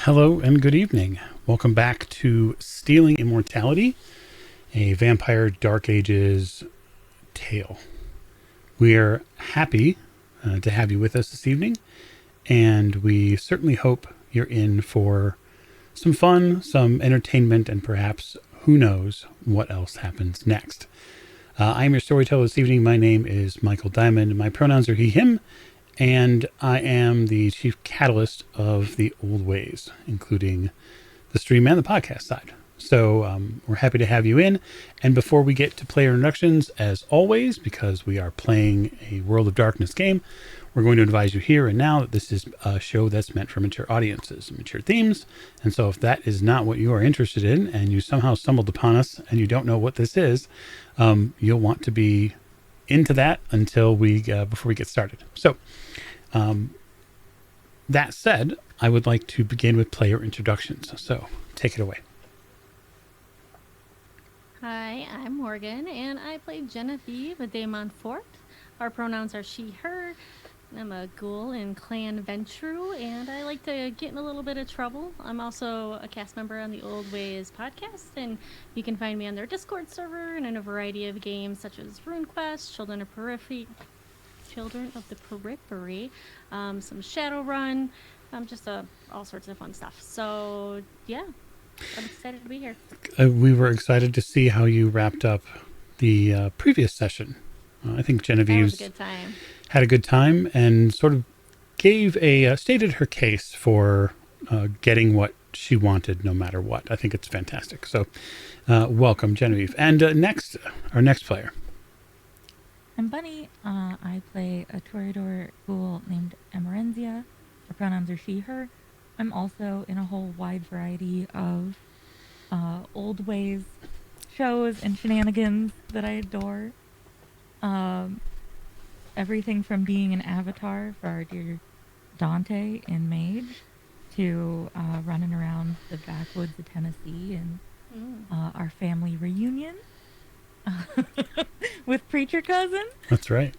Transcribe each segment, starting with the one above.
Hello and good evening. Welcome back to Stealing Immortality, a Vampire Dark Ages tale. We are happy to have you with us this evening, and we certainly hope you're in for some fun, some entertainment, and perhaps, who knows, what else happens next. I'm your storyteller this evening. My name is Michael Diamond. My pronouns are he, him, and I am the chief catalyst of the old ways, including the stream and the podcast side. So we're happy to have you in. And before we get to player introductions, as always, because we are playing a World of Darkness game, we're going to advise you here and now that this is a show that's meant for mature audiences and mature themes. And so if that is not what you are interested in and you somehow stumbled upon us and you don't know what this is, you'll want to be into that until before we get started. So that said, I would like to begin with player introductions. So take it away. Hi, I'm Morgan, and I play Genevieve de Montfort. Our pronouns are she, her. I'm a ghoul in Clan Ventru, and I like to get in a little bit of trouble. I'm also a cast member on the Old Ways podcast, and you can find me on their Discord server and in a variety of games such as RuneQuest, Children of the Periphery, some Shadowrun, just all sorts of fun stuff. So, yeah, I'm excited to be here. We were excited to see how you wrapped up the previous session. I think Genevieve's That was a good time. Had a good time and sort of stated her case for getting what she wanted no matter what. I think it's fantastic. So welcome, Genevieve. And our next player. I'm Bunny. I play a Toreador ghoul named Emerenzia. Her pronouns are she, her. I'm also in a whole wide variety of old ways shows and shenanigans that I adore. Everything from being an avatar for our dear Dante in Mage to running around the backwoods of Tennessee and our family reunion with Preacher Cousin. That's right.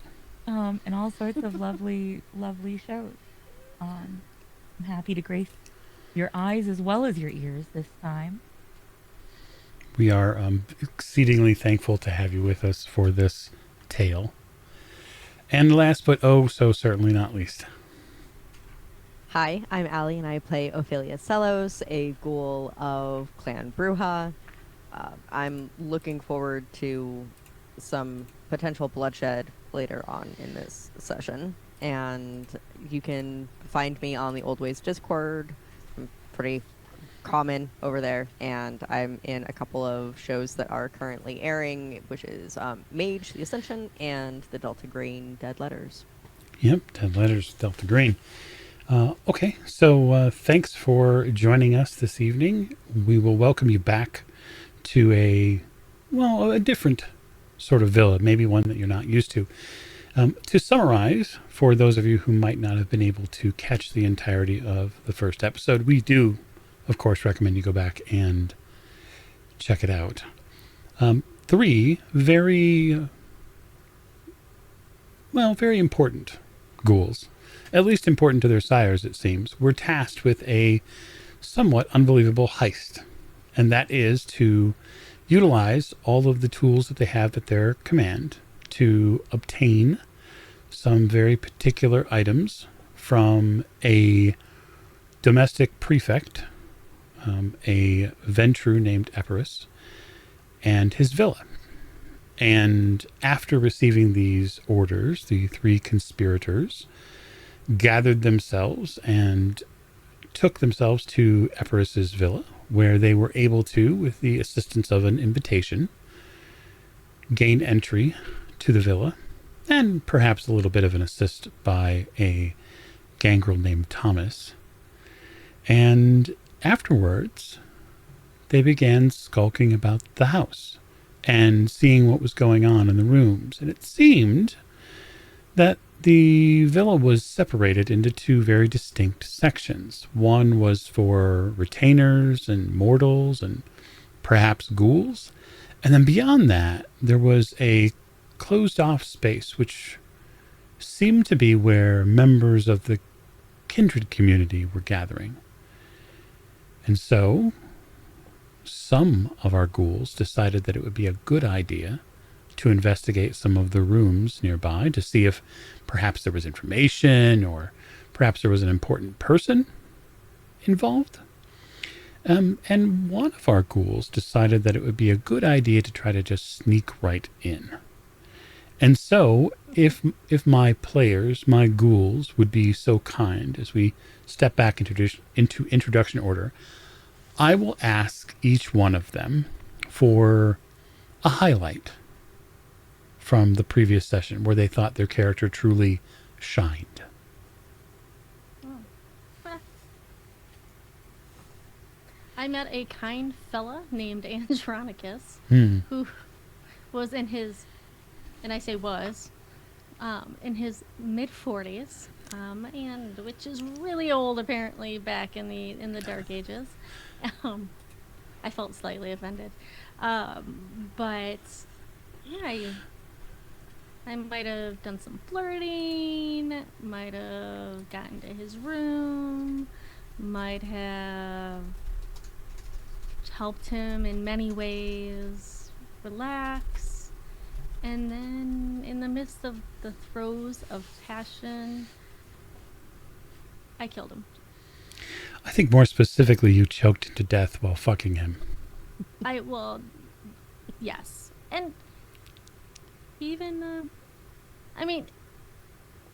And all sorts of lovely, lovely shows. I'm happy to grace your eyes as well as your ears this time. We are exceedingly thankful to have you with us for this tale. And last but oh so certainly not least. Hi, I'm Allie, and I play Ophelia Sellos, a ghoul of Clan Bruja. I'm looking forward to some potential bloodshed later on in this session. And you can find me on the Old Ways Discord. I'm pretty common over there, and I'm in a couple of shows that are currently airing, which is Mage, The Ascension, and the Delta Green Dead Letters. Yep, Dead Letters, Delta Green. Okay, so thanks for joining us this evening. We will welcome you back to a different sort of villa, maybe one that you're not used to. To summarize, for those of you who might not have been able to catch the entirety of the first episode, we do, of course, recommend you go back and check it out. Three very important ghouls, at least important to their sires, it seems, were tasked with a somewhat unbelievable heist. And that is to utilize all of the tools that they have at their command to obtain some very particular items from a domestic prefect, a Ventru named Epirus, and his villa. And after receiving these orders, the three conspirators gathered themselves and took themselves to Epirus's villa, where they were able to, with the assistance of an invitation, gain entry to the villa, and perhaps a little bit of an assist by a gangrel named Thomas. And afterwards, they began skulking about the house and seeing what was going on in the rooms. And it seemed that the villa was separated into two very distinct sections. One was for retainers and mortals and perhaps ghouls. And then beyond that, there was a closed-off space which seemed to be where members of the kindred community were gathering. And so some of our ghouls decided that it would be a good idea to investigate some of the rooms nearby to see if perhaps there was information or perhaps there was an important person involved. And one of our ghouls decided that it would be a good idea to try to just sneak right in. And so, if my players, my ghouls, would be so kind as we step back into introduction order, I will ask each one of them for a highlight from the previous session where they thought their character truly shined. I met a kind fella named Andronicus who was in his, and I say was, in his mid-40s, and which is really old apparently back in the Dark Ages. I felt slightly offended, but yeah, I might have done some flirting, might have gotten to his room, might have helped him in many ways relax, and then in the midst of the throes of passion, I killed him. I think more specifically, you choked him to death while fucking him. Yes. And even,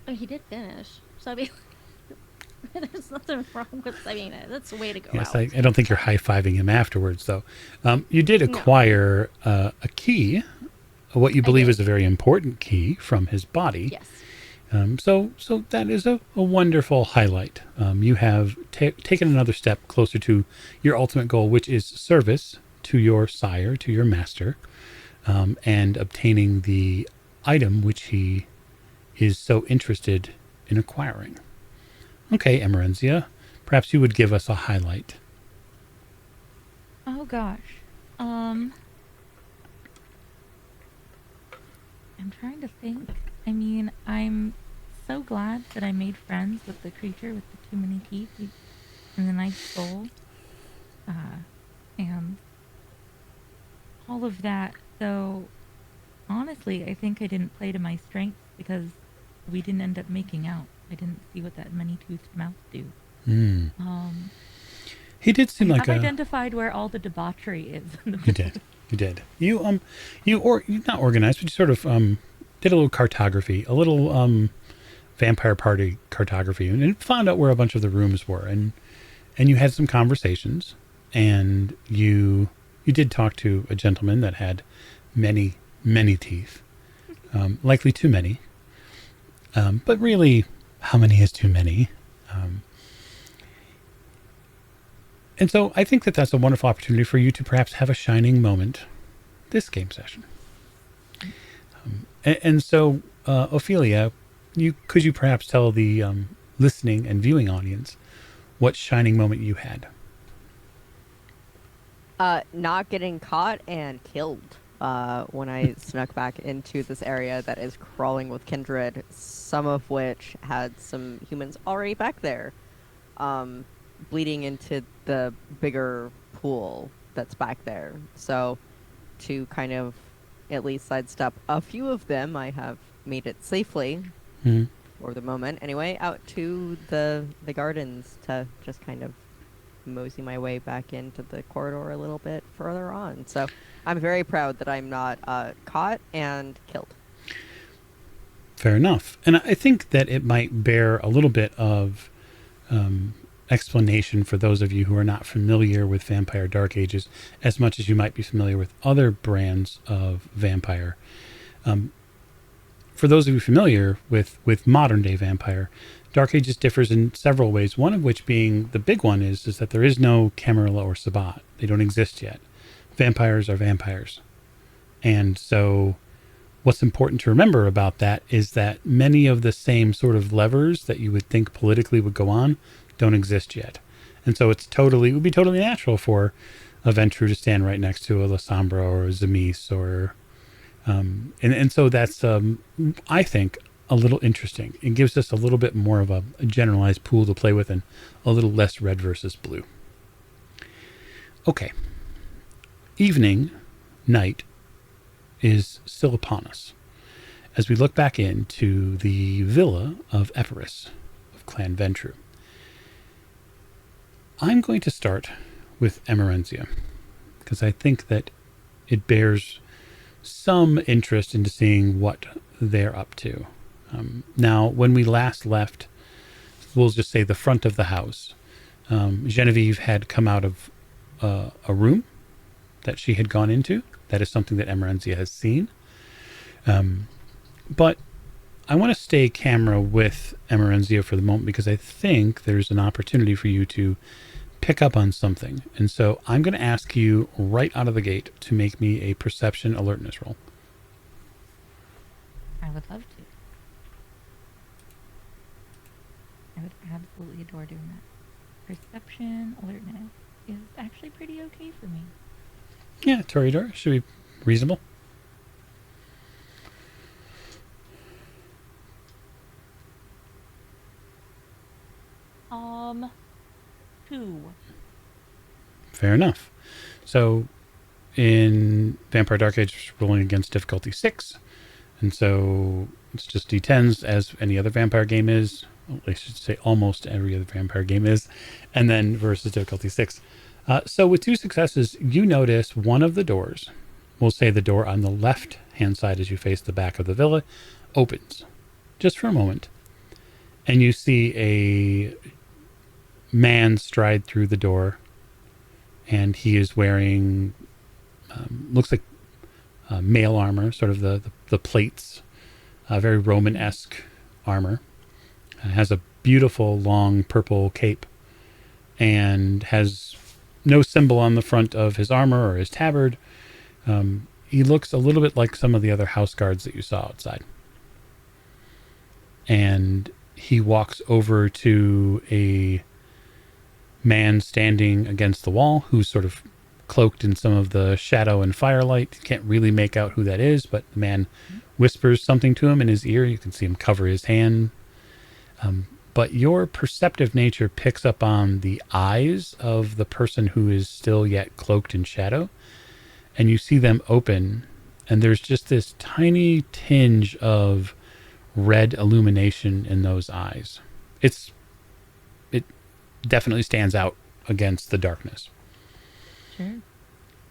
he did finish. So, there's nothing wrong with, that's the way to go Yes, out. I don't think you're high-fiving him afterwards, though. You did acquire a key, what you believe is a very important key from his body. Yes. So that is a wonderful highlight. You have taken another step closer to your ultimate goal, which is service to your sire, to your master, and obtaining the item which he is so interested in acquiring. Okay, Emerenzia, perhaps you would give us a highlight. Oh gosh. I'm trying to think. I'm so glad that I made friends with the creature with the too many teeth and the nice soul. And all of that. So, honestly, I think I didn't play to my strengths because we didn't end up making out. I didn't see what that many-toothed mouth do. He did seem like I've identified where all the debauchery is. You did. You not organized, but you sort of did a little cartography, a little vampire party cartography, and found out where a bunch of the rooms were, and you had some conversations, and you did talk to a gentleman that had many teeth, likely too many, but really, how many is too many? And so I think that that's a wonderful opportunity for you to perhaps have a shining moment this game session. And so, Ophelia, could you perhaps tell the listening and viewing audience what shining moment you had? Not getting caught and killed when I snuck back into this area that is crawling with kindred, some of which had some humans already back there, bleeding into the bigger pool that's back there. So to kind of at least sidestep a few of them, I have made it safely, for the moment anyway, out to the gardens to just kind of mosey my way back into the corridor a little bit further on. So I'm very proud that I'm not caught and killed. Fair enough. And I think that it might bear a little bit of explanation for those of you who are not familiar with Vampire Dark Ages as much as you might be familiar with other brands of vampire. For those of you familiar with modern day vampire, Dark Ages differs in several ways, one of which being the big one is that there is no Camarilla or Sabbat. They don't exist yet. Vampires are vampires. And so what's important to remember about that is that many of the same sort of levers that you would think politically would go on don't exist yet. And so it would be totally natural for a Ventru to stand right next to a La Sombra or a Zemis or and so that's I think a little interesting. It gives us a little bit more of a generalized pool to play with and a little less red versus blue. Okay. Evening, night, is still upon us as we look back into the villa of Epirus of Clan Ventru. I'm going to start with Emerenzia because I think that it bears some interest into seeing what they're up to. Now, when we last left, we'll just say the front of the house, Genevieve had come out of a room that she had gone into. That is something that Emerenzia has seen. But I want to stay camera with Emerenzia for the moment because I think there's an opportunity for you to pick up on something. And so I'm going to ask you right out of the gate to make me a perception alertness roll. I would love to. I would absolutely adore doing that. Perception alertness is actually pretty okay for me. Yeah, Toreador should be reasonable. Two. Fair enough. So in Vampire Dark Age, rolling against difficulty 6. And so it's just D10s as any other vampire game is. Well, I should say almost every other vampire game is. And then versus difficulty 6. So with 2 successes, you notice one of the doors, we'll say the door on the left-hand side as you face the back of the villa, opens just for a moment. And you see a man stride through the door. And he is wearing, looks like mail armor, sort of the plates, very Roman-esque armor. Has a beautiful long purple cape and has no symbol on the front of his armor or his tabard. He looks a little bit like some of the other house guards that you saw outside. And he walks over to a man standing against the wall who's sort of cloaked in some of the shadow and firelight. You can't really make out who that is, but the man whispers something to him in his ear. You can see him cover his hand. But your perceptive nature picks up on the eyes of the person who is still yet cloaked in shadow. And you see them open, and there's just this tiny tinge of red illumination in those eyes. It definitely stands out against the darkness. Sure.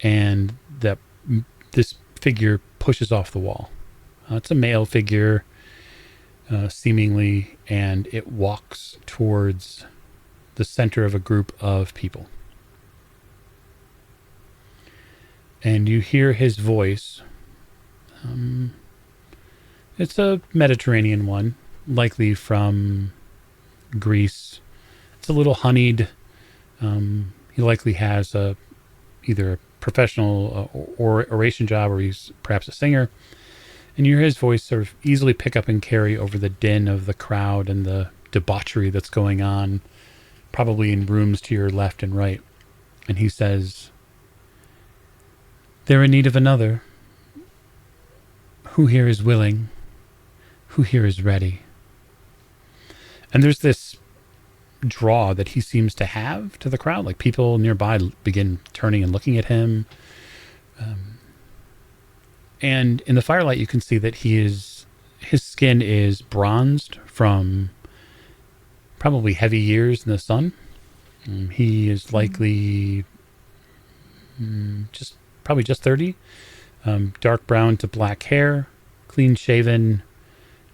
And this figure pushes off the wall. It's a male figure, seemingly, and it walks towards the center of a group of people. And you hear his voice. It's a Mediterranean one, likely from Greece. It's a little honeyed. He likely has either a professional or oration job, or he's perhaps a singer. And you hear his voice sort of easily pick up and carry over the din of the crowd and the debauchery that's going on, probably in rooms to your left and right. And he says, "They're in need of another. Who here is willing? Who here is ready?" And there's this draw that he seems to have to the crowd. Like people nearby begin turning and looking at him. And in the firelight, you can see that his skin is bronzed from probably heavy years in the sun. He is likely probably just 30. Dark brown to black hair, clean shaven.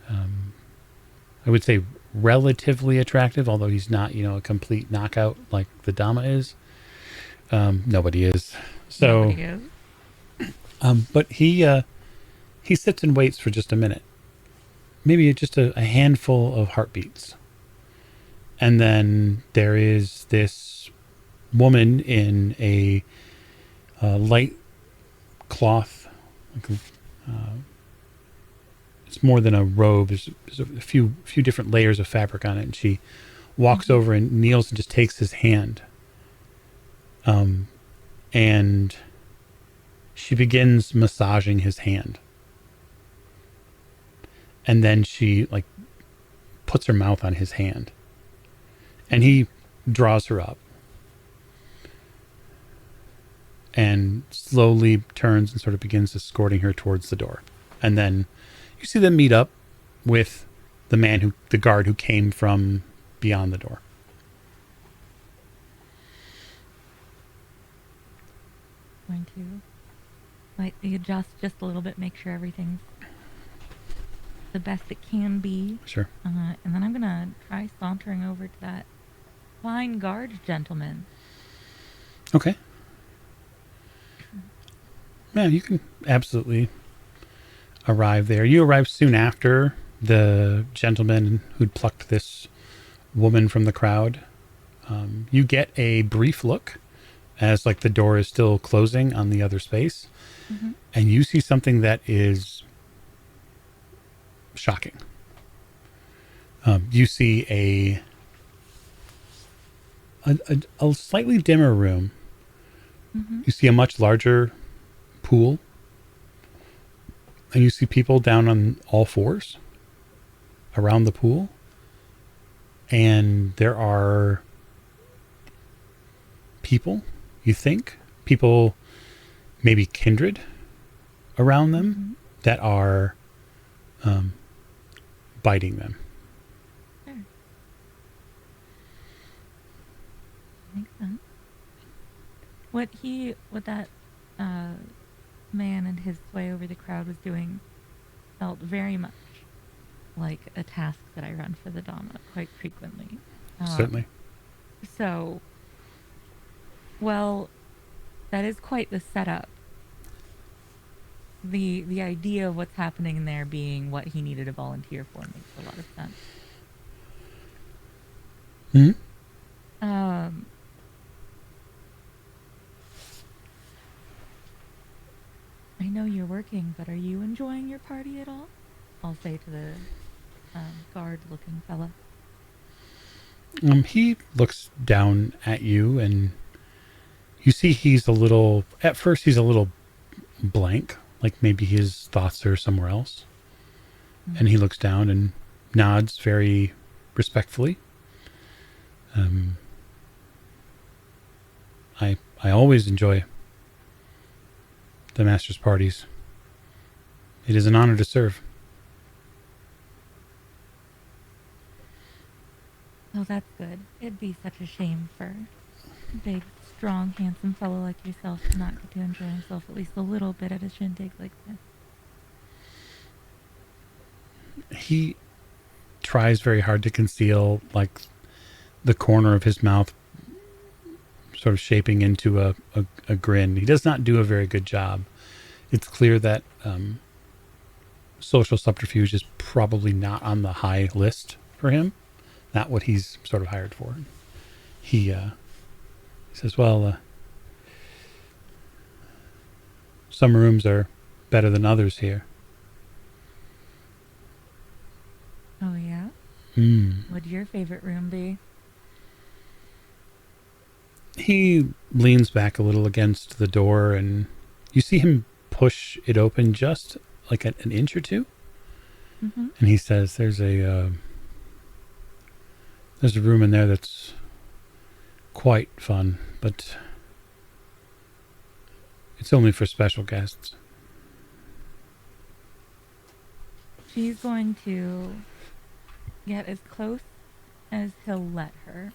I would say relatively attractive, although he's not, a complete knockout like the Dama is. Nobody is. So, Nobody is. But he sits and waits for just a minute, maybe just a handful of heartbeats, and then there is this woman in a light cloth. It's more than a robe. There's a few different layers of fabric on it, and she walks over and kneels and just takes his hand. And she begins massaging his hand. And then she puts her mouth on his hand. And he draws her up. and slowly turns and sort of begins escorting her towards the door. And then you see them meet up with the guard who came from beyond the door. Going to slightly adjust just a little bit, make sure everything's the best it can be. Sure. And then I'm gonna try sauntering over to that fine guard gentleman. Okay. Yeah, you can absolutely arrive there. You arrive soon after the gentleman who'd plucked this woman from the crowd. You get a brief look as like the door is still closing on the other space, and you see something that is shocking. You see a slightly dimmer room. You see a much larger pool, and you see people down on all fours around the pool, and there are people, you think, people maybe kindred around them that are biting them. Sure. Makes sense. What that man and his sway over the crowd was doing felt very much like a task that I run for the Dama quite frequently. Certainly. So, well, that is quite the setup. The idea of what's happening in there being what he needed to volunteer for makes a lot of sense. I know you're working, but are you enjoying your party at all? I'll say to the guard-looking fella. He looks down at you, and you see at first he's a little blank, like maybe his thoughts are somewhere else. And he looks down and nods very respectfully. I always enjoy the Master's parties. It is an honor to serve. Oh, that's good. It'd be such a shame for a big, strong, handsome fellow like yourself to not get to enjoy himself at least a little bit at a shindig like this. He tries very hard to conceal, like, the corner of his mouth sort of shaping into a grin. He does not do a very good job. It's clear that social subterfuge is probably not on the high list for him. Not what he's sort of hired for. He says, well, some rooms are better than others here. Oh, yeah? What'd your favorite room be? He leans back a little against the door, and you see him push it open just like an inch or two. And he says, there's a room in there that's quite fun, but it's only for special guests. She's going to get as close as he'll let her.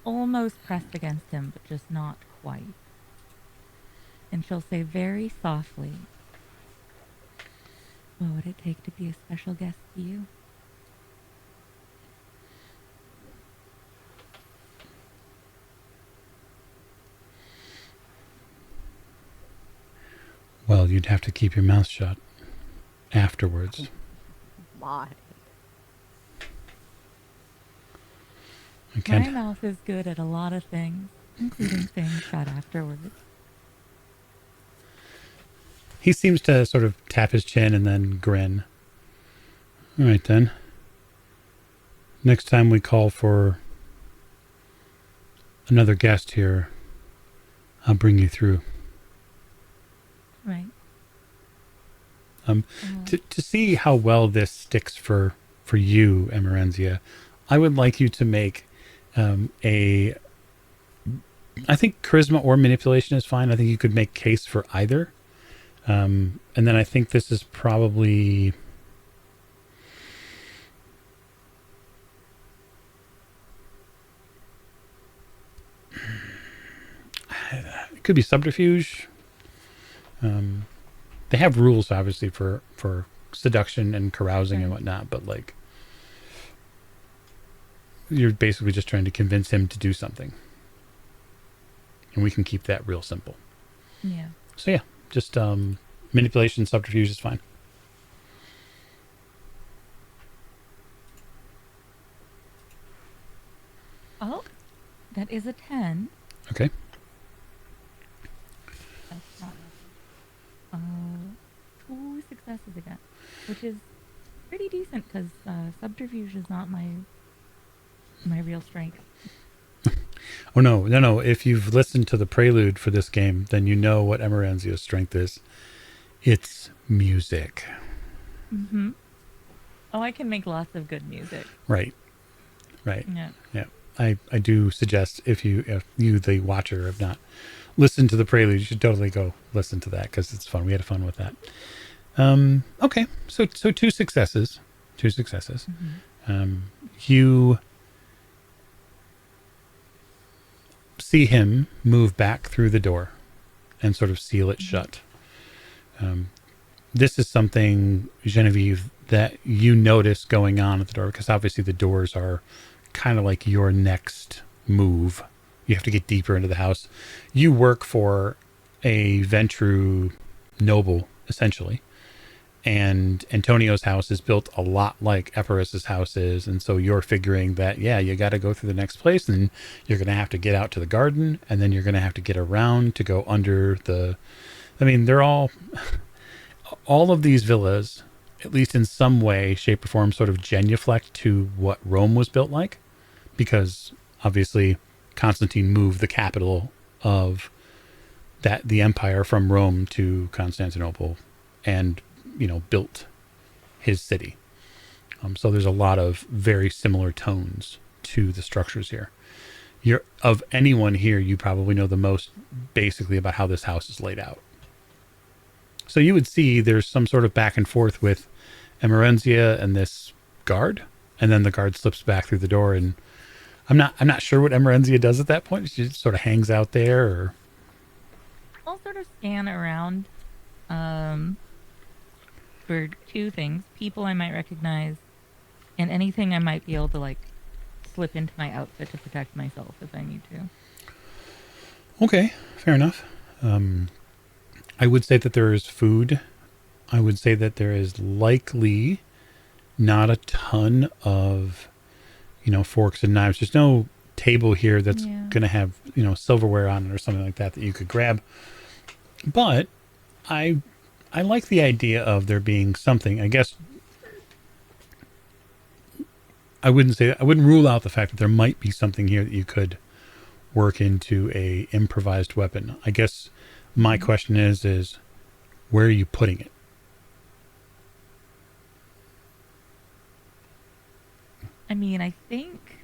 Almost pressed against him, but just not quite. And she'll say very softly, what would it take to be a special guest to you? Well, you'd have to keep your mouth shut afterwards. My. My mouth is good at a lot of things, including things shut afterwards. He seems to sort of tap his chin and then grin. All right, then. Next time we call for another guest here, I'll bring you through. Right. To see how well this sticks for you, Emerenzia, I would like you to make a I think charisma or manipulation is fine. I think you could make case for either. And then I think this is probably... It could be subterfuge. They have rules, obviously, for seduction and carousing and whatnot, but like, you're basically just trying to convince him to do something. And we can keep that real simple. Yeah. So yeah, just manipulation, subterfuge is fine. Oh, that is a 10. Okay. That's not nothing. 2 successes again, which is pretty decent because subterfuge is not my real strength. Oh no. If you've listened to the prelude for this game, then you know what Emerenzia's strength is. It's music. Mm-hmm. Oh, I can make lots of good music. Right. Yeah. I do suggest if you, the watcher, have not listened to the prelude, you should totally go listen to that because it's fun. We had fun with that. Okay, so 2 successes. Mm-hmm. You see him move back through the door and sort of seal it shut. This is something, Genevieve, that you notice going on at the door, because obviously the doors are kind of like your next move. You have to get deeper into the house. You work for a Ventru noble, essentially. And Antonio's house is built a lot like Epirus's house is. And so you're figuring that, yeah, you got to go through the next place, and you're going to have to get out to the garden, and then you're going to have to get around to go under the... I mean, they're all of these villas, at least in some way, shape, or form, sort of genuflect to what Rome was built like. Because obviously Constantine moved the capital of the empire from Rome to Constantinople and, built his city. So there's a lot of very similar tones to the structures here. Of anyone here, you probably know the most basically about how this house is laid out. So you would see there's some sort of back and forth with Emerenzia and this guard, and then the guard slips back through the door, and I'm not sure what Emerenzia does at that point. She just sort of hangs out there, or... I'll sort of scan around for 2 things. People I might recognize, and anything I might be able to, like, slip into my outfit to protect myself if I need to. Okay, fair enough. I would say that there is food. I would say that there is likely not a ton of... forks and knives. There's no table here that's going to have, silverware on it or something like that you could grab. But I like the idea of there being something. I guess I wouldn't rule out the fact that there might be something here that you could work into a improvised weapon. I guess my question is where are you putting it? I mean, I think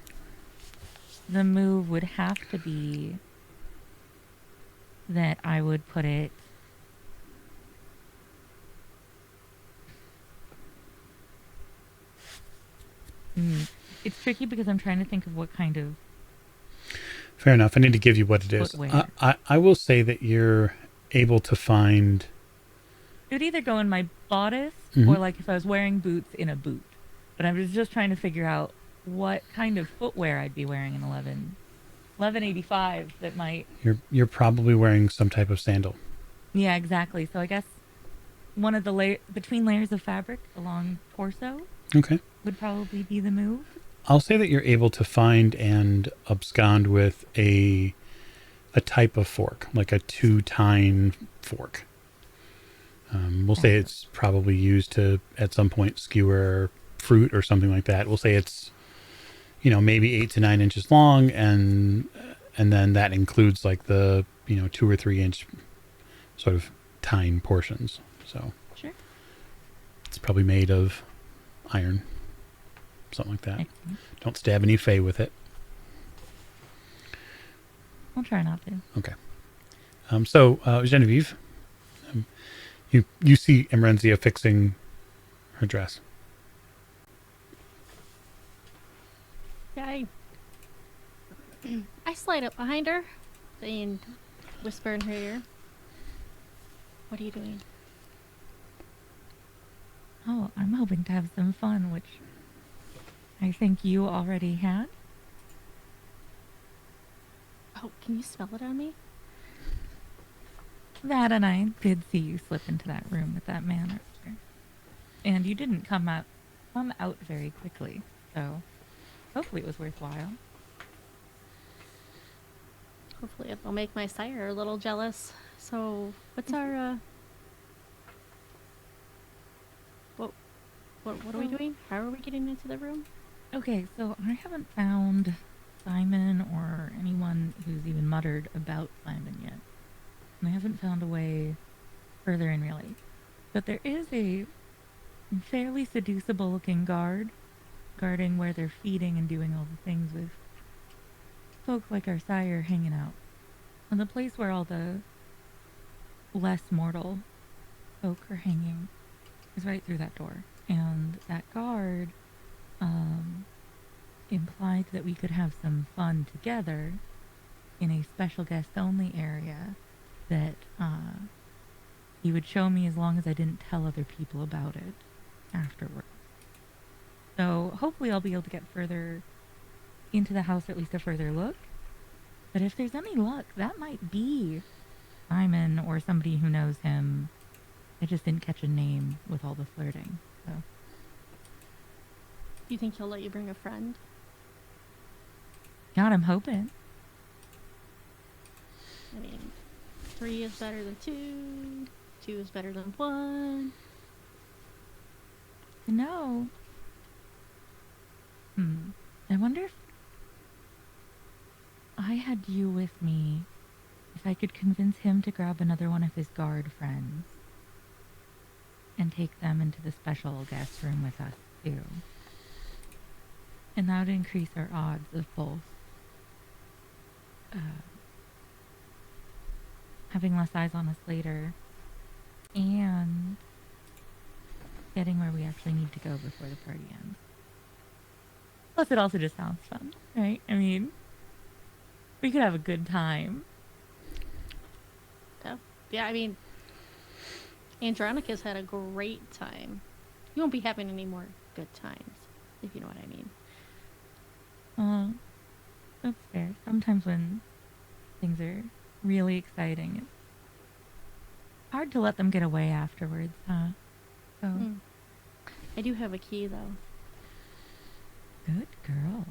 the move would have to be that I would put it... It's tricky because I'm trying to think of what kind of... Fair enough. I need to give you what it is. Footwear. I will say that you're able to find... It would either go in my bodice or like if I was wearing boots, in a boot. But I was just trying to figure out what kind of footwear I'd be wearing in 1185 that might... You're probably wearing some type of sandal. Yeah, exactly. So I guess one of the between layers of fabric along torso Okay. would probably be the move. I'll say that you're able to find and abscond with a type of fork, like a 2-tine fork. We'll say it's probably used to, at some point, skewer fruit or something like that. We'll say it's, maybe 8 to 9 inches long, and then that includes like the, 2 or 3 inch sort of tine portions. So Sure. it's probably made of iron, something like that. Excellent. Don't stab any Fae with it. I'll try not to. Okay. So Genevieve, you see Emerenzia fixing her dress. Yeah, I slide up behind her and whisper in her ear. What are you doing? Oh, I'm hoping to have some fun, which I think you already had. Oh, can you spell it on me? That, and I did see you slip into that room with that man earlier. And you didn't come out very quickly, so hopefully it was worthwhile. Hopefully it'll make my sire a little jealous. So, what's our, what are we doing? How are we getting into the room? Okay, so I haven't found Simon or anyone who's even muttered about Simon yet. And I haven't found a way further in, really. But there is a fairly seducible looking guard guarding where they're feeding and doing all the things with folk like our sire hanging out. And the place where all the less mortal folk are hanging is right through that door. And that guard implied that we could have some fun together in a special guest only area that he would show me as long as I didn't tell other people about it afterward. So hopefully I'll be able to get further into the house, at least a further look. But if there's any luck, that might be Simon or somebody who knows him. I just didn't catch a name with all the flirting. So You think he'll let you bring a friend? God, I'm hoping. I mean, 3 is better than 2. 2 is better than 1. No. I wonder if I had you with me, if I could convince him to grab another one of his guard friends and take them into the special guest room with us, too. And that would increase our odds of both having less eyes on us later and getting where we actually need to go before the party ends. Plus, it also just sounds fun, right? I mean, we could have a good time. So, yeah, I mean, Andronica's had a great time. You won't be having any more good times, if you know what I mean. That's fair. Sometimes when things are really exciting, it's hard to let them get away afterwards, huh? So, I do have a key, though. good girl.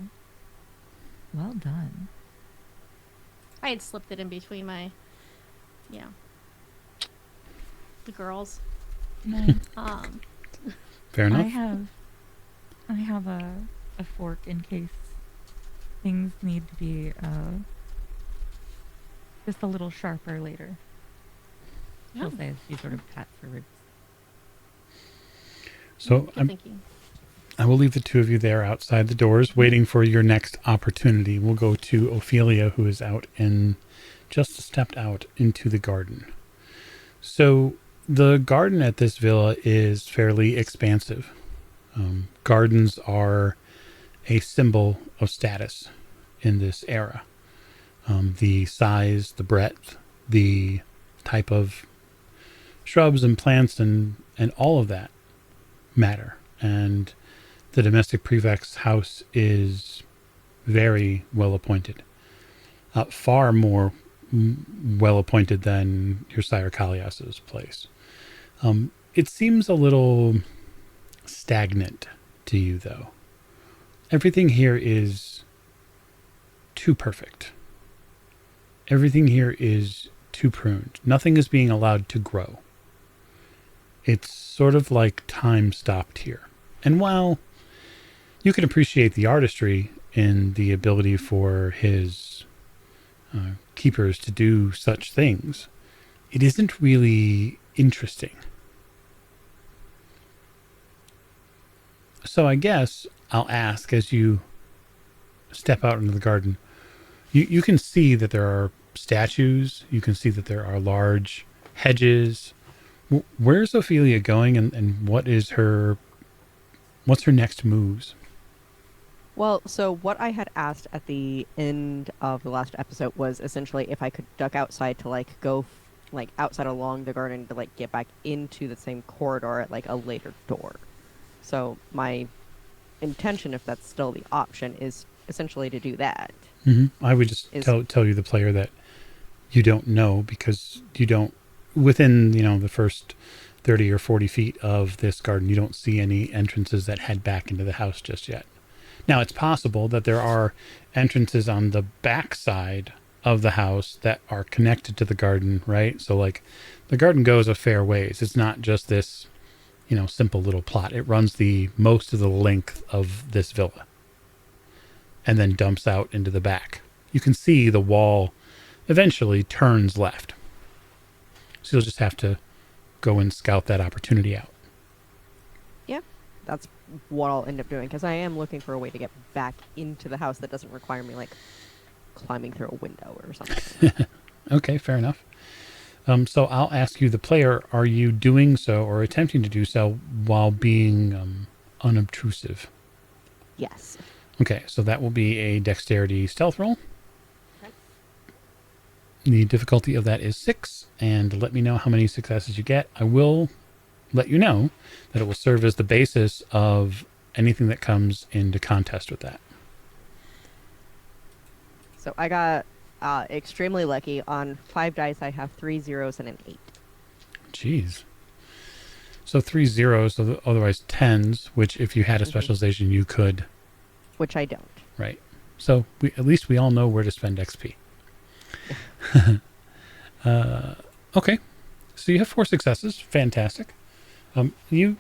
Well done. I had slipped it in between my, the girls. Nice. Fair enough. I have a fork in case things need to be just a little sharper later. She'll Oh. say as she sort of pats her ribs. So Good thinking. I will leave the two of you there outside the doors waiting for your next opportunity. We'll go to Ophelia, who is out and just stepped out into the garden. So the garden at this villa is fairly expansive. Gardens are a symbol of status in this era. The size, the breadth, the type of shrubs and plants and all of that matter. And the domestic prefect's house is very well appointed. Far more well appointed than your Sire Kalias's place. It seems a little stagnant to you, though. Everything here is too perfect. Everything here is too pruned. Nothing is being allowed to grow. It's sort of like time stopped here. And while you can appreciate the artistry in the ability for his keepers to do such things, it isn't really interesting. So I guess I'll ask as you step out into the garden, You can see that there are statues. You can see that there are large hedges. Where's Ophelia going, and what's her next moves? Well, so what I had asked at the end of the last episode was essentially if I could duck outside to like go like outside along the garden to like get back into the same corridor at like a later door. So my intention, if that's still the option, is essentially to do that. I would just tell you, the player, that you don't know, because you don't, within the first 30 or 40 feet of this garden, you don't see any entrances that head back into the house just yet. Now, it's possible that there are entrances on the back side of the house that are connected to the garden, right? So, like, the garden goes a fair ways. It's not just this, simple little plot. It runs the most of the length of this villa and then dumps out into the back. You can see the wall eventually turns left. So you'll just have to go and scout that opportunity out. Yeah, that's what I'll end up doing, because I am looking for a way to get back into the house that doesn't require me like climbing through a window or something. Okay, fair enough. So I'll ask you, the player, are you doing so or attempting to do so while being unobtrusive? Yes. Okay, so that will be a dexterity stealth roll. Okay. The difficulty of that is 6, and let me know how many successes you get. I will let you know that it will serve as the basis of anything that comes into contest with that. So I got extremely lucky. On 5 dice, I have 3 zeros and an 8. Jeez. So 3 zeros, so otherwise 10s, which if you had a specialization, you could. Which I don't. Right. So at least we all know where to spend XP. Okay. So you have 4 successes. Fantastic. You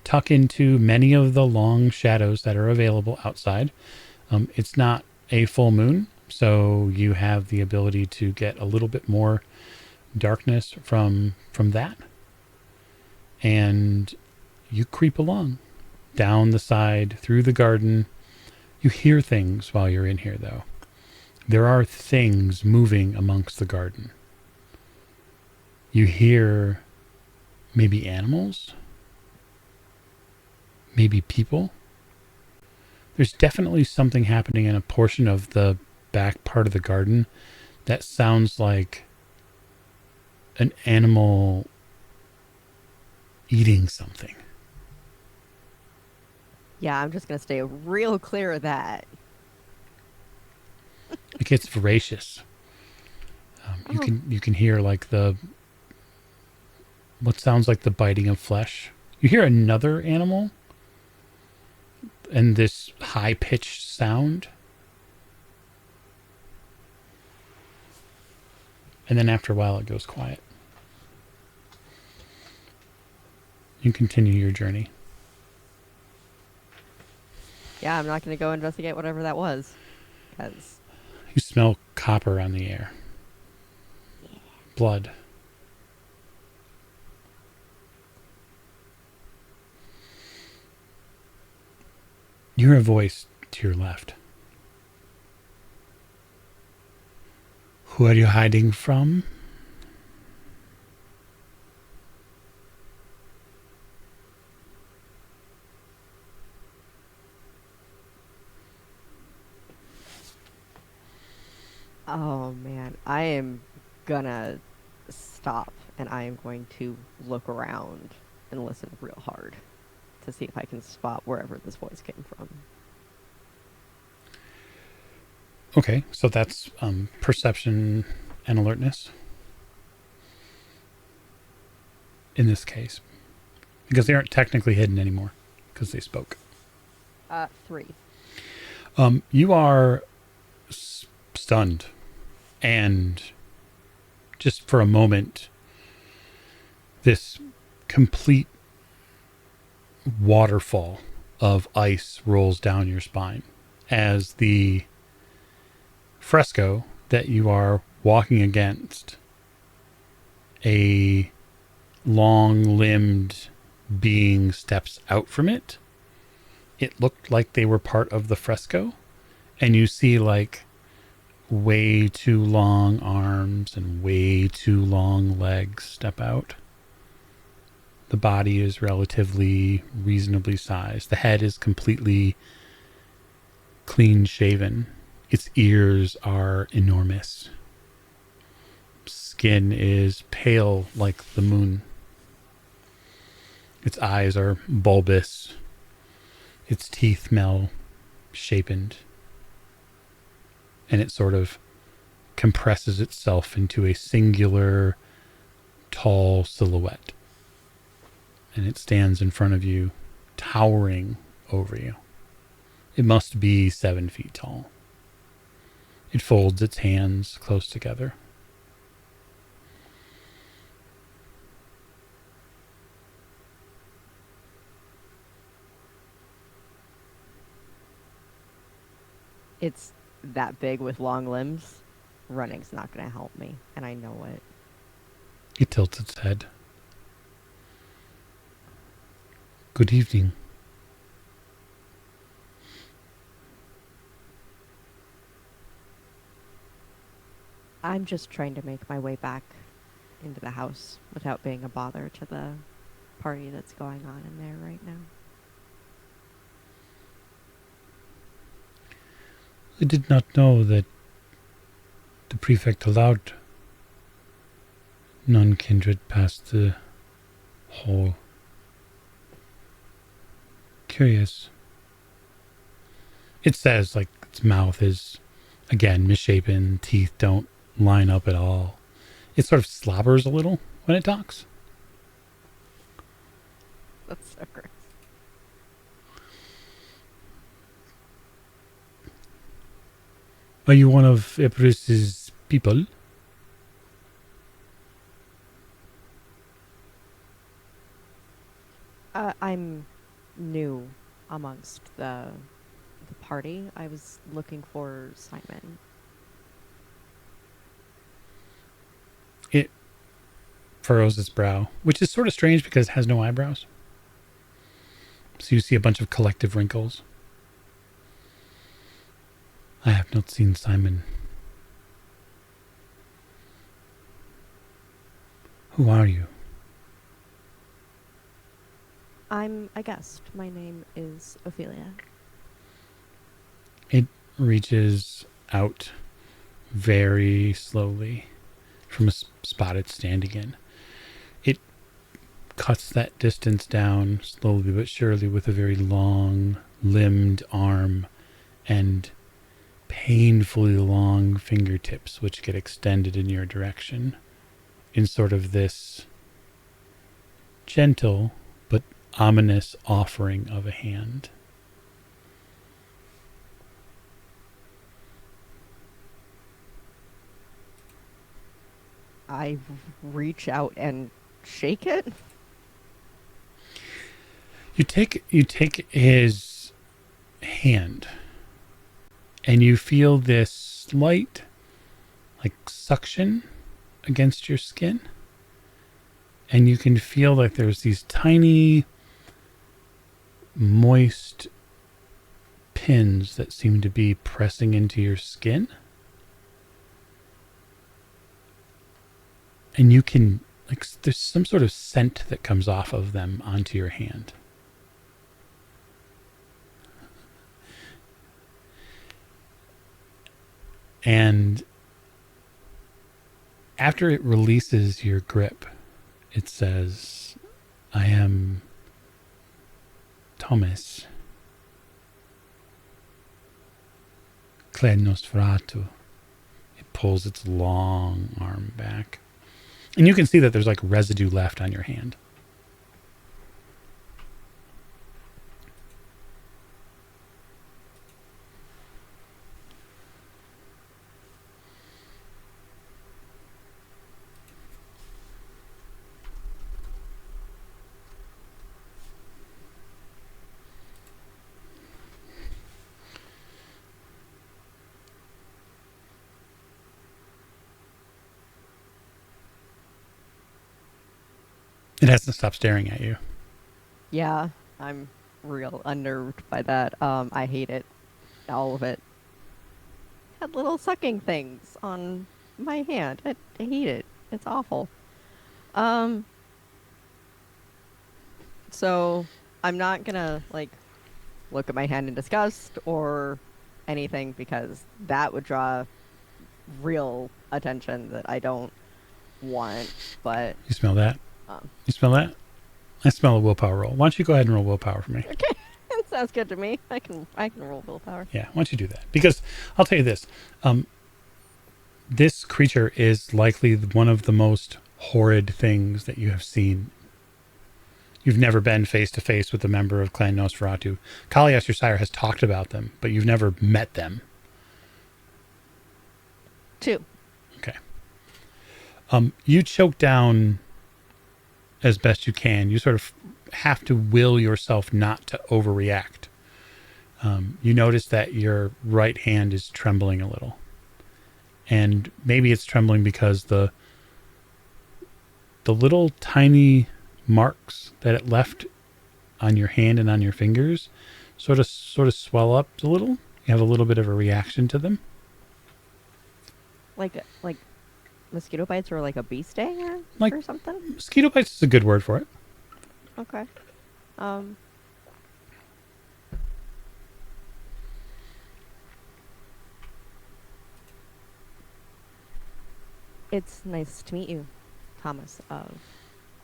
tuck into many of the long shadows that are available outside. It's not a full moon, so you have the ability to get a little bit more darkness from that. And you creep along down the side, through the garden. You hear things while you're in here, though. There are things moving amongst the garden. You hear maybe animals, maybe people. There's definitely something happening in a portion of the back part of the garden that sounds like an animal eating something. Yeah, I'm just going to stay real clear of that. Like, it's voracious. You can hear like what sounds like the biting of flesh. You hear another animal and this high-pitched sound. And then after a while it goes quiet. You continue your journey. Yeah, I'm not going to go investigate whatever that was. Because you smell copper on the air. Yeah. Blood. You hear a voice to your left. Who are you hiding from? oh man, I am gonna stop and I am going to look around and listen real hard to see if I can spot wherever this voice came from. Okay, so that's perception and alertness in this case, because they aren't technically hidden anymore because they spoke. 3. You are stunned, and just for a moment, this complete waterfall of ice rolls down your spine as the fresco that you are walking against, a long-limbed being steps out from it. It looked like they were part of the fresco, and you see like way too long arms and way too long legs step out. The body is relatively reasonably sized. The head is completely clean shaven. Its ears are enormous. Skin is pale like the moon. Its eyes are bulbous. Its teeth shapened. And it sort of compresses itself into a singular, tall silhouette. And it stands in front of you, towering over you. It must be 7 feet tall. It folds its hands close together. It's that big with long limbs. Running's not going to help me, and I know it. It tilts its head. Good evening. I'm just trying to make my way back into the house without being a bother to the party that's going on in there right now. I did not know that the prefect allowed non-kindred past the hall. Curious. It says, like, its mouth is, again, misshapen. Teeth don't line up at all. It sort of slobbers a little when it talks. That's so gross. Are you one of Epirus's people? I'm new amongst the party. I was looking for Simon. It furrows its brow, which is sort of strange because it has no eyebrows. So you see a bunch of collective wrinkles. I have not seen Simon. Who are you? I'm a guest. My name is Ophelia. It reaches out very slowly from a spot it's standing in. It cuts that distance down slowly but surely with a very long limbed arm and painfully long fingertips which get extended in your direction in sort of this gentle but ominous offering of a hand. I reach out and shake it. You take his hand and you feel this slight like suction against your skin, and you can feel like there's these tiny moist pins that seem to be pressing into your skin, and you can, like, there's some sort of scent that comes off of them onto your hand. And after it releases your grip, it says, I am Thomas Claire Nosferatu. It pulls its long arm back. And you can see that there's like residue left on your hand. It hasn't stopped staring at you. Yeah, I'm real unnerved by that. I hate it. All of it. had little sucking things on my hand. I hate it. It's awful. So I'm not gonna like look at my hand in disgust or anything because that would draw real attention that I don't want. But You smell that? um, You smell that? I smell a willpower roll. Why don't you go ahead and roll willpower for me? okay, it sounds good to me. I can roll willpower. Yeah, why don't you do that? Because I'll tell you this. This creature is likely one of the most horrid things that you have seen. You've never been face to face with a member of Clan Nosferatu. Kalias, your sire, has talked about them, but you've never met them. 2. Okay. You choke down as best you can. You sort of have to will yourself not to overreact. You notice that your right hand is trembling a little. And maybe it's trembling because the little tiny marks that it left on your hand and on your fingers sort of swell up a little. You have a little bit of a reaction to them. Like mosquito bites or like a bee sting Like- or something? Mosquito bites is a good word for it. Okay. It's nice to meet you, Thomas of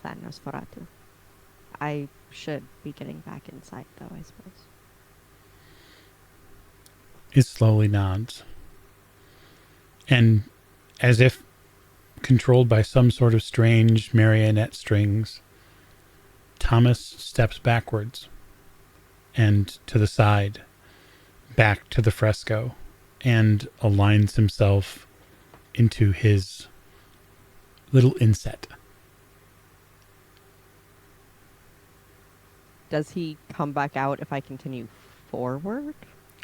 Clan Nosferatu. I should be getting back inside, though, I suppose. It slowly nods. And as if controlled by some sort of strange marionette strings, Thomas steps backwards and to the side, back to the fresco, and aligns himself into his little inset. Does he come back out if I continue forward?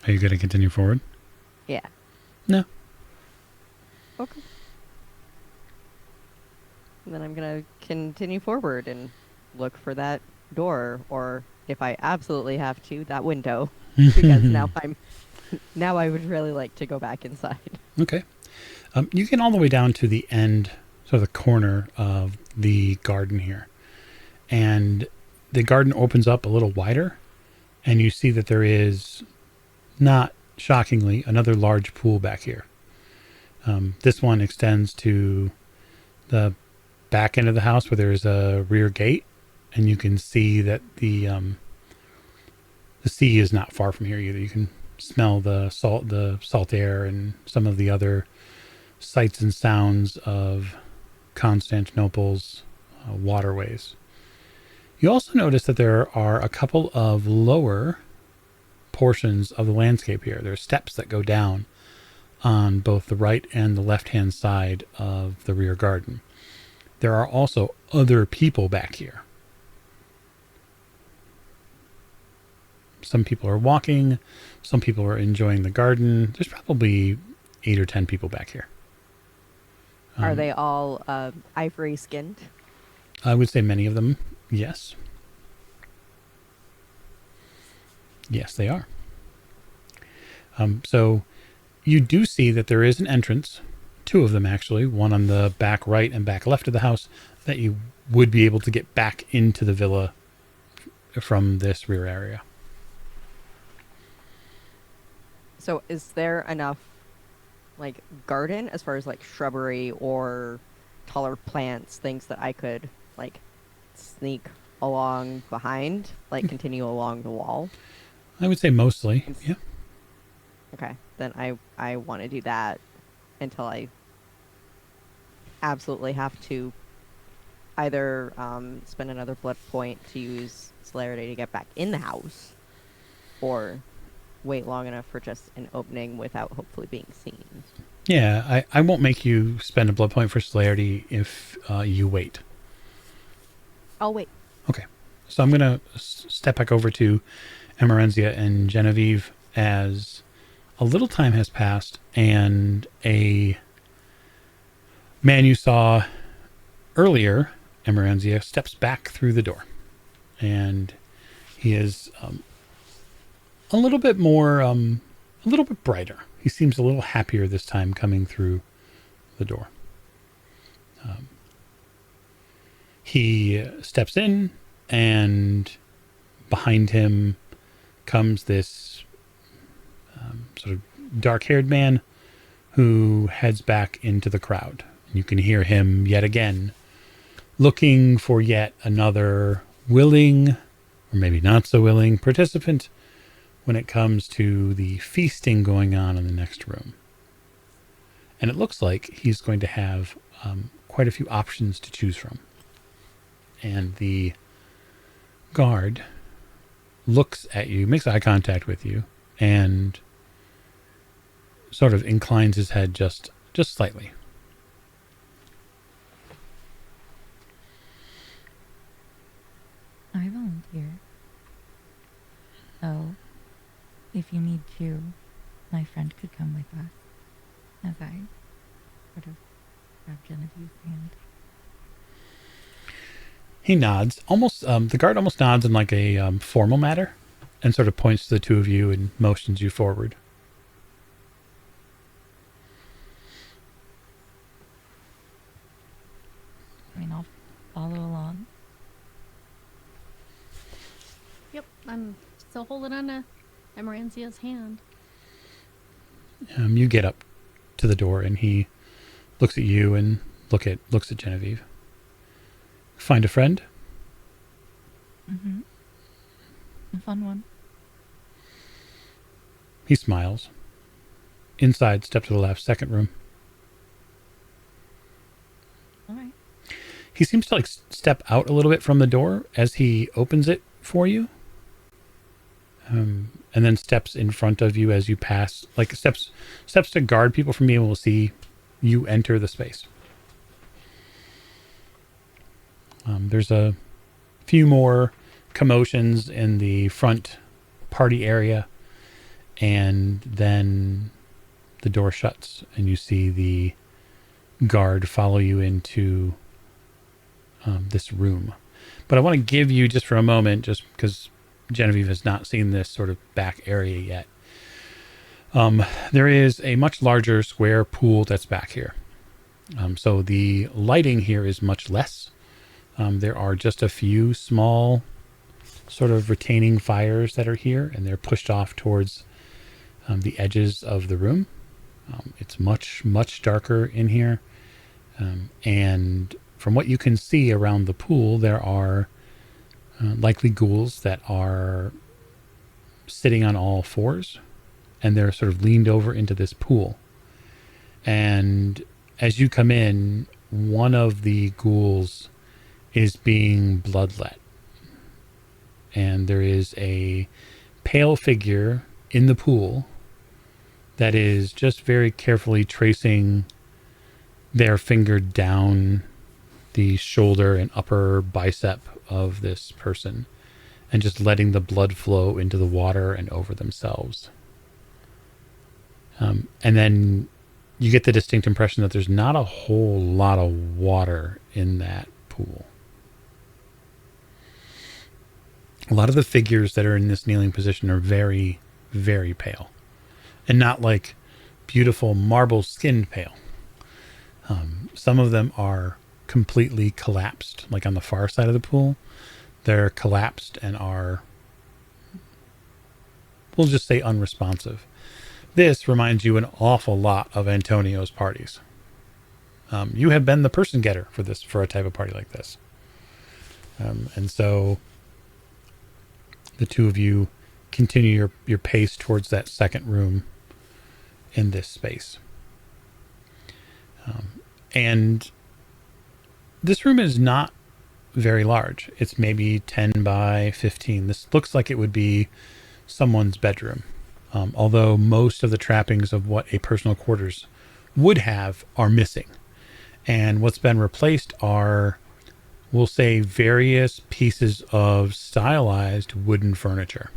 Are you going to continue forward? Yeah. No. Okay. Then I'm gonna continue forward and look for that door, or if I absolutely have to, that window, because now I would really like to go back inside. Okay. You get all the way down to the end, so the corner of the garden here. And the garden opens up a little wider, and you see that there is, not shockingly, another large pool back here. This one extends to the back end of the house where there's a rear gate, and you can see that the sea is not far from here either. You can smell the salt air and some of the other sights and sounds of Constantinople's waterways. You also notice that there are a couple of lower portions of the landscape here. There are steps that go down on both the right and the left-hand side of the rear garden. There are also other people back here. Some people are walking. Some people are enjoying the garden. There's probably 8 or 10 people back here. Are they all ivory skinned? I would say many of them, yes. Yes, they are. So you do see that there is an entrance, 2 of them actually, one on the back right and back left of the house, that you would be able to get back into the villa from this rear area. So is there enough like garden as far as like shrubbery or taller plants, things that I could like sneak along behind, like continue along the wall? I would say mostly, yeah. Okay, then I want to do that until I absolutely have to either spend another blood point to use celerity to get back in the house, or wait long enough for just an opening without hopefully being seen. Yeah, I won't make you spend a blood point for celerity if you wait. I'll wait. Okay, so I'm going to step back over to Emerenzia and Genevieve as a little time has passed and a man you saw earlier, Emerenzia, steps back through the door. And he is a little bit more, a little bit brighter. he seems a little happier this time coming through the door. He steps in, and behind him comes this sort of dark-haired man who heads back into the crowd. You can hear him yet again looking for yet another willing, or maybe not so willing, participant when it comes to the feasting going on in the next room. And it looks like he's going to have quite a few options to choose from. And the guard looks at you, makes eye contact with you, and sort of inclines his head just slightly. I volunteer. So, if you need to, my friend could come with us. As I sort of grab Genevieve's hand. He nods, almost. The guard almost nods in like a formal manner, and sort of points to the two of you and motions you forward. I mean, I'll follow along. Yep, I'm still holding on to Emeranzia's hand. You get up to the door, and he looks at you and looks at Genevieve. Find a friend? Mm-hmm. A fun one. He smiles. Inside, step to the left, second room. All right. He seems to like step out a little bit from the door as he opens it for you. And then steps in front of you as you pass, like steps to guard people from being able to see you enter the space. There's a few more commotions in the front party area, and then the door shuts, and you see the guard follow you into this room. But I want to give you, just for a moment, just because Genevieve has not seen this sort of back area yet. There is a much larger square pool that's back here. So the lighting here is much less. There are just a few small sort of retaining fires that are here, and they're pushed off towards the edges of the room. It's much, much darker in here. And from what you can see around the pool, there are likely ghouls that are sitting on all fours, and they're sort of leaned over into this pool. And as you come in, one of the ghouls is being bloodlet. And there is a pale figure in the pool that is just very carefully tracing their finger down the shoulder and upper bicep of this person, and just letting the blood flow into the water and over themselves. And then you get the distinct impression that there's not a whole lot of water in that pool. A lot of the figures that are in this kneeling position are very, very pale. And not like beautiful marble skinned pale. Some of them are completely collapsed, like on the far side of the pool. They're collapsed and are, we'll just say, unresponsive. This reminds you an awful lot of Antonio's parties. You have been the person getter for a type of party like this. And so the two of you continue your pace towards that second room in this space. And this room is not very large. It's maybe 10 by 15. This looks like it would be someone's bedroom. Although most of the trappings of what a personal quarters would have are missing. And what's been replaced are, we'll say, various pieces of stylized wooden furniture,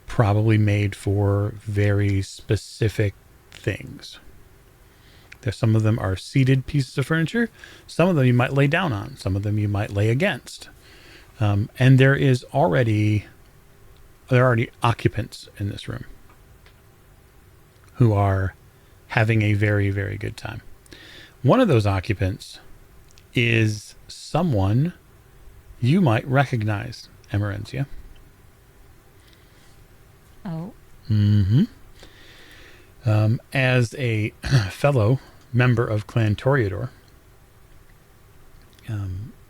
probably made for very specific things. Some of them are seated pieces of furniture. Some of them you might lay down on. Some of them you might lay against. And there are already occupants in this room who are having a very, very good time. One of those occupants is someone you might recognize, Emerenzia. Oh. Mm-hmm. As a fellow member of Clan Toreador,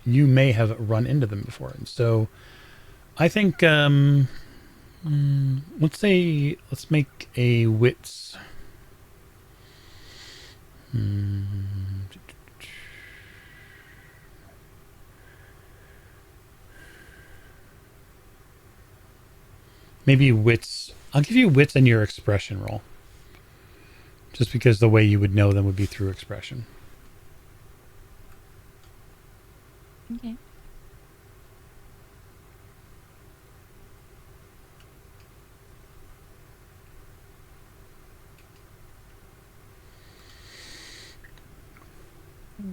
you may have run into them before. And so I think, let's make a wits. Maybe wits. I'll give you wits and your expression roll. Just because the way you would know them would be through expression. Okay.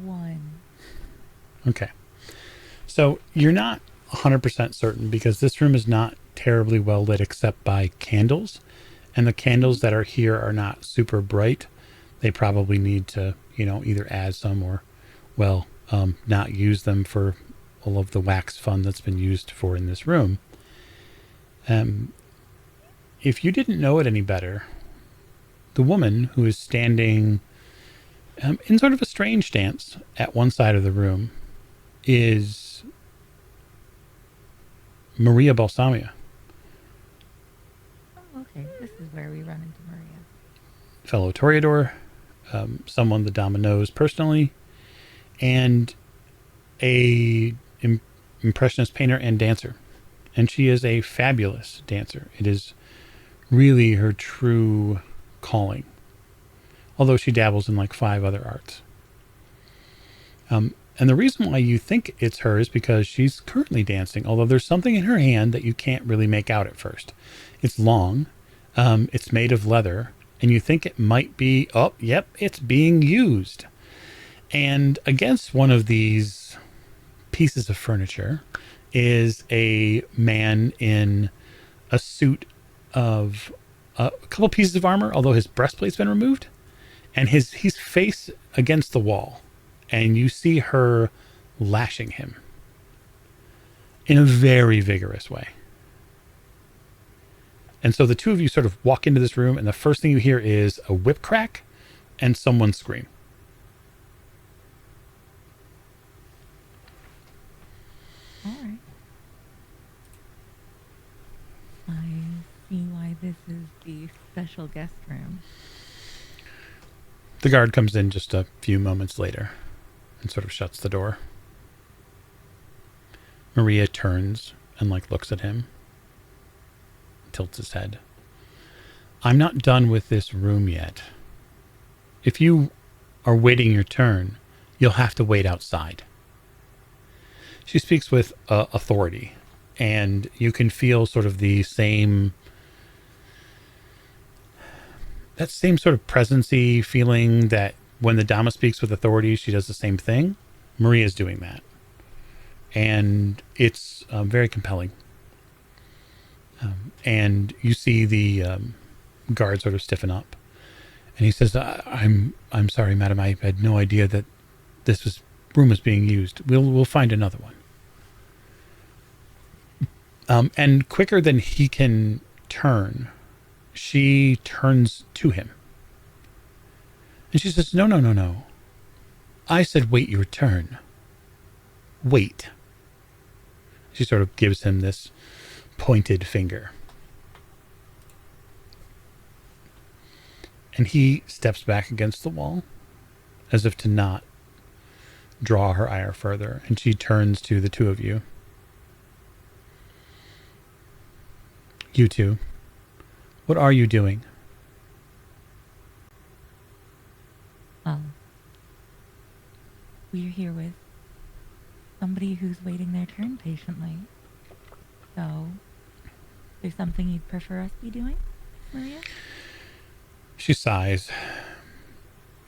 One. Okay. So you're not 100% certain because this room is not terribly well lit except by candles. And the candles that are here are not super bright. They probably need to, either add some or, not use them for all of the wax fun that's been used for in this room. If you didn't know it any better, the woman who is standing in sort of a strange stance at one side of the room is Maria Balsamia. Oh, okay. This is where we run into Maria. Fellow Toreador, someone the Dama knows personally, and a impressionist painter and dancer. And she is a fabulous dancer. It is really her true calling, although she dabbles in like 5 other arts. And the reason why you think it's her is because she's currently dancing, although there's something in her hand that you can't really make out at first. It's long, it's made of leather, and you think it might be, it's being used. And against one of these pieces of furniture is a man in a suit of a couple pieces of armor, although his breastplate's been removed, and he's face against the wall, and you see her lashing him in a very vigorous way. And so the two of you sort of walk into this room, and the first thing you hear is a whip crack and someone scream. All right. I see why this is the special guest room. The guard comes in just a few moments later and sort of shuts the door. Maria turns and looks at him, tilts his head. I'm not done with this room yet. If you are waiting your turn, you'll have to wait outside. She speaks with authority, and you can feel sort of that same sort of presency feeling that when the Dama speaks with authority, she does the same thing. Maria's doing that. And it's very compelling. And you see the guard sort of stiffen up. And he says, I'm sorry, madam. I had no idea that this room was being used. We'll find another one. And quicker than he can turn, she turns to him. And she says, No. I said, wait your turn. Wait. She sort of gives him this pointed finger. And he steps back against the wall as if to not draw her ire further. And she turns to the two of you. You two, what are you doing? We're here with somebody who's waiting their turn patiently. So, is there something you'd prefer us be doing, Maria? She sighs.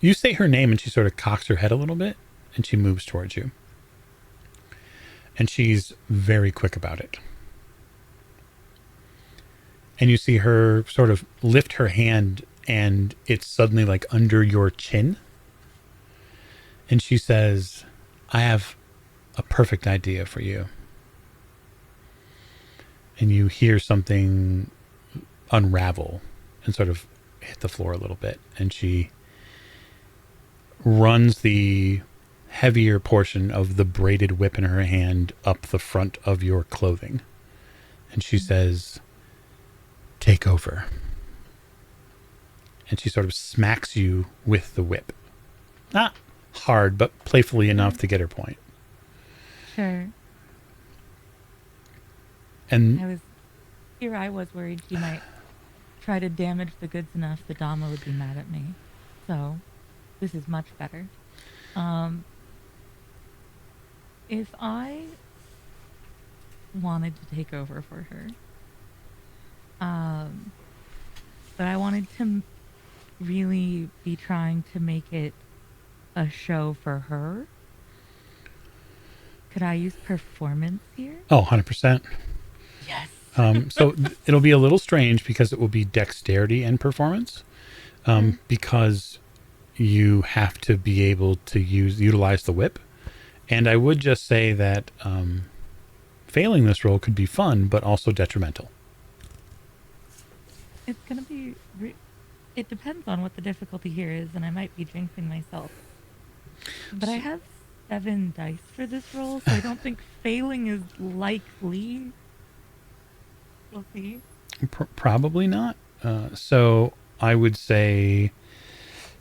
You say her name and she sort of cocks her head a little bit and she moves towards you. And she's very quick about it. And you see her sort of lift her hand and it's suddenly like under your chin. And she says, I have a perfect idea for you. And you hear something unravel and sort of hit the floor a little bit. And she runs the heavier portion of the braided whip in her hand up the front of your clothing. And she says, take over. And she sort of smacks you with the whip. Not hard, but playfully enough to get her point. Sure. And I was worried she might try to damage the goods enough that Dama would be mad at me. So, this is much better. If I wanted to take over for her, but I wanted to really be trying to make it a show for her, could I use performance here? Oh, 100%. Yes. So it'll be a little strange because it will be dexterity and performance, because you have to be able to utilize the whip. And I would just say that failing this roll could be fun, but also detrimental. It's going to be... it depends on what the difficulty here is, and I might be jinxing myself. But I have 7 dice for this roll, so I don't think failing is likely. We'll see. Probably not. So I would say,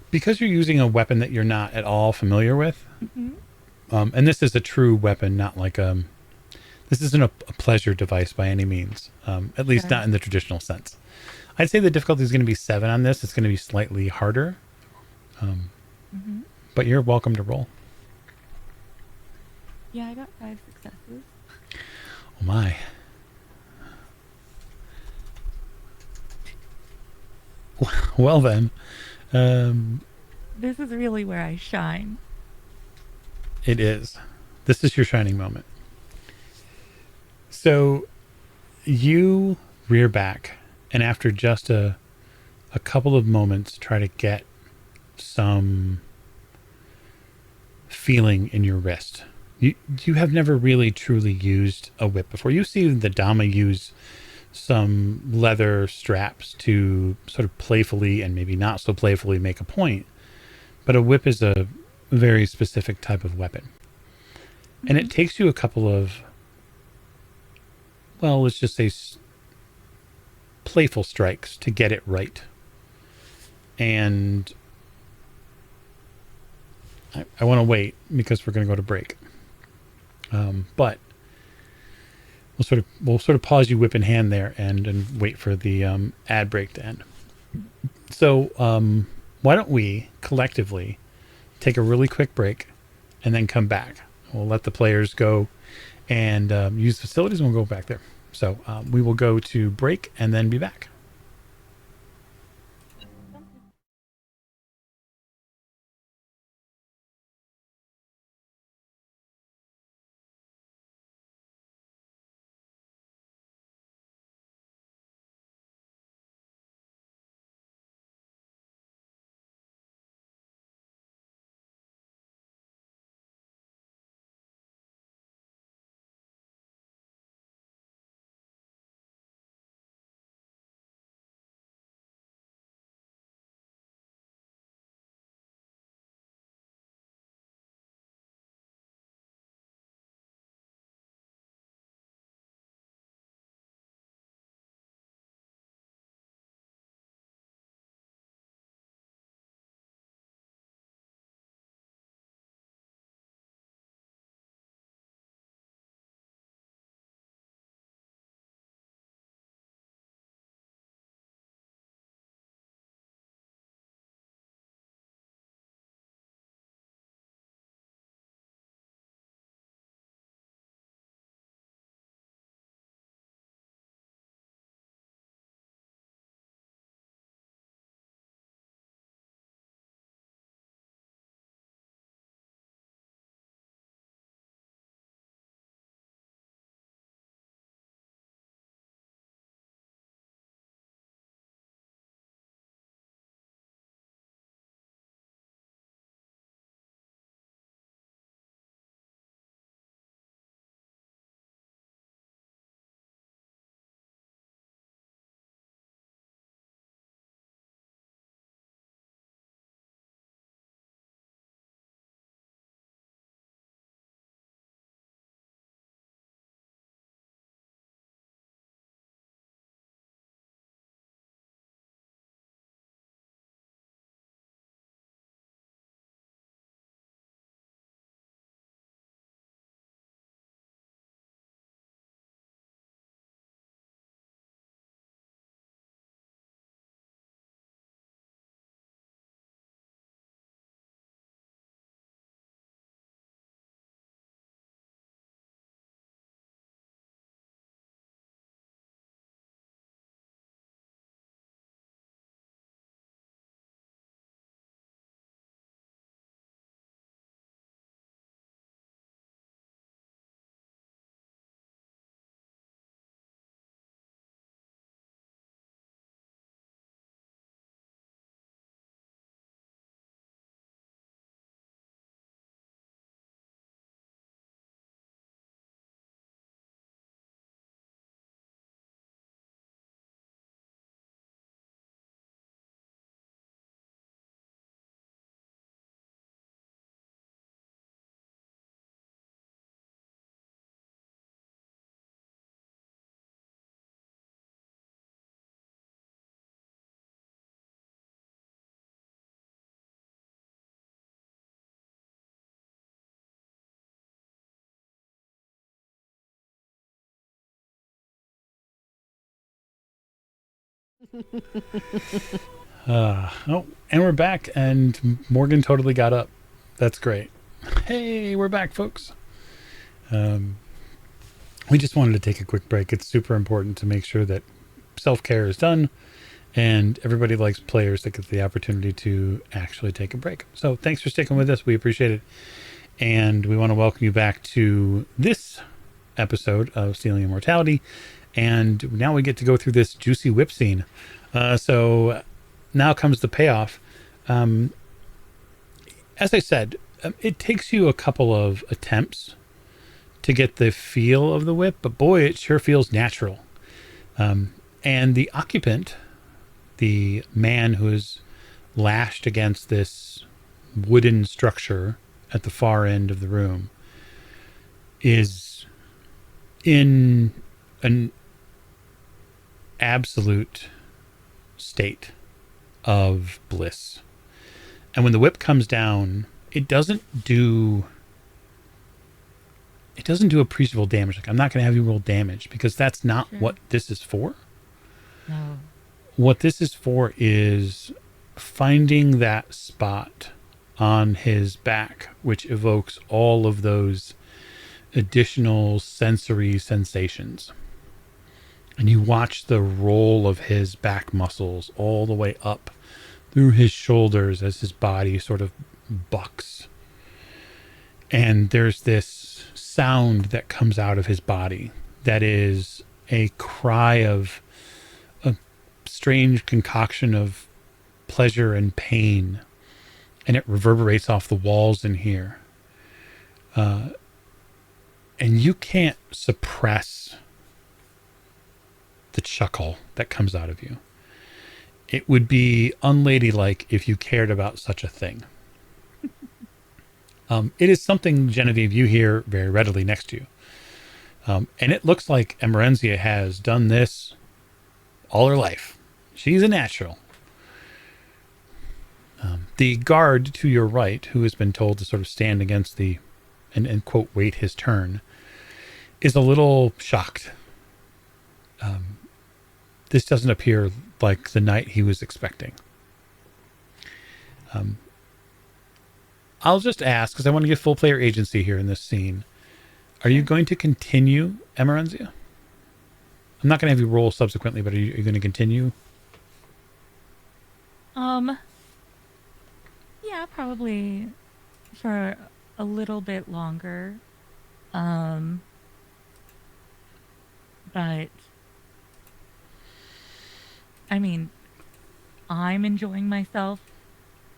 because you're using a weapon that you're not at all familiar with, and this is a true weapon, not like this isn't a pleasure device by any means, at least not in the traditional sense. I'd say the difficulty is going to be 7 on this. It's going to be slightly harder, but you're welcome to roll. Yeah, I got 5 successes. Oh my. Well then, this is really where I shine. it is. This is your shining moment. So you rear back, and after just a couple of moments, try to get some feeling in your wrist. You have never really truly used a whip before. You see the Dama use some leather straps to sort of playfully and maybe not so playfully make a point, but a whip is a very specific type of weapon. And it takes you a couple of, well, let's just say playful strikes to get it right. And I want to wait because we're going to go to break. But we'll sort of pause you whip in hand there and wait for the ad break to end. So why don't we collectively take a really quick break and then come back? We'll let the players go and use facilities, and we'll go back there. So we will go to break and then be back. Oh, and we're back, and Morgan totally got up. That's great. Hey, we're back, folks. We just wanted to take a quick break. It's super important to make sure that self-care is done, and everybody likes players that get the opportunity to actually take a break. So thanks for sticking with us. We appreciate it. And we want to welcome you back to this episode of Stealing Immortality. And now we get to go through this juicy whip scene. So now comes the payoff. As I said, it takes you a couple of attempts to get the feel of the whip, but boy, it sure feels natural. And the occupant, the man who is lashed against this wooden structure at the far end of the room, is in an absolute state of bliss. And when the whip comes down, it doesn't do appreciable damage. Like, I'm not going to have you roll damage because that's not what this is for. No. What this is for is finding that spot on his back, which evokes all of those additional sensory sensations. And you watch the roll of his back muscles all the way up through his shoulders as his body sort of bucks. And there's this sound that comes out of his body that is a cry of a strange concoction of pleasure and pain. And it reverberates off the walls in here. And you can't suppress the chuckle that comes out of you. It would be unladylike if you cared about such a thing. It is something, Genevieve, you hear very readily next to you. And it looks like Emerenzia has done this all her life. She's a natural. The guard to your right, who has been told to sort of stand against the, and quote, wait his turn, is a little shocked. This doesn't appear like the night he was expecting. I'll just ask, because I want to give full player agency here in this scene. Are you going to continue, Emerenzia? I'm not going to have you roll subsequently, but are you going to continue? Yeah, probably for a little bit longer. But I mean, I'm enjoying myself.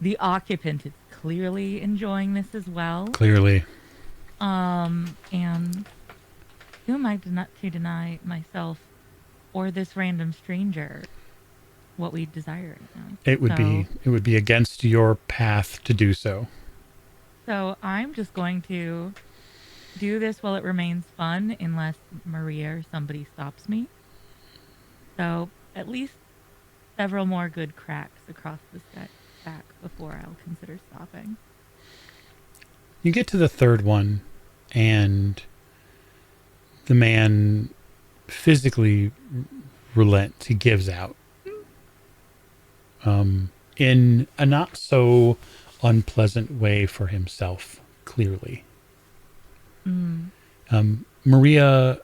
The occupant is clearly enjoying this as well. Clearly. And who am I to deny myself or this random stranger what we desire right now? It would be against your path to do so. So I'm just going to do this while it remains fun, unless Maria or somebody stops me. So at least several more good cracks across the stack before I'll consider stopping. You get to the third one, and the man physically relents. He gives out. In a not so unpleasant way for himself, clearly. Maria,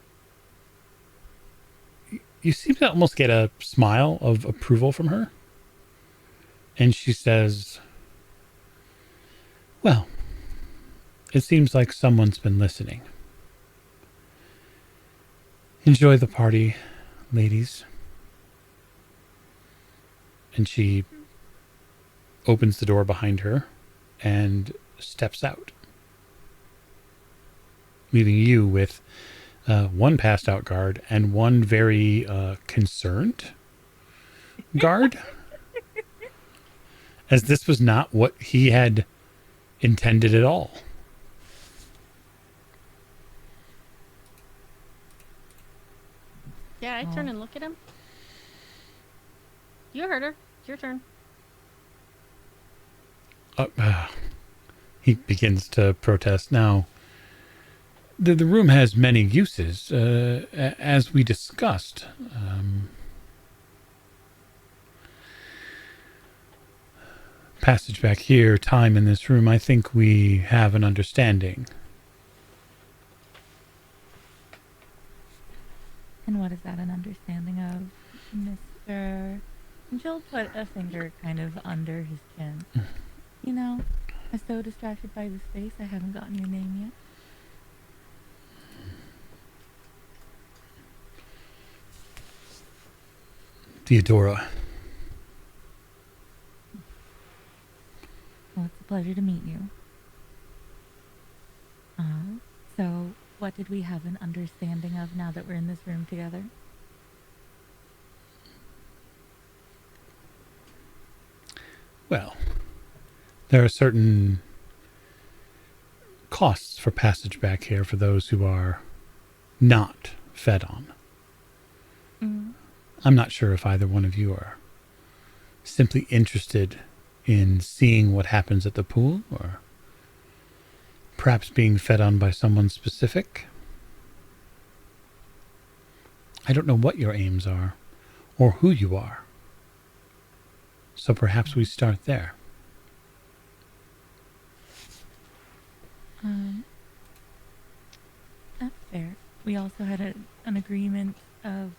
you seem to almost get a smile of approval from her. And she says, well, it seems like someone's been listening. Enjoy the party, ladies. And she opens the door behind her and steps out, leaving you with one passed out guard and one very concerned guard, as this was not what he had intended at all. Yeah, I turn and look at him. You heard her. It's your turn. He begins to protest. Now, the room has many uses, as we discussed. passage back here, time in this room, I think we have an understanding. And what is that an understanding of, Mr. And she'll put a finger kind of under his chin. You know, I'm so distracted by the space, I haven't gotten your name yet. Theodora. Well, it's a pleasure to meet you. So what did we have an understanding of now that we're in this room together? Well, there are certain costs for passage back here for those who are not fed on. I'm not sure if either one of you are simply interested in seeing what happens at the pool, or perhaps being fed on by someone specific. I don't know what your aims are, or who you are. So perhaps we start there. That's fair. We also had an agreement of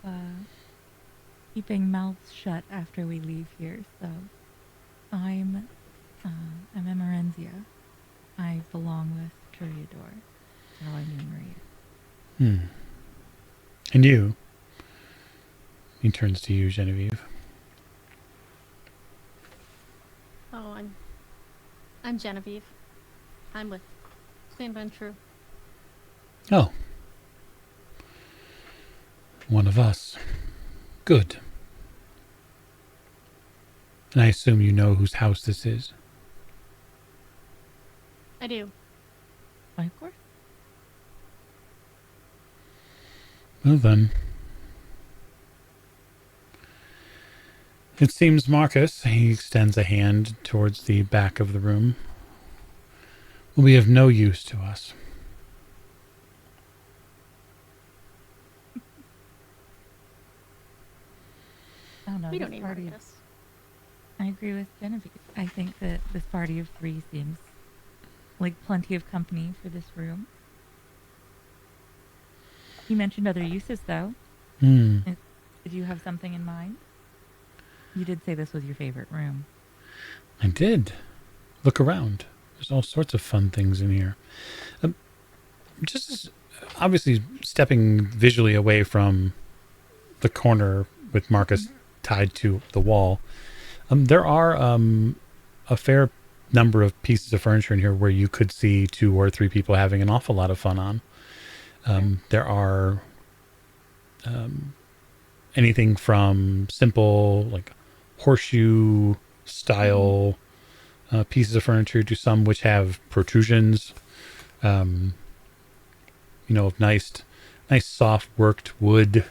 keeping mouths shut after we leave here, so I'm Emerenzia. I belong with Toreador. Now I knew Maria. And you? He turns to you, Genevieve. Oh, I'm Genevieve. I'm with Clan Ventru. Oh. One of us. Good. And I assume you know whose house this is? I do. Why, of course. Well then. It seems Marcus, he extends a hand towards the back of the room, will be of no use to us. Oh no, We this don't need party. Marcus. I agree with Genevieve. I think that this party of three seems like plenty of company for this room. You mentioned other uses, though. Did you have something in mind? You did say this was your favorite room. I did. Look around. There's all sorts of fun things in here. Just obviously stepping visually away from the corner with Marcus tied to the wall. There are a fair number of pieces of furniture in here where you could see 2 or 3 people having an awful lot of fun on. There are anything from simple, like horseshoe style pieces of furniture to some which have protrusions, of nice soft worked wood.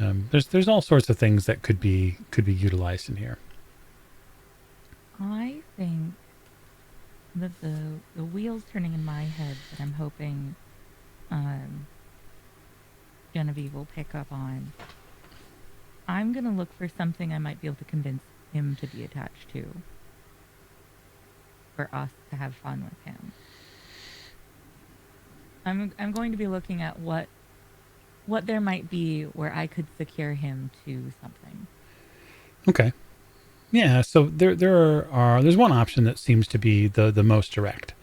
There's all sorts of things that could be utilized in here. I think that the wheels turning in my head that I'm hoping Genevieve will pick up on. I'm going to look for something I might be able to convince him to be attached to for us to have fun with him. I'm going to be looking at what there might be where I could secure him to something. Okay. Yeah, so there's one option that seems to be the most direct.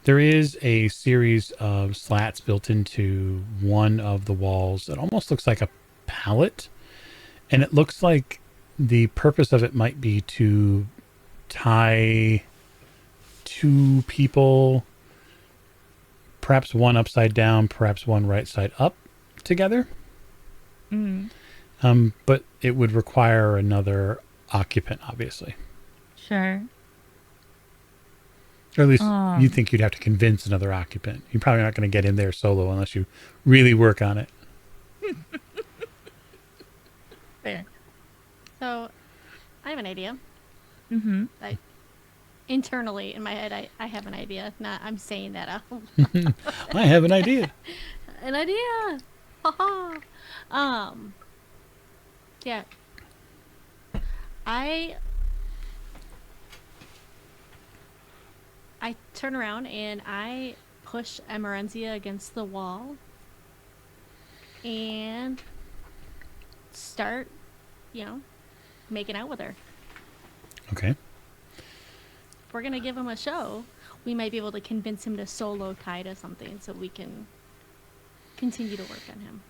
There is a series of slats built into one of the walls that almost looks like a pallet, and it looks like the purpose of it might be to tie 2 people, perhaps one upside down, perhaps one right side up, together. But it would require another occupant, obviously. Sure. Or at least you think you'd have to convince another occupant. You're probably not going to get in there solo unless you really work on it. Fair. So, I have an idea. Internally in my head, I have an idea. Not I'm saying that out. I have an idea. An idea. Ha. Yeah. I turn around and I push Emerenzia against the wall and start, making out with her. Okay. If we're gonna give him a show, we might be able to convince him to solo tie to something so we can continue to work on him.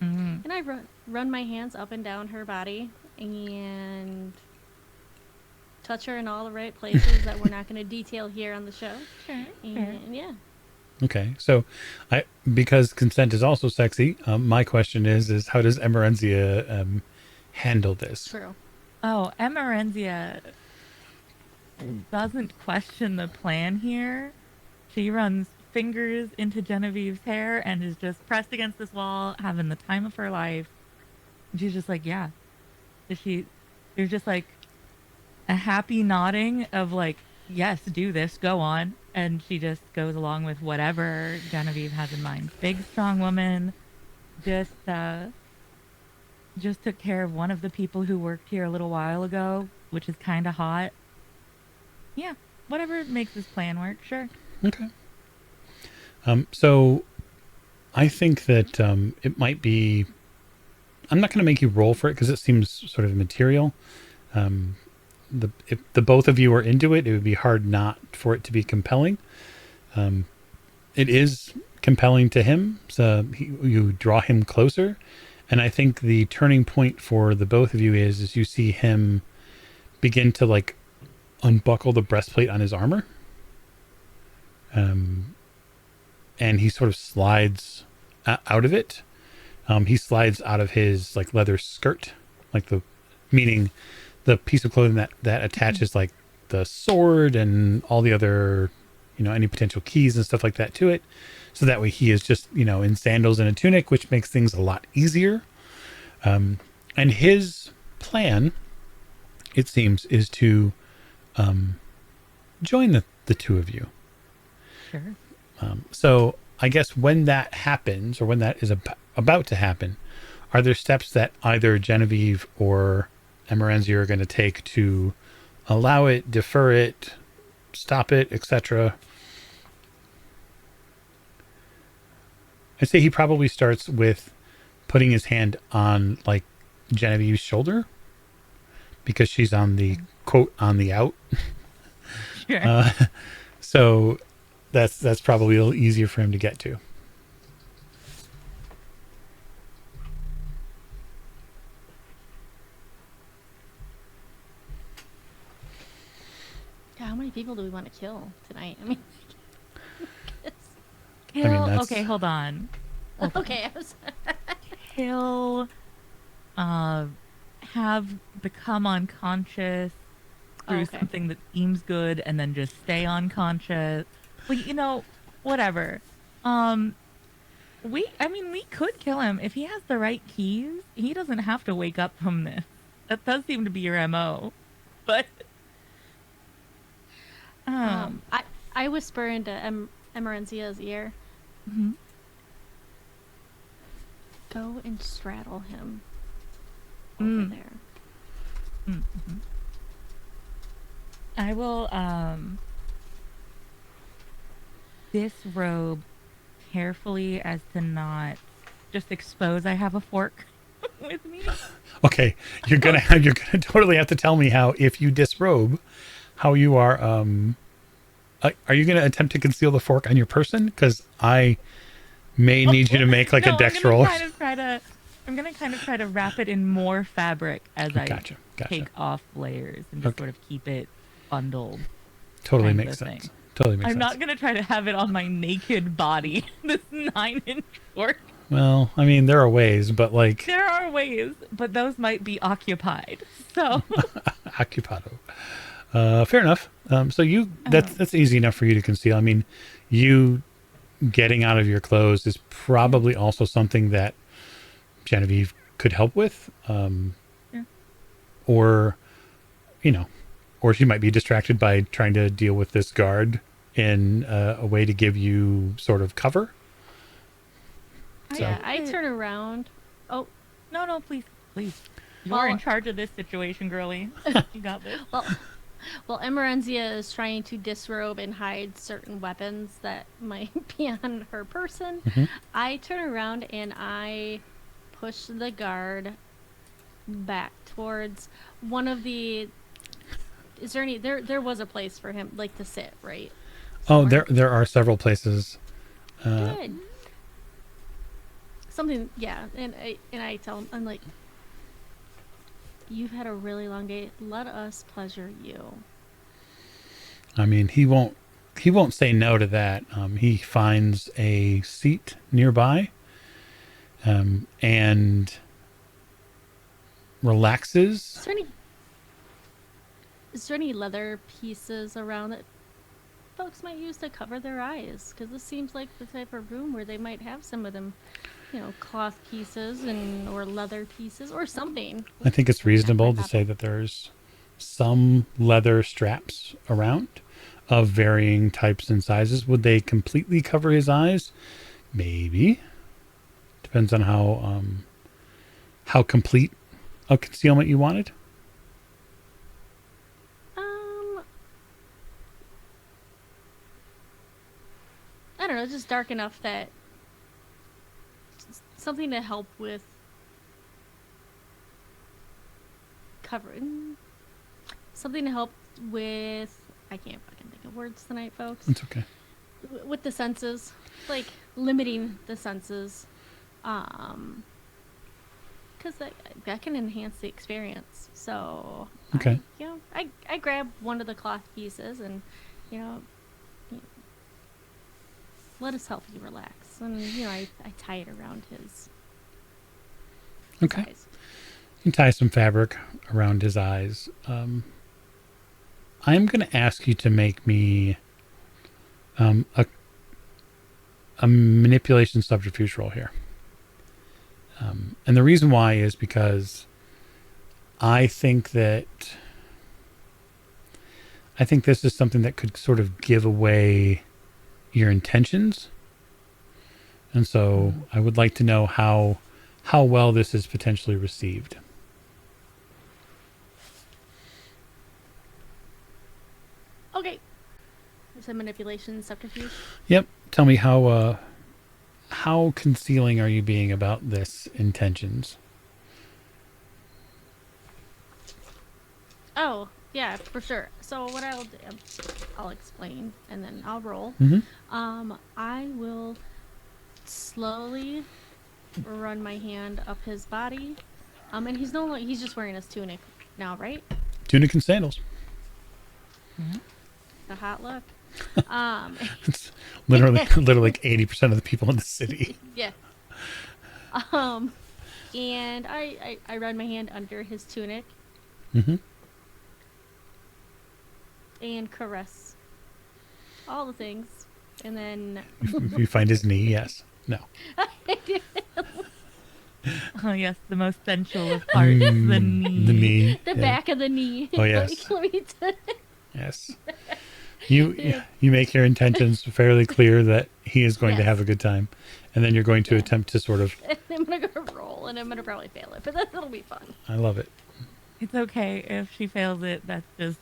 Mm-hmm. And I run my hands up and down her body and touch her in all the right places that we're not going to detail here on the show. Sure. And yeah. Okay. So, because consent is also sexy, my question is how does Emerenzia handle this? True. Oh, Emerenzia doesn't question the plan here. She runs fingers into Genevieve's hair and is just pressed against this wall, having the time of her life. And she's just like, yeah. There's just like a happy nodding of like, yes, do this, go on. And she just goes along with whatever Genevieve has in mind. Big, strong woman, just took care of one of the people who worked here a little while ago, which is kind of hot. Yeah, whatever makes this plan work, sure. Okay. So I think that it might be. I'm not going to make you roll for it because it seems sort of immaterial. If the both of you are into it, it would be hard not for it to be compelling. It is compelling to him, so you draw him closer, and I think the turning point for the both of you is you see him begin to like unbuckle the breastplate on his armor, and he sort of slides out of it. He slides out of his like leather skirt, like meaning the piece of clothing that attaches like the sword and all the other, any potential keys and stuff like that to it. So that way he is just, in sandals and a tunic, which makes things a lot easier. And his plan, it seems, is to join the two of you. Sure. So I guess when that happens, or when that is about to happen, are there steps that either Genevieve or Emerenzia are going to take to allow it, defer it, stop it, etc.? I'd say he probably starts with putting his hand on like Genevieve's shoulder because she's on the quote on the out. Sure. So that's probably a little easier for him to get to. God, how many people do we want to kill tonight? I mean, Kill. Okay, hold on. okay. Kill. Have become unconscious through something that seems good, and then just stay unconscious. Well, whatever. We could kill him if he has the right keys. He doesn't have to wake up from this. That does seem to be your MO, but. I whisper into Emerenzia's ear. Mm-hmm. Go and straddle him over there. Mm-hmm. I will disrobe carefully as to not just expose I have a fork with me. Okay, you're gonna totally have to tell me how, if you disrobe, how you are you going to attempt to conceal the fork on your person? Because I may need you to make like a dex roll. I'm going to kind of try to wrap it in more fabric as I Gotcha. take off layers and just sort of keep it bundled. Totally makes sense. I'm not going to try to have it on my naked body, this 9-inch fork. Well, I mean, there are ways, but like... There are ways, but those might be occupied, so... Occupado. Fair enough. So that's easy enough for you to conceal. I mean, you getting out of your clothes is probably also something that Genevieve could help with. Or, or she might be distracted by trying to deal with this guard in a way to give you sort of cover. Yeah, I turn around. Oh. No, please. You're in charge of this situation, girlie. You got this. Well, Well, Emerenzia is trying to disrobe and hide certain weapons that might be on her person. Mhm. I turn around and I push the guard back towards one of the. Is there any? There was a place for him, like to sit, right? Oh, Somewhere. there are several places. Good. Something, yeah. And I tell him, I'm like, you've had a really long day. Let us pleasure you. I mean, he won't say no to that. He finds a seat nearby, and relaxes. Is there any leather pieces around that folks might use to cover their eyes? Because this seems like the type of room where they might have some of them, cloth pieces or leather pieces or something. I think it's reasonable to say that there's some leather straps around of varying types and sizes. Would they completely cover his eyes? Maybe. Depends on how complete a concealment you wanted. I don't know, just dark enough that something to help with covering. Something to help with. I can't fucking think of words tonight, folks. It's okay. With the senses, like limiting the senses, because that can enhance the experience. So Okay. I grab one of the cloth pieces and let us help you relax. And I tie it around his Okay. eyes. You tie some fabric around his eyes. I'm going to ask you to make me a manipulation subterfuge roll here. And the reason why is because I think this is something that could sort of give away your intentions. And so I would like to know how well this is potentially received. Okay. It's a manipulation subterfuge. Yep. Tell me how concealing are you being about this intentions? Oh, yeah, for sure. So what I'll do, I'll explain and then I'll roll. Mm-hmm. I will slowly run my hand up his body. And he's just wearing his tunic now, right? Tunic and sandals. Mm-hmm. The hot look. It's literally like 80% of the people in the city. Yeah. And I run my hand under his tunic Mm-hmm. and caress all the things, and then You find his knee, yes. No. Oh yes, the most sensual of parts, the knee. The knee. the yeah. back of the knee. Oh, yes. Let me Yes. You make your intentions fairly clear that he is going to Yes. have a good time, and then you're going to attempt to sort of. I'm gonna go roll, and I'm gonna probably fail it, but that'll be fun. I love it. It's okay if she fails it. That's just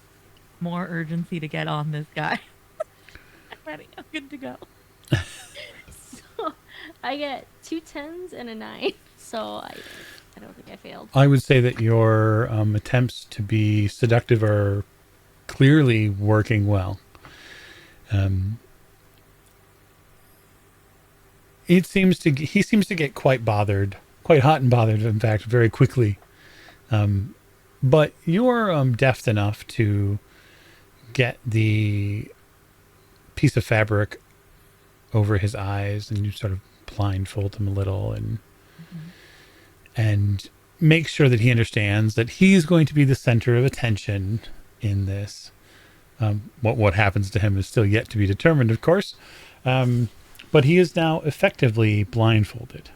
more urgency to get on this guy. I'm ready. I'm good to go. So I get 2 10s and a 9, so I don't think I failed. I would say that your attempts to be seductive are clearly working well. He seems to get quite hot and bothered, in fact, very quickly. But you're deft enough to get the piece of fabric over his eyes, and you sort of blindfold him a little and make sure that he understands that he's going to be the center of attention in this. What happens to him is still yet to be determined, of course. But he is now effectively blindfolded.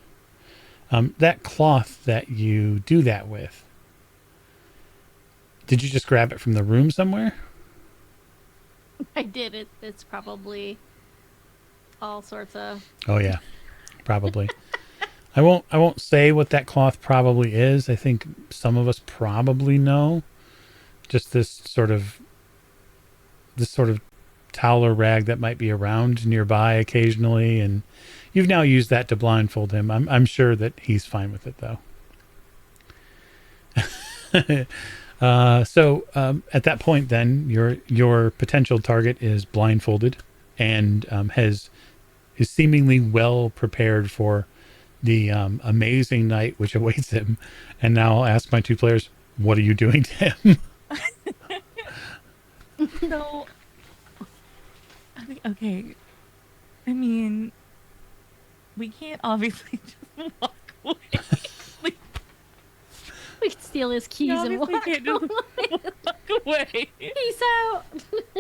That cloth that you do that with, did you just grab it from the room somewhere? I did it. It's probably all sorts of. Oh yeah, probably. I won't say what that cloth probably is. I think some of us probably know. Just this sort of this sort of towel or rag that might be around nearby occasionally, and you've now used that to blindfold him. I'm sure that he's fine with it though. So at that point, then your potential target is blindfolded and is seemingly well prepared for the amazing night which awaits him. And now I'll ask my two players, what are you doing to him? So, okay. I mean, we can't obviously just walk away. We could steal his keys We and obviously walk can't just walk away. Peace out.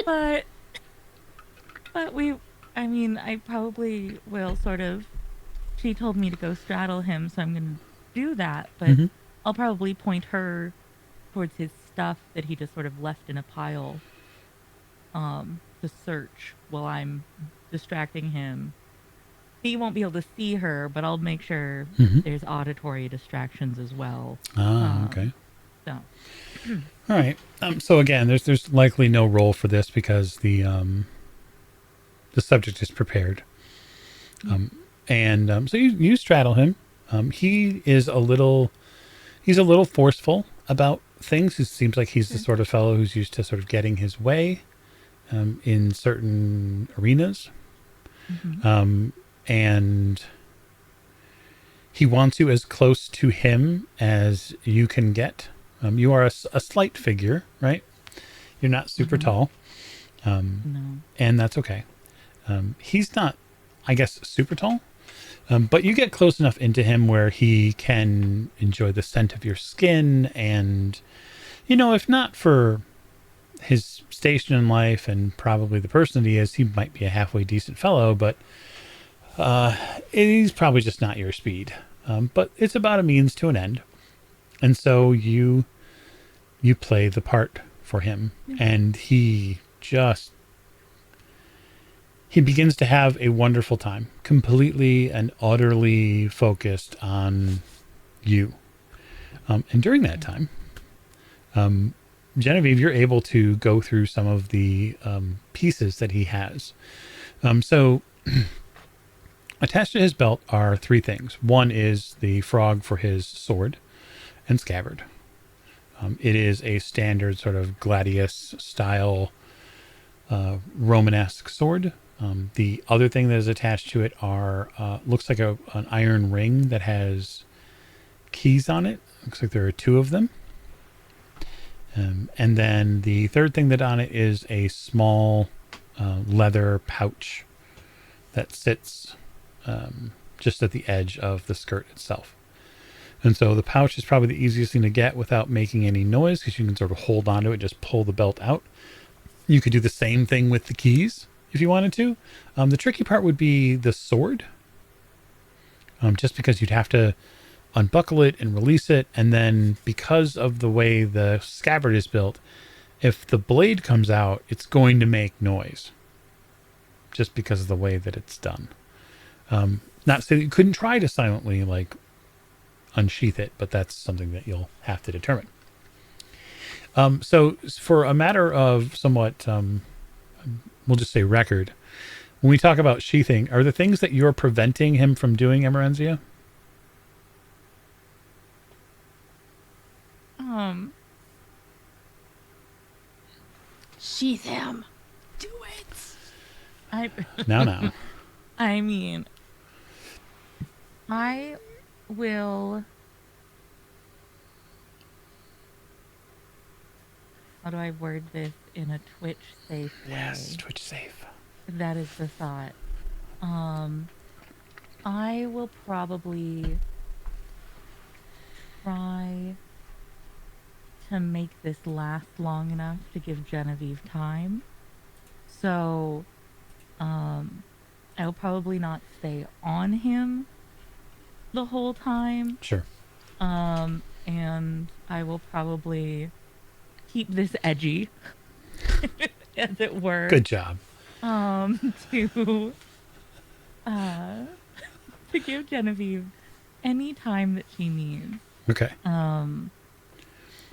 But I mean, I probably will sort of. She told me to go straddle him, so I'm going to do that. But Mhm. I'll probably point her towards his stuff that he just sort of left in a pile to search while I'm distracting him. He won't be able to see her, but I'll make sure Mhm. there's auditory distractions as well. Okay. So, All right. So again, there's likely no role for this because the subject is prepared. So you straddle him. He is he's a little forceful about things. It seems like he's the sort of fellow who's used to sort of getting his way in certain arenas. And he wants you as close to him as you can get. You are a slight figure, right? You're not super tall. no. And that's okay. He's not, I guess, super tall. But you get close enough into him where he can enjoy the scent of your skin. And, if not for his station in life and probably the person that he is, he might be a halfway decent fellow, but he's probably just not your speed. But it's about a means to an end. And so you play the part for him. And he begins to have a wonderful time, completely and utterly focused on you. And during that time, Genevieve, you're able to go through some of the pieces that he has. So attached to his belt are three things. One is the frog for his sword and scabbard. It is a standard sort of gladius style Romanesque sword. The other thing that is attached to it looks like an iron ring that has keys on it. Looks like there are two of them. And then the third thing that on it is a small leather pouch that sits just at the edge of the skirt itself. And so the pouch is probably the easiest thing to get without making any noise because you can sort of hold onto it, just pull the belt out. You could do the same thing with the keys if you wanted to. The tricky part would be the sword, just because you'd have to unbuckle it and release it. And then because of the way the scabbard is built, if the blade comes out, it's going to make noise just because of the way that it's done. Not to say that you couldn't try to silently unsheath it, but that's something that you'll have to determine. So for a matter of somewhat, we'll just say record, when we talk about sheathing, are the things that you're preventing him from doing, Emerenzia? Sheath him. Do it. Now. I mean, I will. How do I word this in a Twitch safe way? Yes, Twitch safe. That is the thought. I will probably try to make this last long enough to give Genevieve time. So, I'll probably not stay on him the whole time. Sure. And I will probably keep this edgy, as it were. Good job. To give Genevieve any time that she needs. Okay.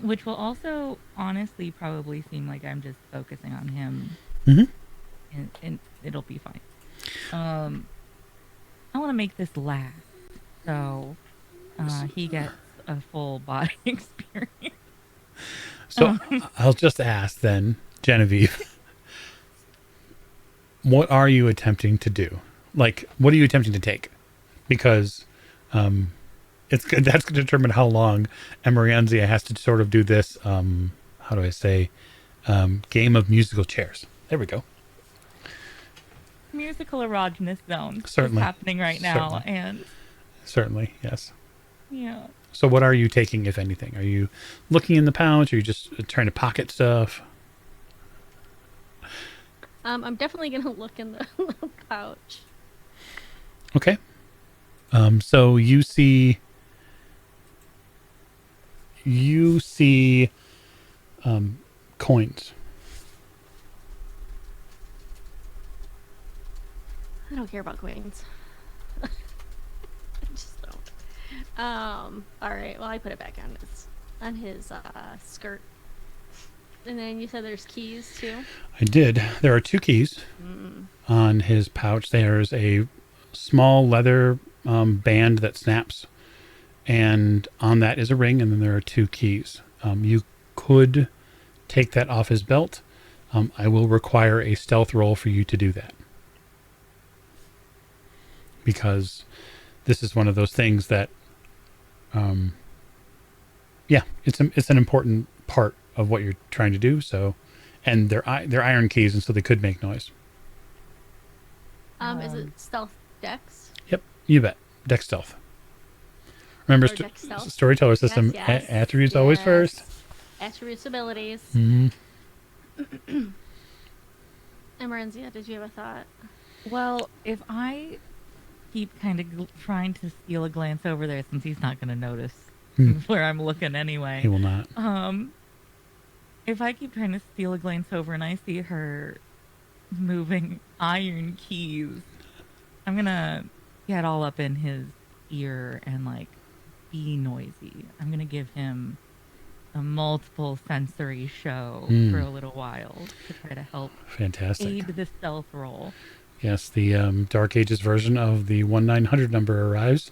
Which will also honestly probably seem like I'm just focusing on him Mm-hmm. and it'll be fine. I want to make this last, so he gets a full body experience. So I'll just ask then, Genevieve, what are you attempting to do? Like, what are you attempting to take? Because it's good. That's going to determine how long Emerenzia has to sort of do this. How do I say? Game of musical chairs. There we go. Musical erogenous zone Certainly. is happening right now, Certainly. and Certainly, yes. yeah. So what are you taking, if anything? Are you looking in the pouch? Are you just trying to pocket stuff? I'm definitely gonna look in the pouch. Okay. So you see coins. I don't care about coins. I just don't. All right. Well, I put it back on his skirt. And then you said there's keys too. I did. There are 2 keys on his pouch. There's a small leather band that snaps, and on that is a ring, and then there are 2 keys. You could take that off his belt. I will require a stealth roll for you to do that, because this is one of those things that, it's an important part of what you're trying to do. So, and they're iron keys, and so they could make noise. Is it stealth dex? Yep, you bet. Dex stealth. Remember, Or dex stealth? storyteller system, Yes, attributes always yes. first. Attributes, abilities. Mm-hmm. Emerenzia, did you have a thought? Well, if I keep kind of trying to steal a glance over there, since he's not going to notice where I'm looking anyway. He will not. If I keep trying to steal a glance over and I see her moving iron keys, I'm gonna get all up in his ear and like be noisy. I'm gonna give him a multiple sensory show for a little while to try to help Fantastic. aid the stealth roll. Yes, the Dark Ages version of the 1-900 number arrives,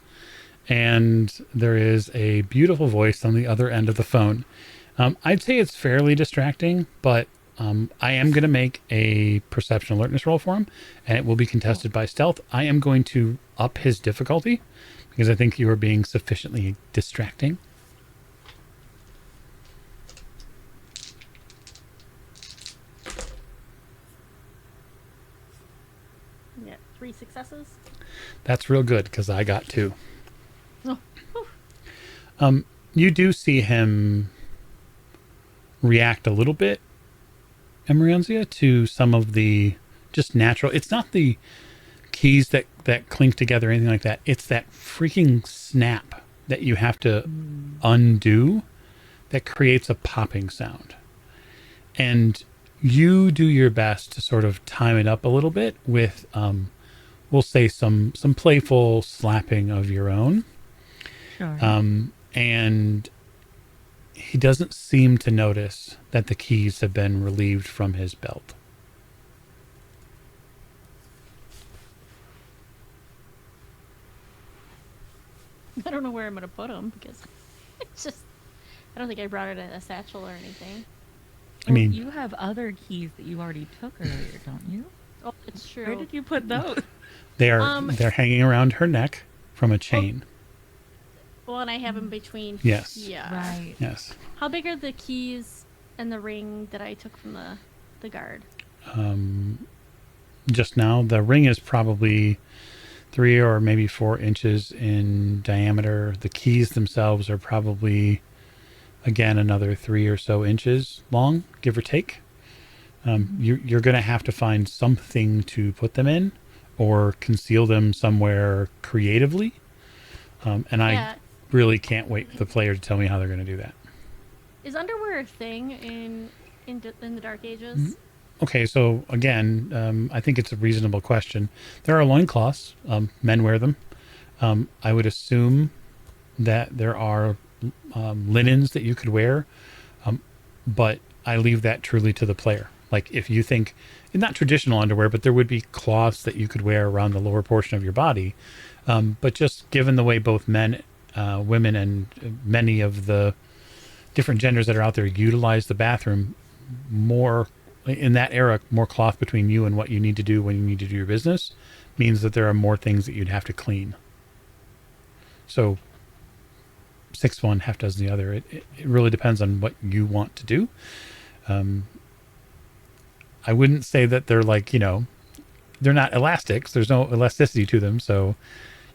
and there is a beautiful voice on the other end of the phone. I'd say it's fairly distracting, but I am going to make a perception alertness roll for him, and it will be contested by stealth. I am going to up his difficulty because I think you are being sufficiently distracting. Yeah, 3 successes. That's real good because I got 2. Oh, whew. You do see him react a little bit, Emerenzia, to some of the just natural. It's not the keys that clink together or anything like that. It's that freaking snap that you have to undo that creates a popping sound. And you do your best to sort of time it up a little bit with, we'll say some playful slapping of your own. Sure. And he doesn't seem to notice that the keys have been relieved from his belt. I don't know where I'm gonna put them because it's just. I don't think I brought it in a satchel or anything. I mean, you have other keys that you already took earlier, don't you? Oh, it's true. Where did you put those? they're hanging around her neck from a chain. Well, and I have them between. Yes. Yeah. Right. Yes. How big are the keys and the ring that I took from the guard? Just now, the ring is probably 3 or maybe 4 inches in diameter. The keys themselves are probably, again, another 3 or so inches long, give or take. You're going to have to find something to put them in or conceal them somewhere creatively. And I really can't wait for the player to tell me how they're going to do that. Is underwear a thing in the Dark Ages? Okay, so again, I think it's a reasonable question. There are loincloths. Men wear them. I would assume that there are linens that you could wear, but I leave that truly to the player. Like if you think, not traditional underwear, but there would be cloths that you could wear around the lower portion of your body. But just given the way both men, women, and many of the different genders that are out there utilize the bathroom more in that era, more cloth between you and what you need to do when you need to do your business means that there are more things that you'd have to clean. So 6 one, half dozen the other. It really depends on what you want to do. I wouldn't say that they're like, they're not elastics. There's no elasticity to them. So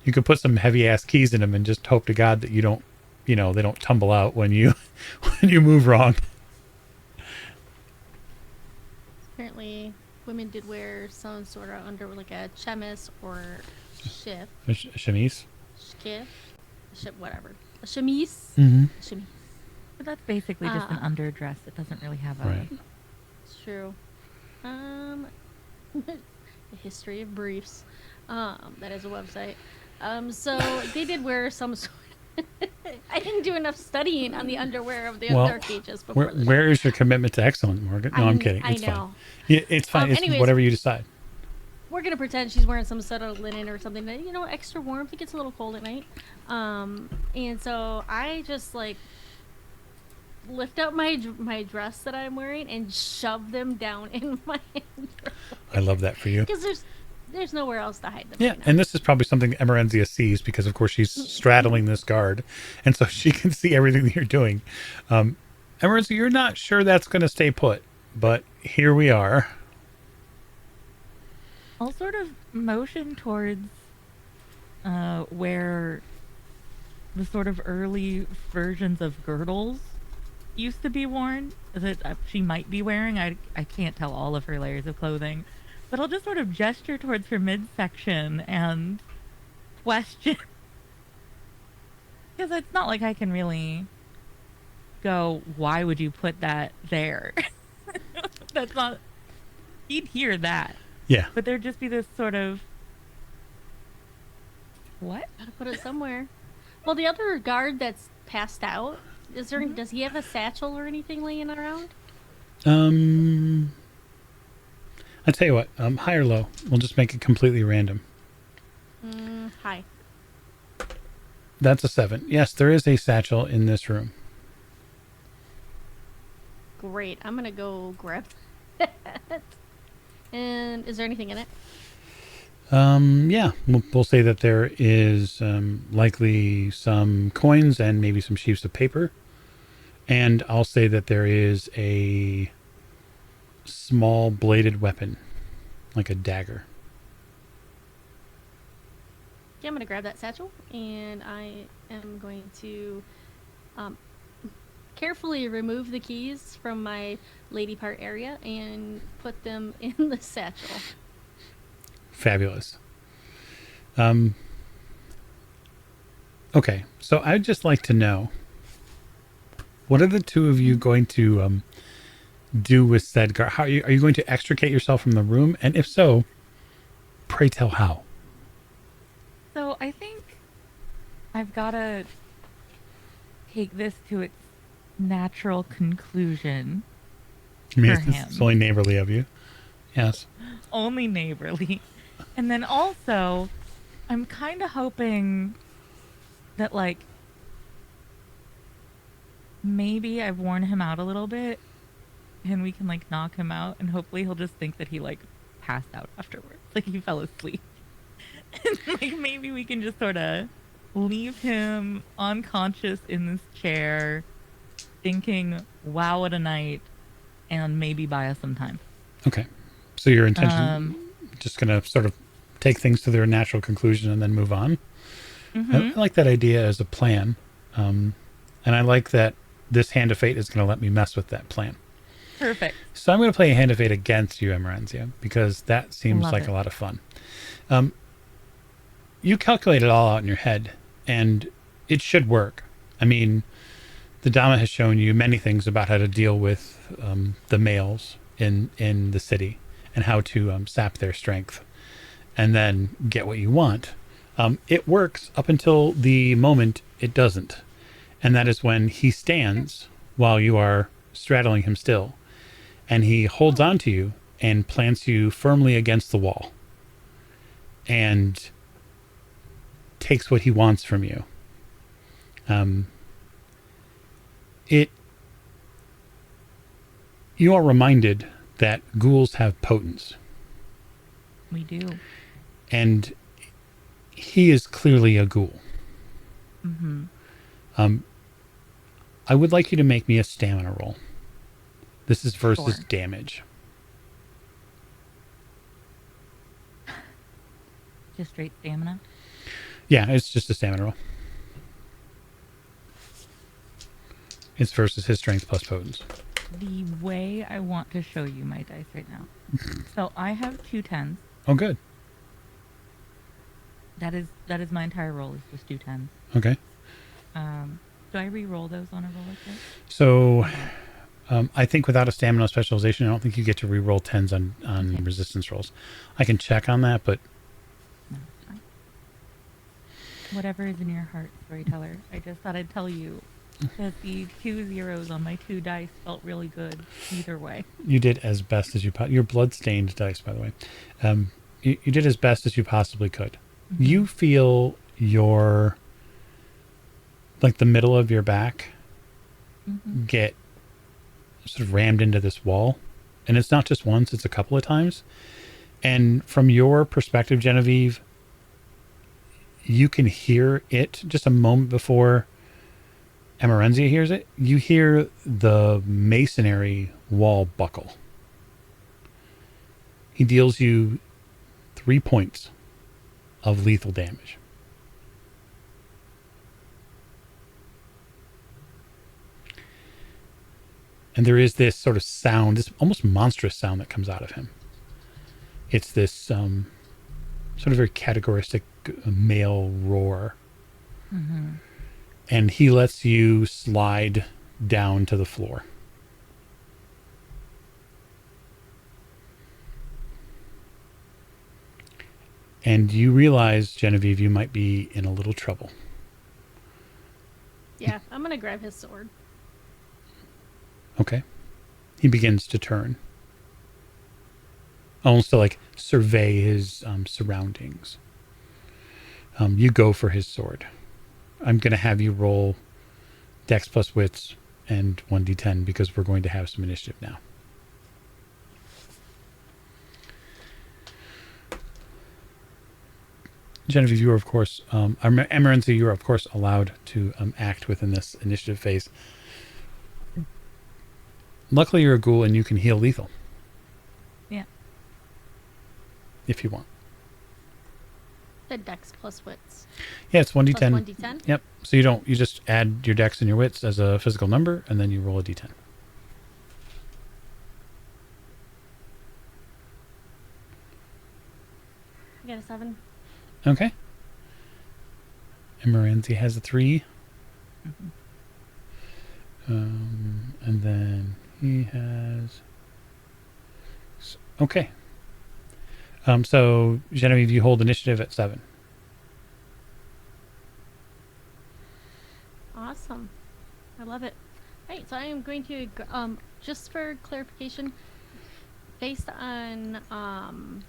you could put some heavy ass keys in them and just hope to God that you don't, they don't tumble out when you when you move wrong. Apparently, women did wear some sort of under like a chemise or shift. A chemise. Whatever. A chemise. Mm-hmm. Chemise. But that's basically just an underdress. It doesn't really have a... Right. It's true. The history of briefs. That is a website. So they did wear some sort. I didn't do enough studying on the underwear of the Dark Ages before. Where is your commitment to excellence, Morgan? No, I'm kidding. It's fine. Yeah, it's fine. It's anyways, whatever you decide. We're gonna pretend she's wearing some sort of linen or something that extra warmth. It gets a little cold at night. And so I just like lift up my dress that I'm wearing and shove them down in my underwear. I love that for you. Because there's nowhere else to hide them. Yeah, and this is probably something Emerenzia sees because, of course, she's straddling this guard, and so she can see everything that you're doing. Emerenzia, you're not sure that's going to stay put, but here we are. I'll sort of motion towards where the sort of early versions of girdles used to be worn that she might be wearing. I can't tell all of her layers of clothing. But I'll just sort of gesture towards her midsection and question. Because it's not like I can really go, why would you put that there? That's not... He'd hear that. Yeah. But there'd just be this sort of... What? Gotta put it somewhere. Well, the other guard that's passed out, does he have a satchel or anything laying around? I'll tell you what, high or low? We'll just make it completely random. High. That's a 7. Yes, there is a satchel in this room. Great. I'm gonna go grab that. And is there anything in it? Yeah, we'll say that there is likely some coins and maybe some sheets of paper. And I'll say that there is a small bladed weapon, like a dagger. Yeah, I'm gonna grab that satchel, and I am going to carefully remove the keys from my lady part area and put them in the satchel. Fabulous. Okay, so I'd just like to know, what are the two of you going to do with said guard? Are you going to extricate yourself from the room? And if so, pray tell how. So I think I've got to take this to its natural conclusion I mean, for him. It's only neighborly of you. Yes. Only neighborly. And then also, I'm kind of hoping that, like, maybe I've worn him out a little bit and we can, like, knock him out and hopefully he'll just think that he, like, passed out afterwards. Like, he fell asleep. And, like, maybe we can just sort of leave him unconscious in this chair thinking, wow, what a night, and maybe buy us some time. Okay. So your intention, just going to sort of take things to their natural conclusion and then move on. I like that idea as a plan. And I like that this Hand of Fate is going to let me mess with that plan. Perfect. So I'm going to play a Hand of Fate against you, Emerenzia, because that seems Love like it. a lot of fun. You calculate it all out in your head, and it should work. I mean, the Dama has shown you many things about how to deal with the males in the city and how to sap their strength and then get what you want. It works up until the moment it doesn't. And that is when he stands while you are straddling him still. and he holds on to you and plants you firmly against the wall and takes what he wants from you. You are reminded that ghouls have potence, We do. and he is clearly a ghoul. Mm-hmm. I would like you to make me a stamina roll. This is versus Sure. damage. Just straight stamina. Yeah, it's just a stamina roll. It's versus his strength plus potence. The way I want to show you my dice right now. So I have 2 10s. Oh, good. That is my entire roll is just 2 10s. Okay. Do I re-roll those on a roll like this? So, I think without a stamina specialization, I don't think you get to re-roll 10s on Okay. resistance rolls. I can check on that, but No, it's fine. Whatever is in your heart, storyteller. I just thought I'd tell you that the 2 zeros on my 2 dice felt really good either way. you did as best as you your blood-stained dice, by the way. You did as best as you possibly could. Mm-hmm. You feel your, like the middle of your back Mm-hmm. get sort of rammed into this wall. And it's not just once, it's a couple of times. And from your perspective, Genevieve, you can hear it just a moment before Emerenzia hears it. You hear the masonry wall buckle. He deals you 3 points of lethal damage. And there is this sort of sound, this almost monstrous sound that comes out of him. It's this sort of very categoristic male roar. Mm-hmm. And he lets you slide down to the floor. And you realize, Genevieve, you might be in a little trouble. Yeah, I'm gonna grab his sword. Okay. He begins to turn. Almost to like survey his surroundings. You go for his sword. I'm going to have you roll Dex plus Wits and 1d10 because we're going to have some initiative now. Genevieve, you are, of course, Emerenzi, you are, of course, allowed to act within this initiative phase. Luckily, you're a ghoul and you can heal lethal. Yeah. If you want. The Dex plus Wits. Yeah, it's 1d10. Plus 1d10? Yep. So you just add your Dex and your Wits as a physical number, and then you roll a d10. I got a 7. Okay. Emerenzi has a 3. Mm-hmm. And then he has... Okay. So, Genevieve, you hold initiative at 7. Awesome. I love it. Right, so I am going to, just for clarification, based on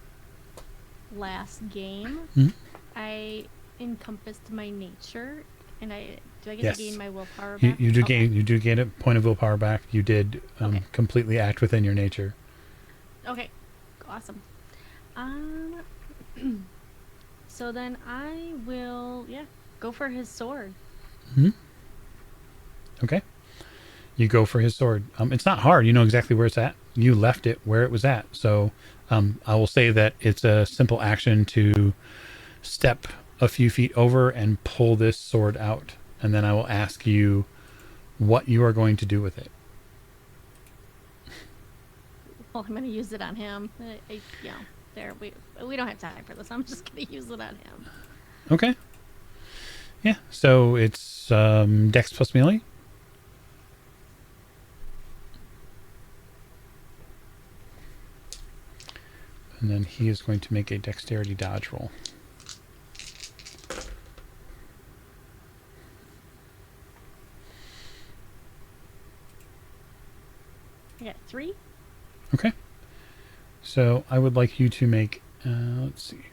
last game, Mhm. I encompassed my nature, and do I get Yes. to gain my willpower You, back? you do Okay. gain. You do get a point of willpower back. You did Okay. completely act within your nature. Okay, awesome. So then I will, go for his sword. Okay. You go for his sword. It's not hard. You know exactly where it's at. You left it where it was at. So I will say that it's a simple action to step a few feet over and pull this sword out. And then I will ask you what you are going to do with it. Well, I'm going to use it on him. We don't have time for this. I'm just going to use it on him. Okay. Yeah. So it's Dex plus melee. And then he is going to make a dexterity dodge roll. I got 3. Okay. So I would like you to make, let's see here.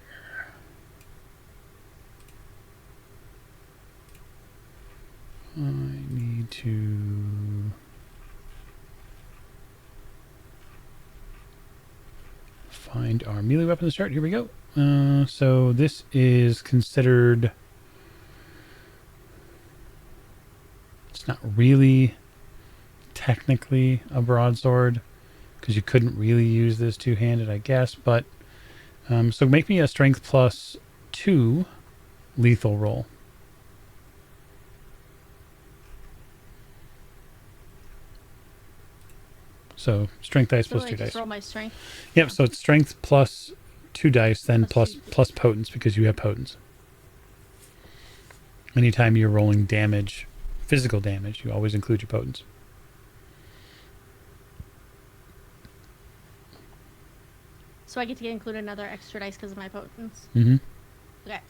I need to find our melee weapons chart. Here we go. So this is considered, it's not really technically a broadsword because you couldn't really use this two-handed, I guess. But so make me a strength +2 lethal roll. So strength dice So plus I 2 just dice. roll my strength. Yep. So it's strength +2 dice, then Plus plus two. potence because you have potence. Anytime you're rolling damage, physical damage, you always include your potence. So I get to include another extra dice because of my potence. Mm-hmm. Okay.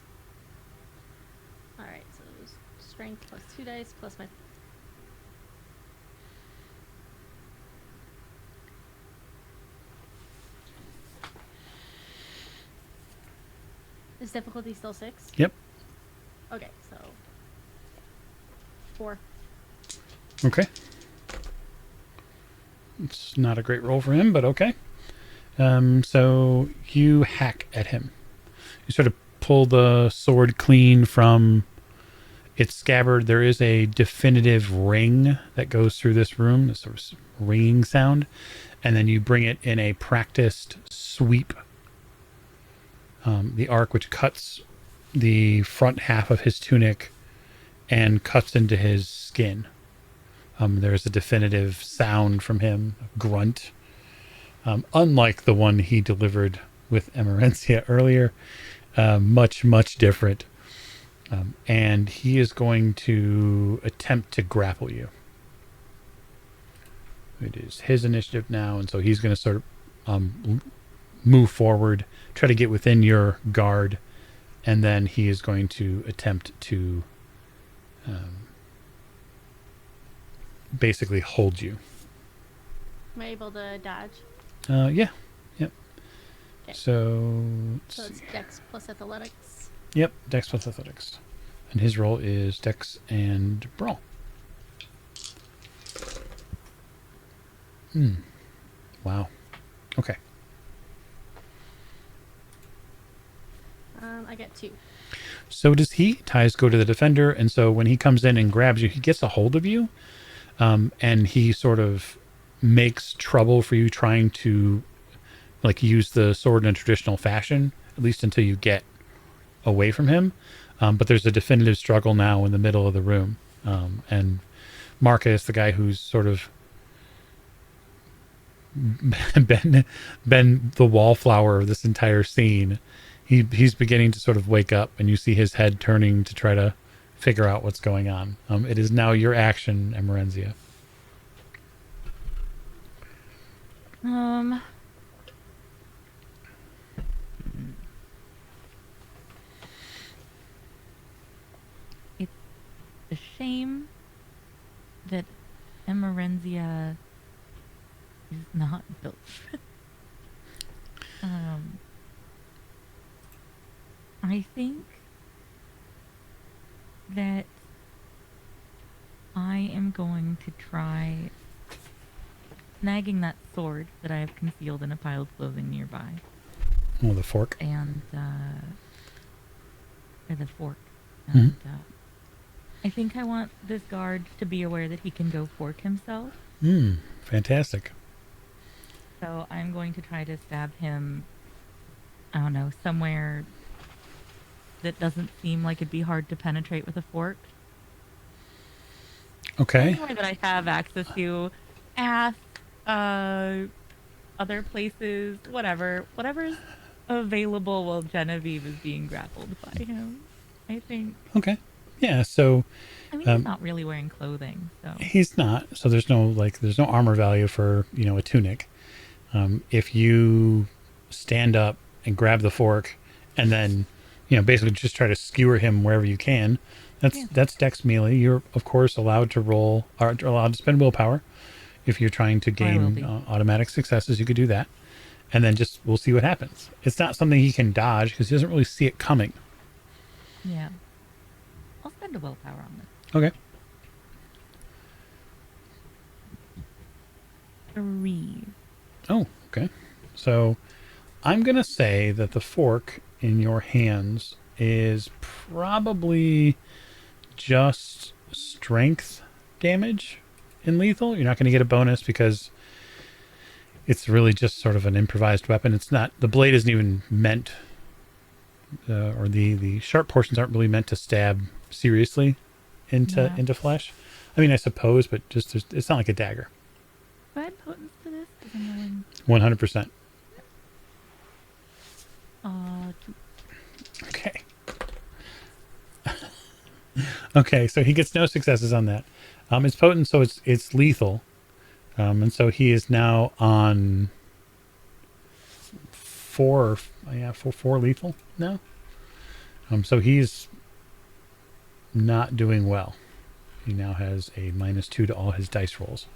All right. So it was strength +2 dice plus my. Is difficulty still 6? Yep. Okay, so 4. Okay. It's not a great roll for him, but okay. So you hack at him. You sort of pull the sword clean from its scabbard. There is a definitive ring that goes through this room, this sort of ringing sound, and then you bring it in a practiced sweep. The arc which cuts the front half of his tunic and cuts into his skin. There's a definitive sound from him, a grunt. Unlike the one he delivered with Emerencia earlier, much, much different. And he is going to attempt to grapple you. It is his initiative now, and so he's going to sort of move forward, try to get within your guard, and then he is going to attempt to basically hold you. Am I able to dodge? Yeah. Yep. Okay. So, So let's it's see. Dex plus athletics. Yep, Dex plus Athletics. And his roll is Dex and Brawl. Wow. Okay. I get 2. So does he. Ties go to the defender, and so when he comes in and grabs you, he gets a hold of you, and he sort of makes trouble for you trying to like use the sword in a traditional fashion, at least until you get away from him. But there's a definitive struggle now in the middle of the room, and Marcus, the guy who's sort of been the wallflower of this entire scene, he's beginning to sort of wake up, and you see his head turning to try to figure out what's going on. It is now your action, Emerenzia. It's a shame that Emerenzia is not built. I think that I am going to try snagging that sword that I have concealed in a pile of clothing nearby. Oh, the fork. And, or the fork. And, I think I want this guard to be aware that he can go fork himself. Fantastic. So I'm going to try to stab him, I don't know, somewhere that doesn't seem like it'd be hard to penetrate with a fork. Okay. Somewhere that I have access to. Ass, other places, whatever's available while Genevieve is being grappled by him, I think. Okay. Yeah, so I mean, he's not really wearing clothing, so. he's not. So there's no armor value for, a tunic. If you stand up and grab the fork and then, basically just try to skewer him wherever you can, that's Dex melee. You're of course allowed to roll, or allowed to spend willpower. If you're trying to will gain be. automatic successes, you could do that. And then just we'll see what happens. It's not something he can dodge because he doesn't really see it coming. Yeah. I'll spend a willpower on this. Okay. 3. Oh, okay. So I'm going to say that the fork in your hands is probably just strength damage in lethal. You're not going to get a bonus because it's really just sort of an improvised weapon. It's not, the blade isn't even meant, or the sharp portions aren't really meant to stab seriously into flesh. I mean, I suppose, but just it's not like a dagger. Do I add potence to this? 'Cause I'm rolling 100%. 2. Okay. Okay, so he gets no successes on that. It's potent, so it's lethal. And so he is now on 4 lethal now. So he's not doing well. He now has a -2 to all his dice rolls.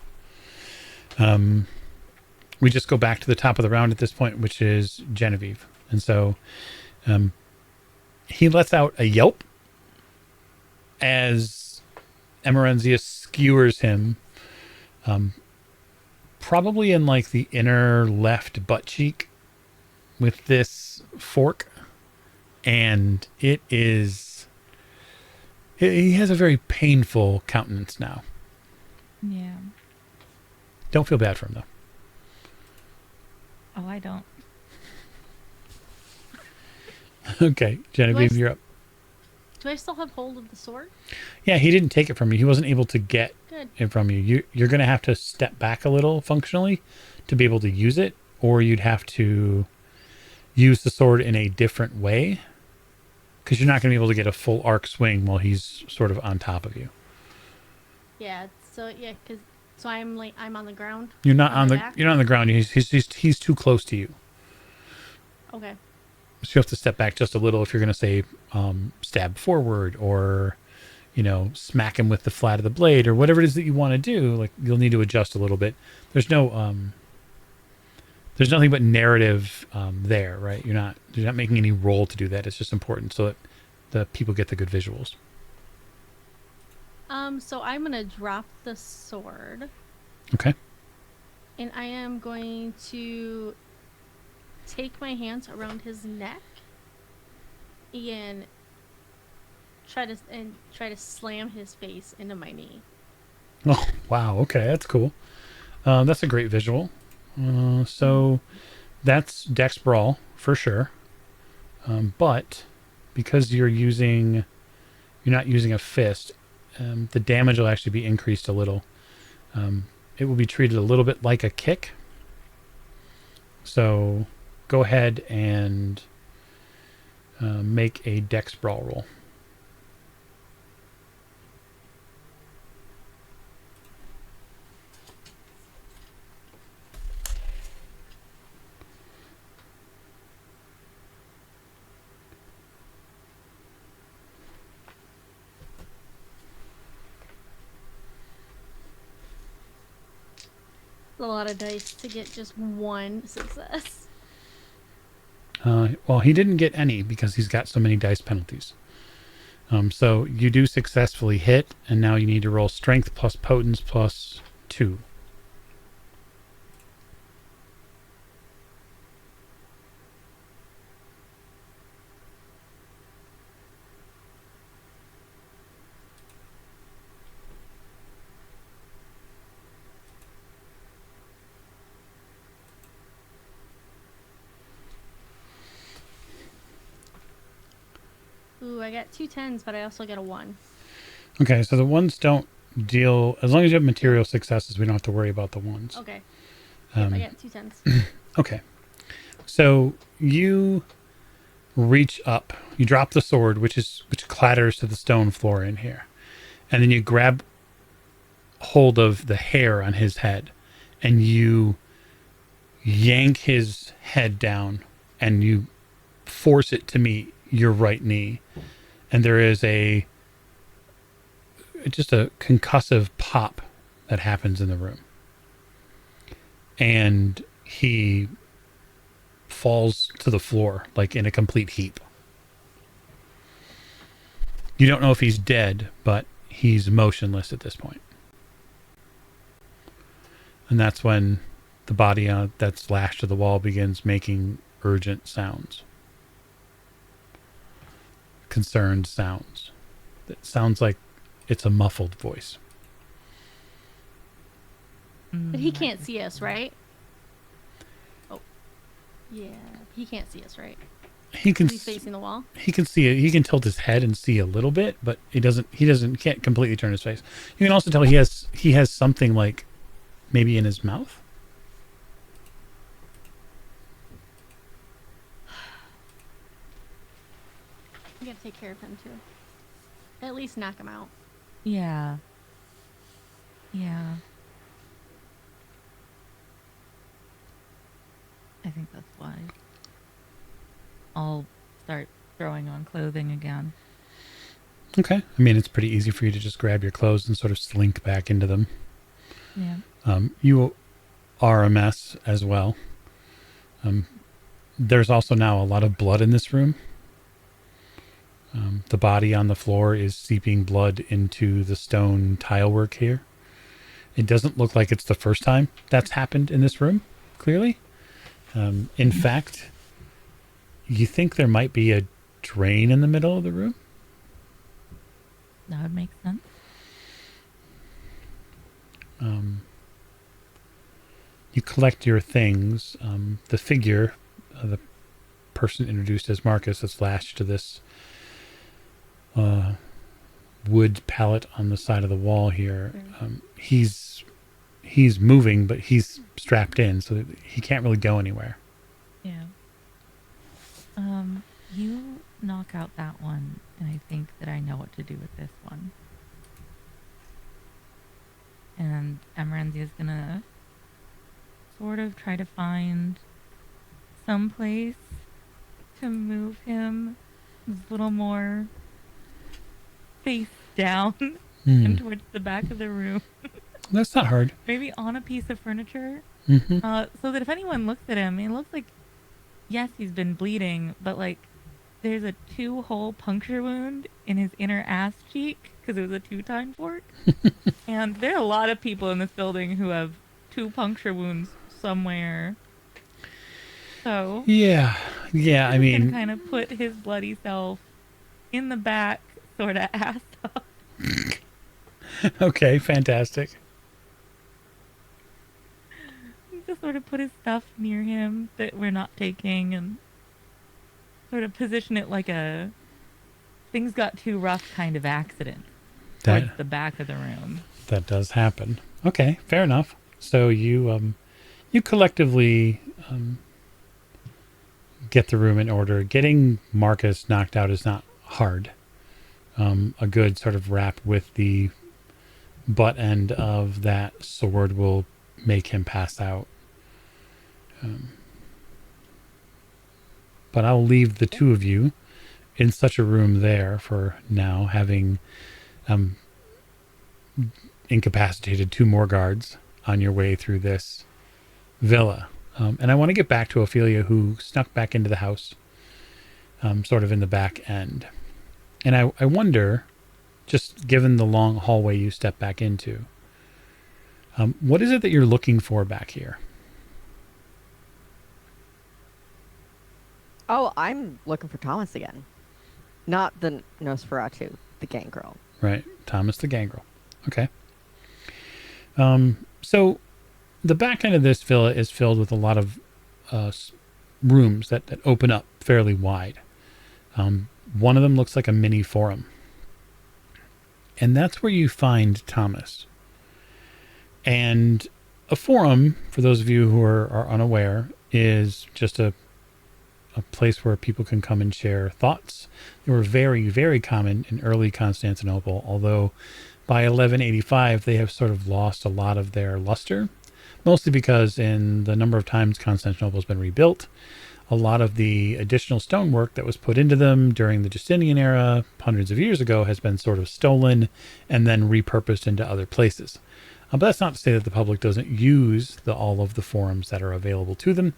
We just go back to the top of the round at this point, which is Genevieve. And so he lets out a yelp as Emerenzia skewers him, probably in like the inner left butt cheek with this fork. And he has a very painful countenance now. Yeah. Don't feel bad for him, though. Oh, I don't. Okay, Genevieve, you're up. Do I still have hold of the sword? Yeah, he didn't take it from you. He wasn't able to get Good. it from you. You're going to have to step back a little functionally to be able to use it, or you'd have to use the sword in a different way because you're not going to be able to get a full arc swing while he's sort of on top of you. Yeah. So so I'm on the ground. You're not on my the back? you're not on the ground. He's too close to you. Okay. So you have to step back just a little if you're going to say stab forward or, smack him with the flat of the blade or whatever it is that you want to do. Like you'll need to adjust a little bit. There's nothing but narrative there, right? You're not making any roll to do that. It's just important so that the people get the good visuals. So I'm gonna drop the sword, Okay. and I am going to take my hands around his neck and try to slam his face into my knee. Oh, wow. Okay, that's cool. That's a great visual. So that's Dex Brawl for sure. But because you're not using a fist, the damage will actually be increased a little. It will be treated a little bit like a kick. So go ahead and make a Dex Brawl roll. A lot of dice to get just one success. Well, he didn't get any because he's got so many dice penalties. So you do successfully hit, and now you need to roll strength plus potence plus 2. Ooh, I got 2 10s, but I also get a 1. Okay, so the ones don't deal, as long as you have material successes, we don't have to worry about the ones. Okay. Yep, I got 2 10s. Okay. So you reach up, you drop the sword, which clatters to the stone floor in here. And then you grab hold of the hair on his head and you yank his head down and you force it to meet your right knee. And there is just a concussive pop that happens in the room. and he falls to the floor, like in a complete heap. You don't know if he's dead, but he's motionless at this point. And that's when the body that's lashed to the wall begins making urgent sounds. Concerned sounds. It sounds like it's a muffled voice. But he can't see us, right? Oh. Yeah, he can't see us, right? He can. He's facing the wall. He can see it. He can tilt his head and see a little bit, but he can't completely turn his face. You can also tell he has something like maybe in his mouth. You gotta take care of him too. At least knock him out. Yeah. Yeah. I think that's wise. I'll start throwing on clothing again. Okay. I mean, it's pretty easy for you to just grab your clothes and sort of slink back into them. Yeah. You are a mess as well. There's also now a lot of blood in this room. The body on the floor is seeping blood into the stone tile work here. It doesn't look like it's the first time that's happened in this room, clearly. In fact, you think there might be a drain in the middle of the room? That would make sense. You collect your things. The figure, the person introduced as Marcus, that's lashed to this wood pallet on the side of the wall here. He's moving, but he's strapped in, so that he can't really go anywhere. Yeah. You knock out that one, and I think that I know what to do with this one. And Emerenzia's gonna sort of try to find some place to move him a little more face down and towards the back of the room. That's not hard. Maybe on a piece of furniture. Mm-hmm. So that if anyone looks at him, it looks like, yes, he's been bleeding, but like there's a 2-hole puncture wound in his inner ass cheek because it was a 2-tine fork. And there are a lot of people in this building who have 2 puncture wounds somewhere. So Yeah. I mean, can kind of put his bloody self in the back, sort of ass up. Okay, fantastic. Just sort of put his stuff near him that we're not taking and sort of position it like a things got too rough kind of accident towards the back of the room. That does happen. Okay, fair enough. So you collectively get the room in order. Getting Marcus knocked out is not hard. A good sort of wrap with the butt end of that sword will make him pass out. But I'll leave the two of you in such a room there for now, having incapacitated 2 more guards on your way through this villa. And I want to get back to Ophelia, who snuck back into the house, sort of in the back end. And I wonder, just given the long hallway you step back into, what is it that you're looking for back here? Oh, I'm looking for Thomas again. Not the Nosferatu, the gangrel. Right, Thomas the gangrel. Okay. So the back end of this villa is filled with a lot of rooms that open up fairly wide. One of them looks like a mini forum. And that's where you find Thomas. And a forum, for those of you who are unaware, is just a place where people can come and share thoughts. They were very, very common in early Constantinople, although by 1185 they have sort of lost a lot of their luster, mostly because in the number of times Constantinople has been rebuilt, a lot of the additional stonework that was put into them during the Justinian era hundreds of years ago has been sort of stolen and then repurposed into other places. But that's not to say that the public doesn't use all of the forums that are available to them,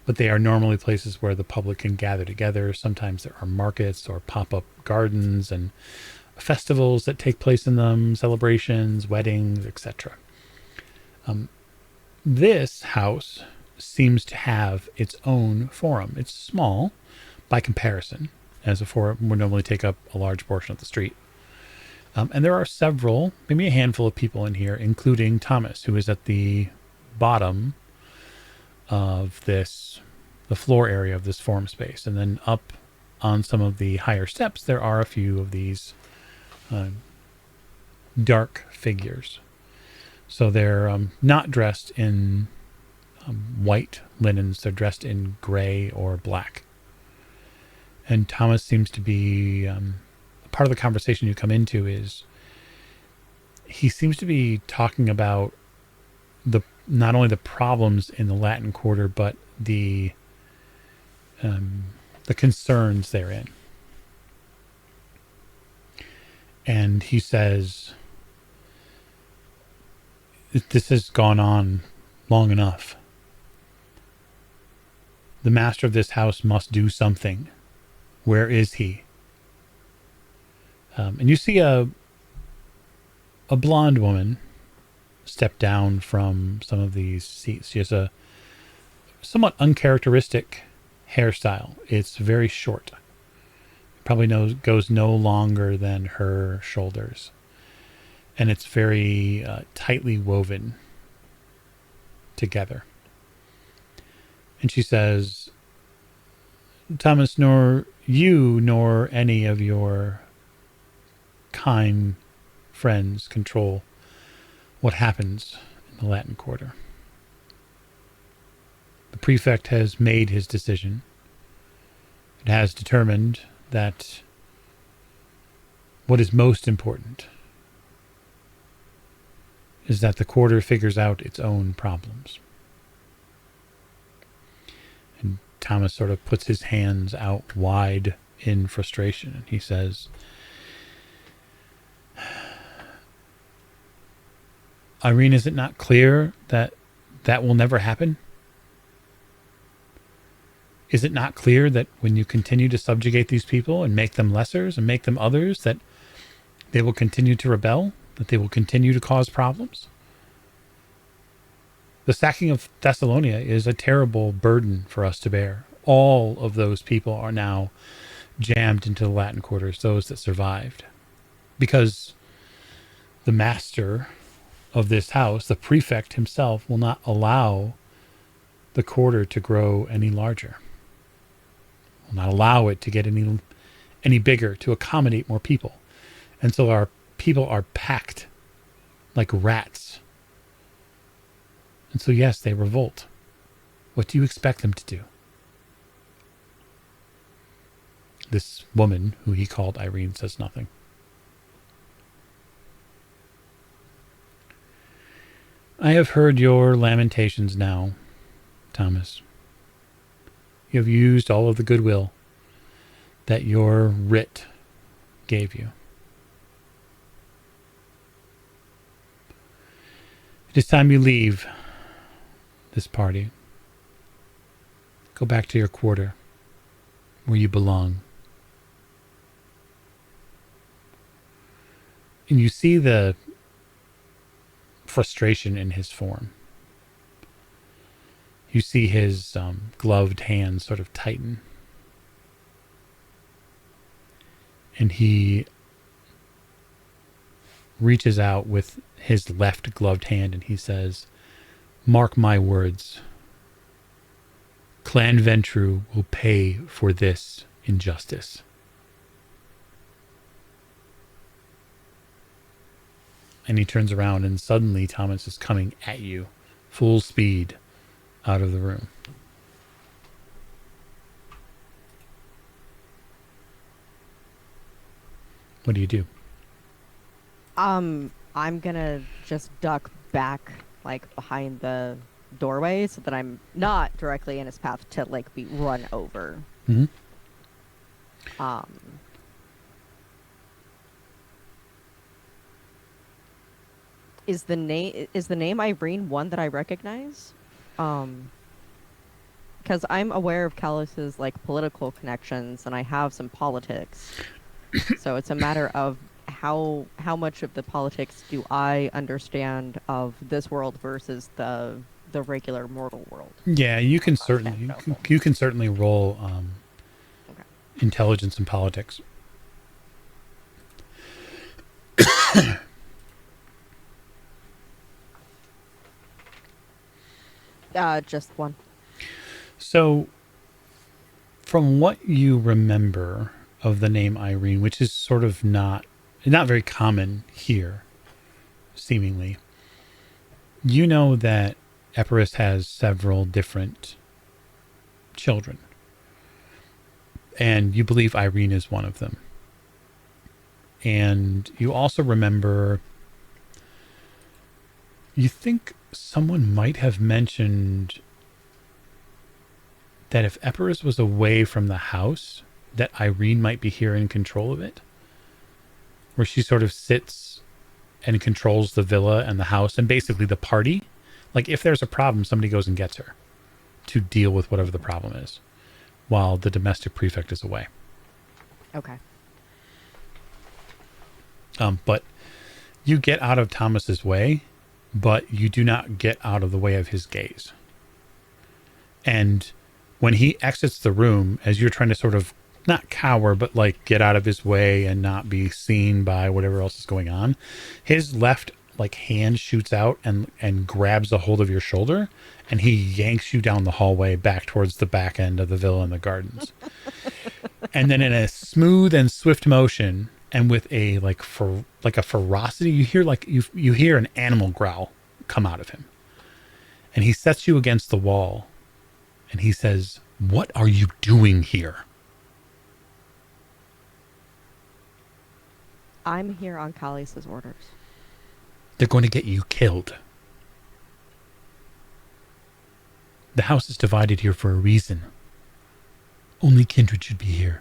but they are normally places where the public can gather together. Sometimes there are markets or pop-up gardens and festivals that take place in them, celebrations, weddings, etc. This house seems to have its own forum. It's small by comparison, as a forum would normally take up a large portion of the street. And there are several, maybe a handful of people in here, including Thomas, who is at the bottom of the floor area of this forum space. And then up on some of the higher steps, there are a few of these dark figures. So they're not dressed in white linens. They're dressed in gray or black. And Thomas seems to be... part of the conversation you come into is he seems to be talking about not only the problems in the Latin Quarter, but the concerns therein. And he says, this has gone on long enough. The master of this house must do something. Where is he? And you see a blonde woman step down from some of these seats. She has a somewhat uncharacteristic hairstyle. It's very short. Probably goes no longer than her shoulders. And it's very tightly woven together. And she says, Thomas, nor you nor any of your kind friends control what happens in the Latin Quarter. The prefect has made his decision. It has determined that what is most important is that the quarter figures out its own problems. And Thomas sort of puts his hands out wide in frustration, and he says, Irene, is it not clear that will never happen? Is it not clear that when you continue to subjugate these people and make them lessers and make them others, that they will continue to rebel, that they will continue to cause problems? The sacking of Thessalonia is a terrible burden for us to bear. All of those people are now jammed into the Latin quarters, those that survived. Because the master of this house, the prefect himself, will not allow the quarter to grow any larger. Will not allow it to get any bigger, to accommodate more people. And so our people are packed like rats. And so yes, they revolt. What do you expect them to do? This woman, who he called Irene, says nothing. I have heard your lamentations now, Thomas. You have used all of the goodwill that your writ gave you. It is time you leave this party. Go back to your quarter, where you belong. And you see the frustration in his form. You see his gloved hands sort of tighten. And he reaches out with his left gloved hand and he says, "Mark my words. Clan Ventru will pay for this injustice." And he turns around and suddenly Thomas is coming at you, full speed, out of the room. What do you do? I'm gonna just duck back, like, behind the doorway so that I'm not directly in his path to, like, be run over. Mm-hmm. Is the name Irene one that I recognize? Because I'm aware of Callus's like political connections, and I have some politics. So it's a matter of how much of the politics do I understand of this world versus the regular mortal world. Yeah, you can certainly roll Okay. intelligence and politics. Just one. So, from what you remember of the name Irene, which is sort of not very common here, seemingly, you know that Epirus has several different children, and you believe Irene is one of them. And you also remember, you think someone might have mentioned that if Epirus was away from the house, that Irene might be here in control of it, where she sort of sits and controls the villa and the house and basically the party. Like if there's a problem, somebody goes and gets her to deal with whatever the problem is while the domestic prefect is away. Okay. But you get out of Thomas's way, but you do not get out of the way of his gaze. And when he exits the room, as you're trying to sort of not cower, but like get out of his way and not be seen by whatever else is going on, his left like hand shoots out and grabs a hold of your shoulder, and he yanks you down the hallway back towards the back end of the villa and the gardens. And then in a smooth and swift motion, and with a a ferocity, you hear you hear an animal growl come out of him. And he sets you against the wall, and he says, "What are you doing here?" I'm here on Callus's orders. They're going to get you killed. The house is divided here for a reason. Only kindred should be here.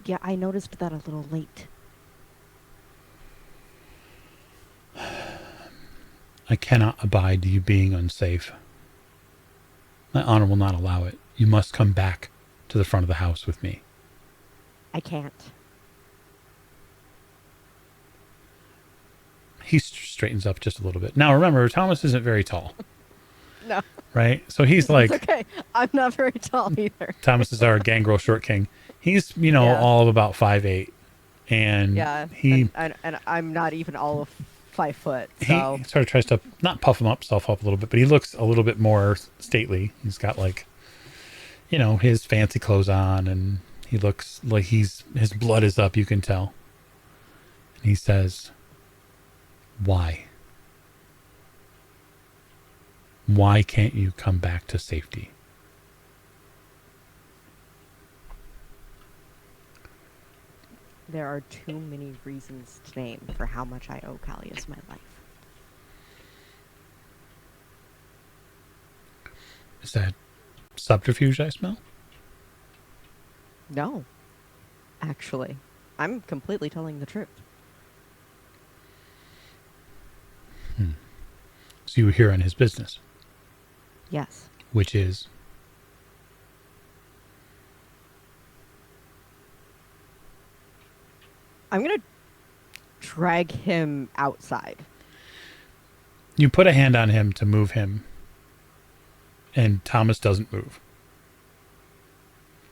Yeah, I noticed that a little late. I cannot abide you being unsafe. My honor will not allow it. You must come back to the front of the house with me. I can't. He straightens up just a little bit. Now remember, Thomas isn't very tall. No. Right? So he's like... It's okay. I'm not very tall either. Thomas is our gangrel short king. He's, Yeah. all of about 5'8". And Yeah. he And I'm not even all of 5 foot. So he sort of tries to not puff himself up a little bit, but he looks a little bit more stately. He's got his fancy clothes on, and he looks like his blood is up, you can tell. And he says, "Why? Why can't you come back to safety?" there are too many reasons to name for how much I owe Callius my life. Is that subterfuge I smell? No. Actually, I'm completely telling the truth. So you were here on his business, Yes. which is... I'm gonna drag him outside. You put a hand on him to move him, and Thomas doesn't move.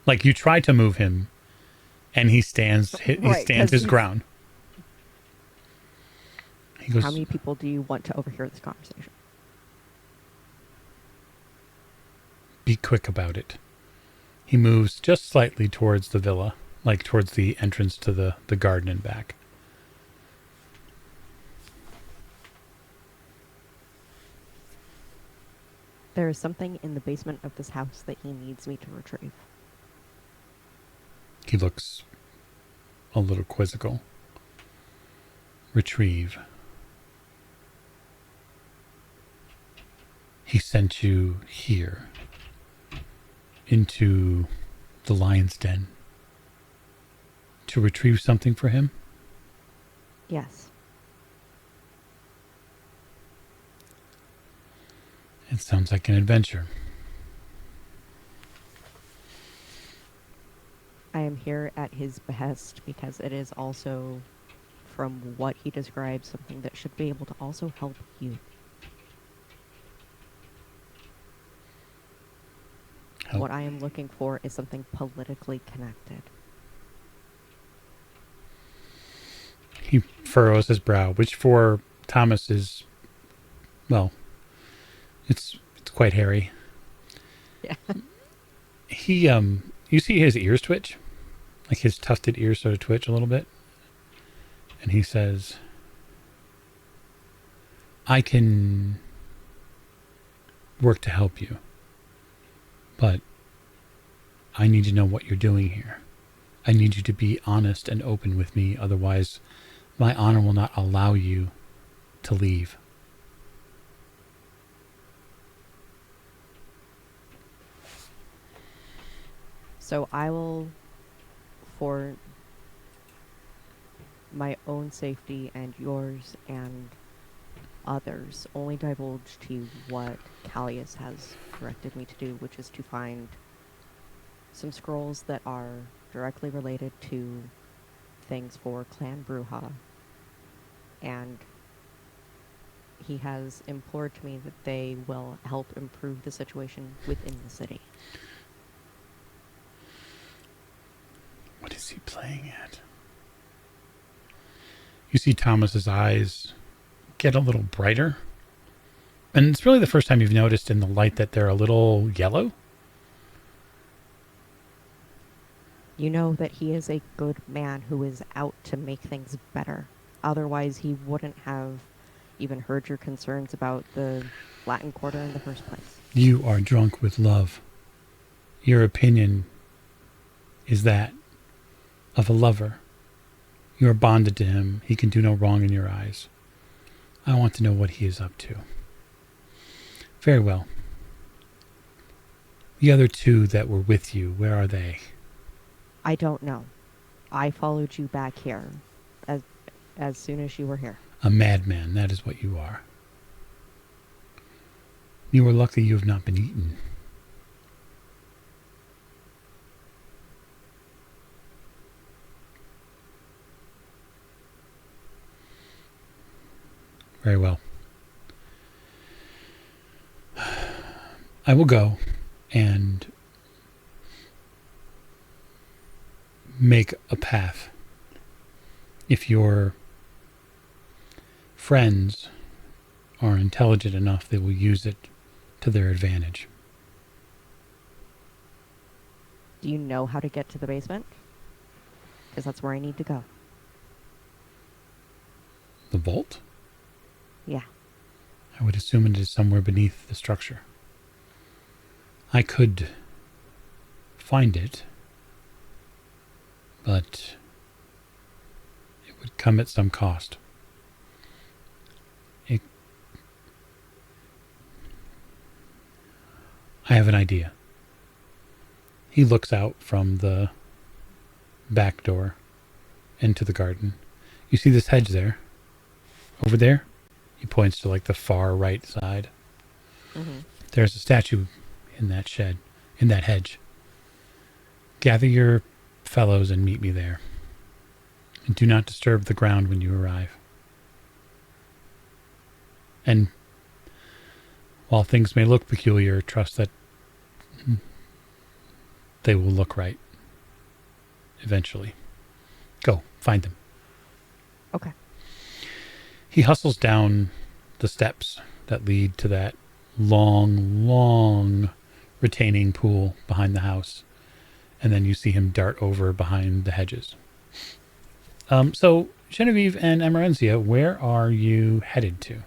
Like, you try to move him, and he stands Right, 'cause his he's- ground. He goes, How many people do you want to overhear this conversation? "Be quick about it." He moves just slightly towards the villa, like towards the entrance to the garden and back. There is something in the basement of this house that he needs me to retrieve. He looks a little quizzical. Retrieve. He sent you here into the lion's den to retrieve something for him? Yes. It sounds like an adventure. I am here at his behest because it is also, from what he describes, something that should be able to also help you. Help. What I am looking for is something politically connected. He furrows his brow, which for Thomas is, well, it's quite hairy. Yeah. He you see his ears twitch, like his tufted ears sort of twitch a little bit, and he says, "I can work to help you, but I need to know what you're doing here. I need you to be honest and open with me, otherwise my honor will not allow you to leave." So I will, for my own safety and yours and others, only divulge to you what Callius has directed me to do, which is to find some scrolls that are directly related to things for Clan Bruja. And he has implored to me that they will help improve the situation within the city. What is he playing at? You see Thomas's eyes get a little brighter. And it's really the first time you've noticed in the light that they're a little yellow. You know that he is a good man who is out to make things better. Otherwise, he wouldn't have even heard your concerns about the Latin Quarter in the first place. You are drunk with love. Your opinion is that of a lover. You are bonded to him. He can do no wrong in your eyes. I want to know what he is up to. Very well. The other two that were with you, where are they? I don't know. I followed you back here as soon as you were here. A madman, that is what you are. You are lucky you have not been eaten. Very well. I will go and make a path. If your friends are intelligent enough, they will use it to their advantage. Do you know how to get to the basement? Because that's where I need to go. The vault? Yeah. I would assume it is somewhere beneath the structure. I could find it, but it would come at some cost. I have an idea. He looks out from the back door into the garden. You see this hedge there? Over there? He points to like the far right side. Mm-hmm. There's a statue in that shed, in that hedge. Gather your fellows and meet me there. And do not disturb the ground when you arrive. And while things may look peculiar, trust that they will look right eventually. Go, find them. Okay. He hustles down the steps that lead to that long, long retaining pool behind the house. And then you see him dart over behind the hedges. So, Genevieve and Emerenzia, where are you headed to?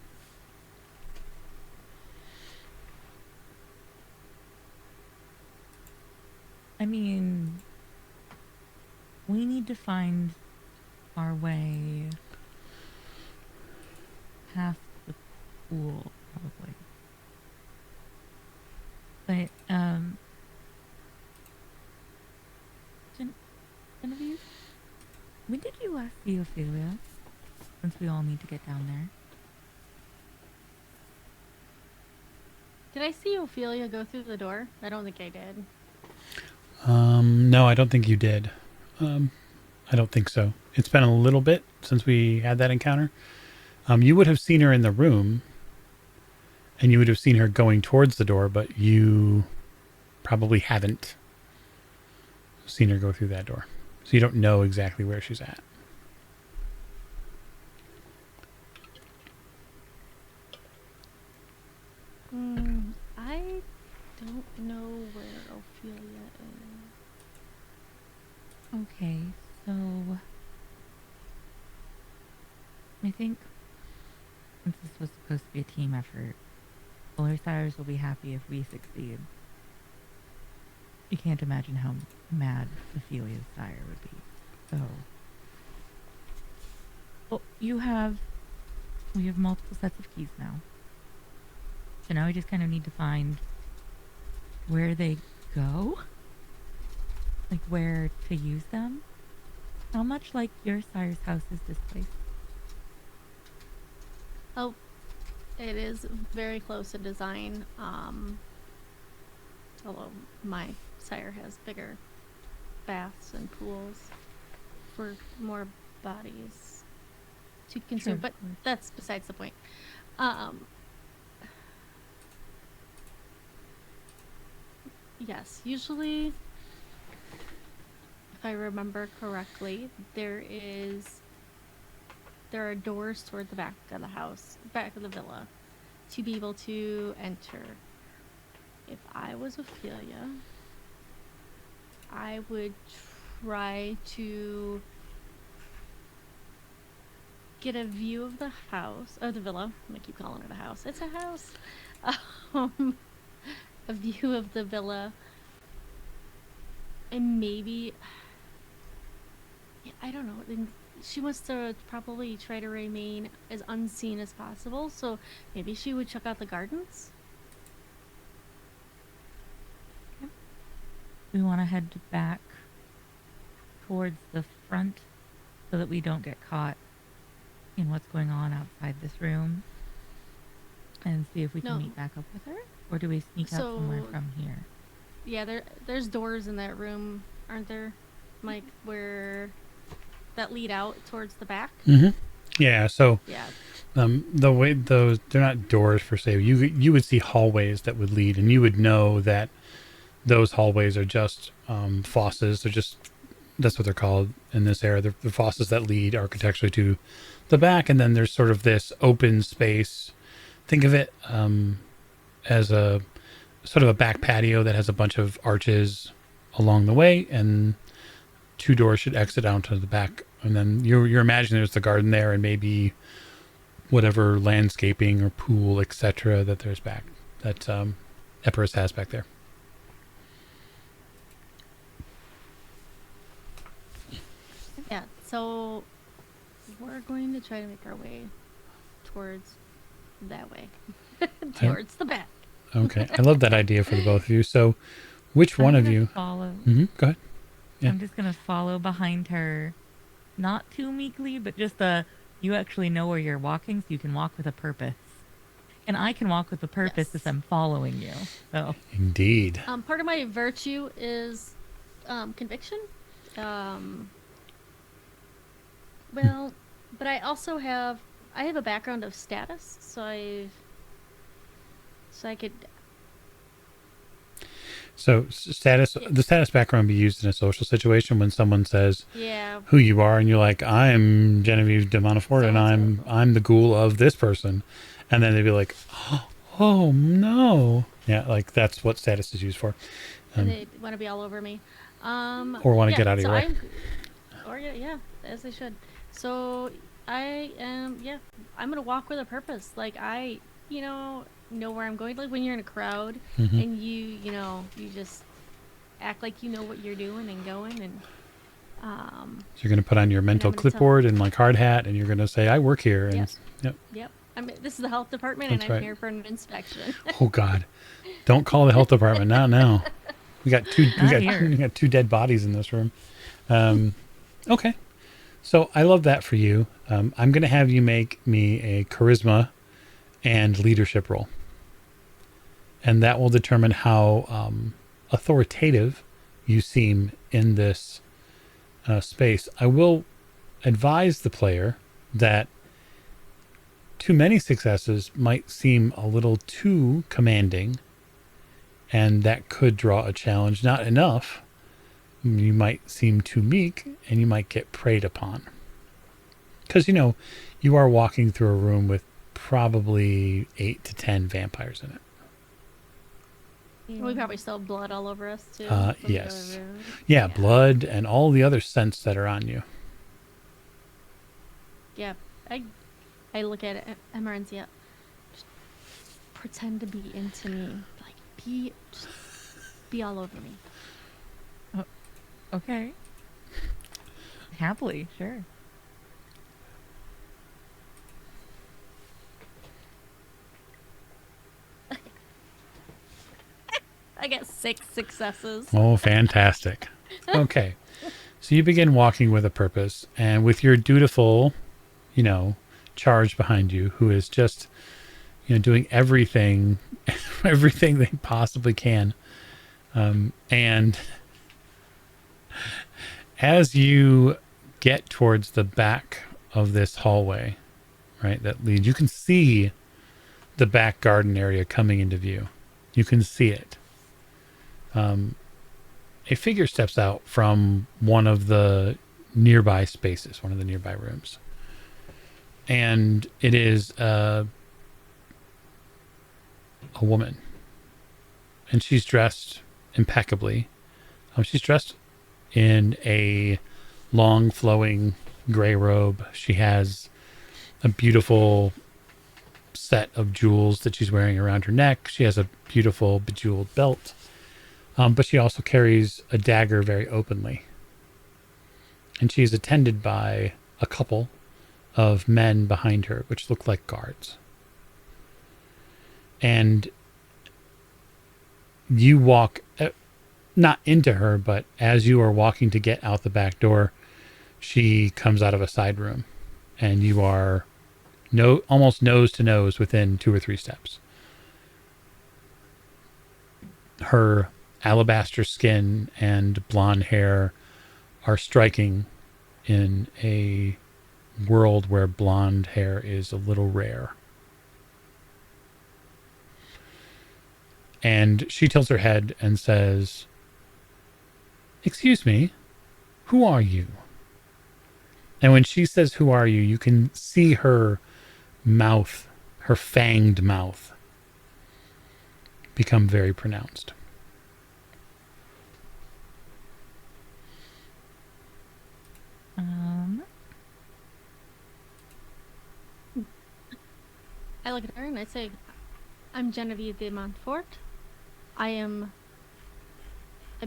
I mean, we need to find our way past the pool, probably. But, Genevieve, when did you last see Ophelia? Since we all need to get down there. Did I see Ophelia go through the door? I don't think I did. No, I don't think you did. I don't think so. It's been a little bit since we had that encounter. You would have seen her in the room, and you would have seen her going towards the door, but you probably haven't seen her go through that door. So you don't know exactly where she's at. I don't know where Ophelia is. Okay, so I think since this was supposed to be a team effort, Polar Sires will be happy if we succeed. You can't imagine how mad Ophelia's sire would be. So, well, we have multiple sets of keys now. So now we just kind of need to find where they go, like where to use them. How much like your sire's house is this place? Oh, it is very close in design. Although my sire has bigger baths and pools for more bodies to consume, Sure, but of course. that's besides the point. Yes, usually, if I remember correctly, there are doors toward the back of the house, back of the villa, to be able to enter. If I was Ophelia, I would try to get a view of the house, of the villa. I'm gonna keep calling it a house. It's a house. A view of the villa, and maybe, yeah, I don't know. Then she wants to probably try to remain as unseen as possible. So maybe she would check out the gardens. We want to head back towards the front so that we don't get caught in what's going on outside this room and see if we can No. meet back up with her? Or do we sneak out somewhere So- from here? Yeah, there's doors in that room, aren't there, Mike, where that lead out towards the back? Mm-hmm. Yeah, so Yeah. the way they're not doors per se. You would see hallways that would lead, and you would know that those hallways are just fosses. That's what they're called in this era. The fosses that lead architecturally to the back, and then there's sort of this open space. Think of it as a sort of a back patio that has a bunch of arches along the way, and two doors should exit out to the back. And then you're imagining there's the garden there, and maybe whatever landscaping or pool, etc., that there's back that Epirus has back there. Yeah, so we're going to try to make our way towards that way. Towards the back. Okay, I love that idea for the both of you. So, which one I'm of gonna you? follow. Go ahead. Yeah. I'm just gonna follow behind her, not too meekly, but just you actually know where you're walking, so you can walk with a purpose. And I can walk with a purpose Yes. as I'm following you. So Indeed. Part of my virtue is conviction. Well, but I also have a background of status, so I could. So, the status background be used in a social situation when someone says Yeah. who you are, and you're like, I'm Genevieve de Montfort, and So-and-so. I'm the ghoul of this person, and then they'd be like, oh no, yeah, like that's what status is used for, And they want to be all over me. or want to yeah, get out of your way. Yeah, as they should. So I am, yeah, I'm gonna walk with a purpose. Like I, know where I'm going. Like when you're in a crowd Mhm. and you just act like you know what you're doing and going and So you're going to put on your mental I'm gonna tell- clipboard and like hard hat, and you're going to say, I work here, and Yes. yep. Yep. This is the health department, That's and I'm right. here for an inspection. Oh God, don't call the health department now. We got Not here. we got two dead bodies in this room. Okay, so I love that for you. I'm going to have you make me a charisma and leadership roll, And that will determine how authoritative you seem in this space. I will advise the player that too many successes might seem a little too commanding, and that could draw a challenge. Not enough, you might seem too meek, and you might get preyed upon. Because, you are walking through a room with probably 8 to 10 vampires in it. We probably still have blood all over us too. from the Yes. other room. Yeah, blood and all the other scents that are on you. Yeah, I look at it, Emerenzia. Just pretend to be into me. Like, just be all over me. Okay. Happily, sure. I get 6 successes. Oh, fantastic. Okay. So you begin walking with a purpose, and with your dutiful, charge behind you, who is just, doing everything, everything they possibly can. And as you get towards the back of this hallway, right, that leads, you can see the back garden area coming into view. You can see it. A figure steps out from one of the nearby spaces, one of the nearby rooms. And it is a woman. And she's dressed impeccably. She's dressed in a long flowing gray robe. She has a beautiful set of jewels that she's wearing around her neck. She has a beautiful bejeweled belt. But she also carries a dagger very openly. And she is attended by a couple of men behind her, which look like guards. And you walk, not into her, but as you are walking to get out the back door, she comes out of a side room. And you are almost nose to nose within 2 or 3 steps. Her alabaster skin and blonde hair are striking in a world where blonde hair is a little rare. And she tilts her head and says, "Excuse me, who are you?" And when she says, "Who are you?" you can see her mouth, her fanged mouth, become very pronounced. I look at her and I say, I'm Genevieve de Montfort. I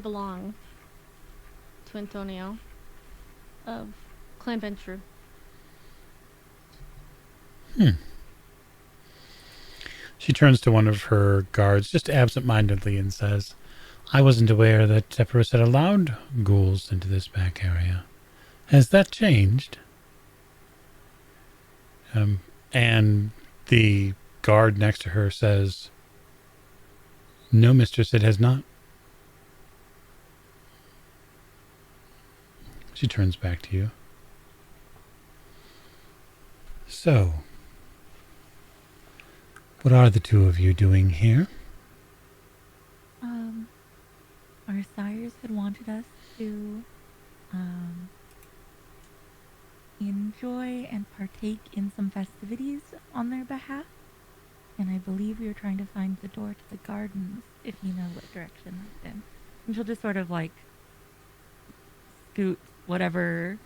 belong to Antonio of Clan Ventru. She turns to one of her guards just absent-mindedly and says, "I wasn't aware that Epirus had allowed ghouls into this back area. Has that changed?" And the guard next to her says, "No, mistress, it has not." She turns back to you. "So, what are the two of you doing here?" Our sires had wanted us to enjoy and partake in some festivities on their behalf. And I believe we were trying to find the door to the gardens, if you know what direction that's in. And she'll just sort of scoot whatever